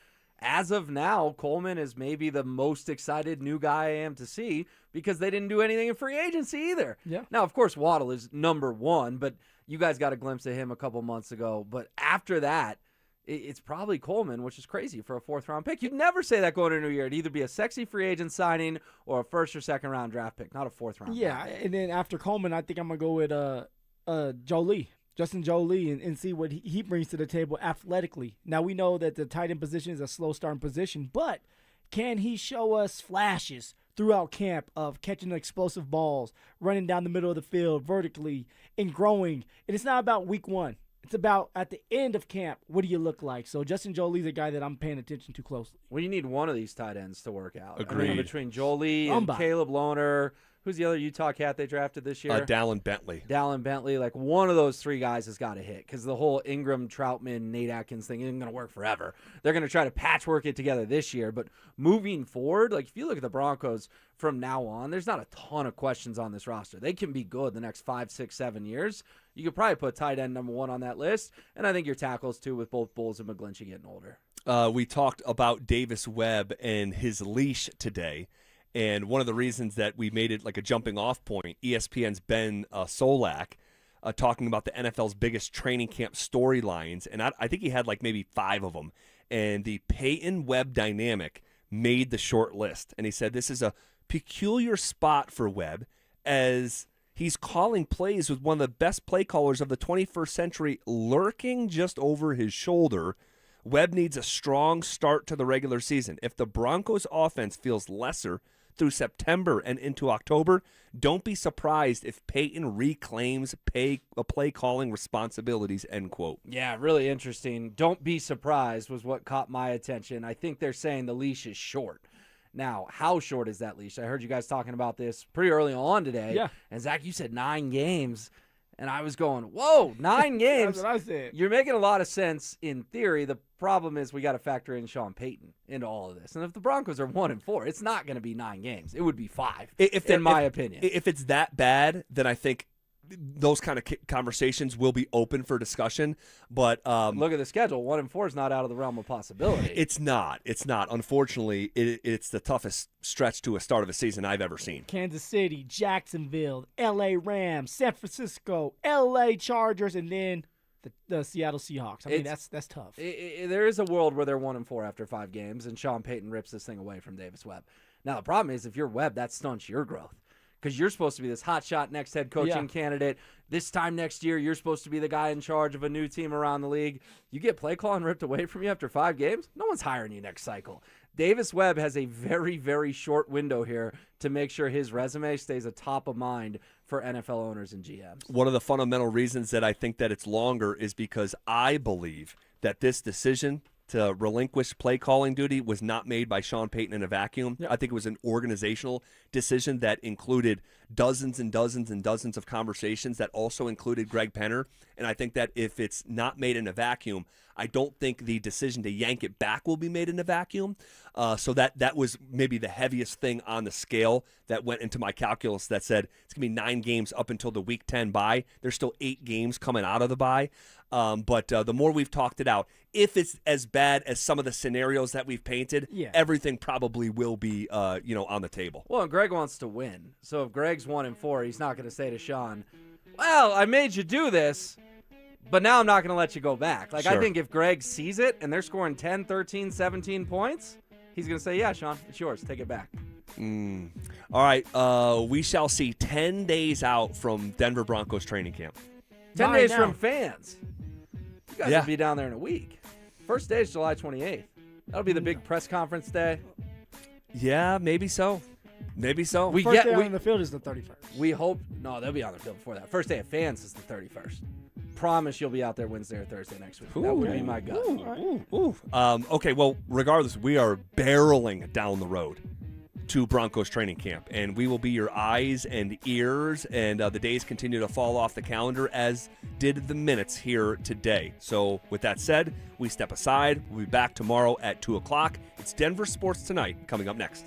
as of now, Coleman is maybe the most excited new guy I am to see because they didn't do anything in free agency either. Yeah. Now, of course, Waddle is number one, but you guys got a glimpse of him a couple months ago. But after that, it's probably Coleman, which is crazy for a fourth-round pick. You'd never say that going into a new year. It'd either be a sexy free agent signing or a first- or second-round draft pick, not a fourth-round Yeah, pick. and then after Coleman, I think I'm going to go with Jolie. Justin Jolie, and see what he brings to the table athletically. Now, we know that the tight end position is a slow starting position, but can he show us flashes throughout camp of catching explosive balls, running down the middle of the field vertically, and growing? And it's not about week one. It's about at the end of camp, what do you look like? So Justin Jolie's a guy that I'm paying attention to closely. Well, you need one of these tight ends to work out. Agreed. I mean, between Jolie and Caleb Lohner, Who's the other Utah cat they drafted this year? Dallin Bentley. Dallin Bentley. Like, one of those three guys has got to hit because the whole Ingram, Troutman, Nate Atkins thing isn't going to work forever. They're going to try to patchwork it together this year. But moving forward, like, if you look at the Broncos from now on, there's not a ton of questions on this roster. They can be good the next 5, 6, 7 years. You could probably put tight end number 1 on that list. And I think your tackles, too, with both Bulls and McGlinchey getting older. We talked about Davis Webb and his leash today. And one of the reasons that we made it like a jumping off point, ESPN's Ben Solak talking about the NFL's biggest training camp storylines. And I think he had like maybe 5 of them. And the Payton Webb dynamic made the short list. And he said this is a peculiar spot for Webb as he's calling plays with one of the best play callers of the 21st century lurking just over his shoulder. Webb needs a strong start to the regular season. If the Broncos offense feels lesser through September and into October, don't be surprised if Payton reclaims play calling responsibilities, end quote. Yeah, really interesting. Don't be surprised was what caught my attention. I think they're saying the leash is short. Now, how short is that leash? I heard you guys talking about this pretty early on today. Yeah. And Zach, you said 9 games. And I was going, whoa, 9 games. That's what I said. You're making a lot of sense in theory. The problem is we got to factor in Sean Payton into all of this. And if the Broncos are 1-4, it's not going to be 9 games. It would be 5, in my opinion. If it's that bad, then I think those kind of conversations will be open for discussion. But look at the schedule. 1-4 is not out of the realm of possibility. It's not. It's not. Unfortunately, it's the toughest stretch to a start of a season I've ever seen. Kansas City, Jacksonville, L.A. Rams, San Francisco, L.A. Chargers, and then the Seattle Seahawks. I mean, that's tough. There is a world where they're 1-4 after 5 games, and Sean Payton rips this thing away from Davis Webb. Now, the problem is if you're Webb, that stunts your growth. Because you're supposed to be this hotshot next head coaching candidate. This time next year, you're supposed to be the guy in charge of a new team around the league. You get play calling ripped away from you after 5 games, no one's hiring you next cycle. Davis Webb has a very, very short window here to make sure his resume stays atop of mind for NFL owners and GMs. One of the fundamental reasons that I think that it's longer is because I believe that this decision to relinquish play calling duty was not made by Sean Payton in a vacuum. Yep. I think it was an organizational decision that included dozens and dozens and dozens of conversations that also included Greg Penner. And I think that if it's not made in a vacuum, I don't think the decision to yank it back will be made in a vacuum. So that was maybe the heaviest thing on the scale that went into my calculus that said it's going to be 9 games up until the Week 10 bye. There's still 8 games coming out of the bye. But the more we've talked it out, if it's as bad as some of the scenarios that we've painted, everything probably will be on the table. Well, and Greg wants to win. So if Greg's 1-4, he's not going to say to Sean, well, I made you do this, but now I'm not going to let you go back. Like, sure. I think if Greg sees it and they're scoring 10, 13, 17 points, he's going to say, yeah, Sean, it's yours. Take it back. All right. We shall see 10 days out from Denver Broncos training camp. 10 days from fans. You guys will be down there in a week. First day is July 28th. That'll be the big press conference day. Yeah, maybe so. Maybe so. First day on the field is the 31st. We hope. No, they'll be on the field before that. First day of fans is the 31st. Promise you'll be out there Wednesday or Thursday next week. That would be my gut. Okay, well, regardless, we are barreling down the road to Broncos training camp, and we will be your eyes and ears, and the days continue to fall off the calendar, as did the minutes here today. So with that said, we step aside. We'll be back tomorrow at 2 o'clock. It's Denver Sports Tonight coming up next.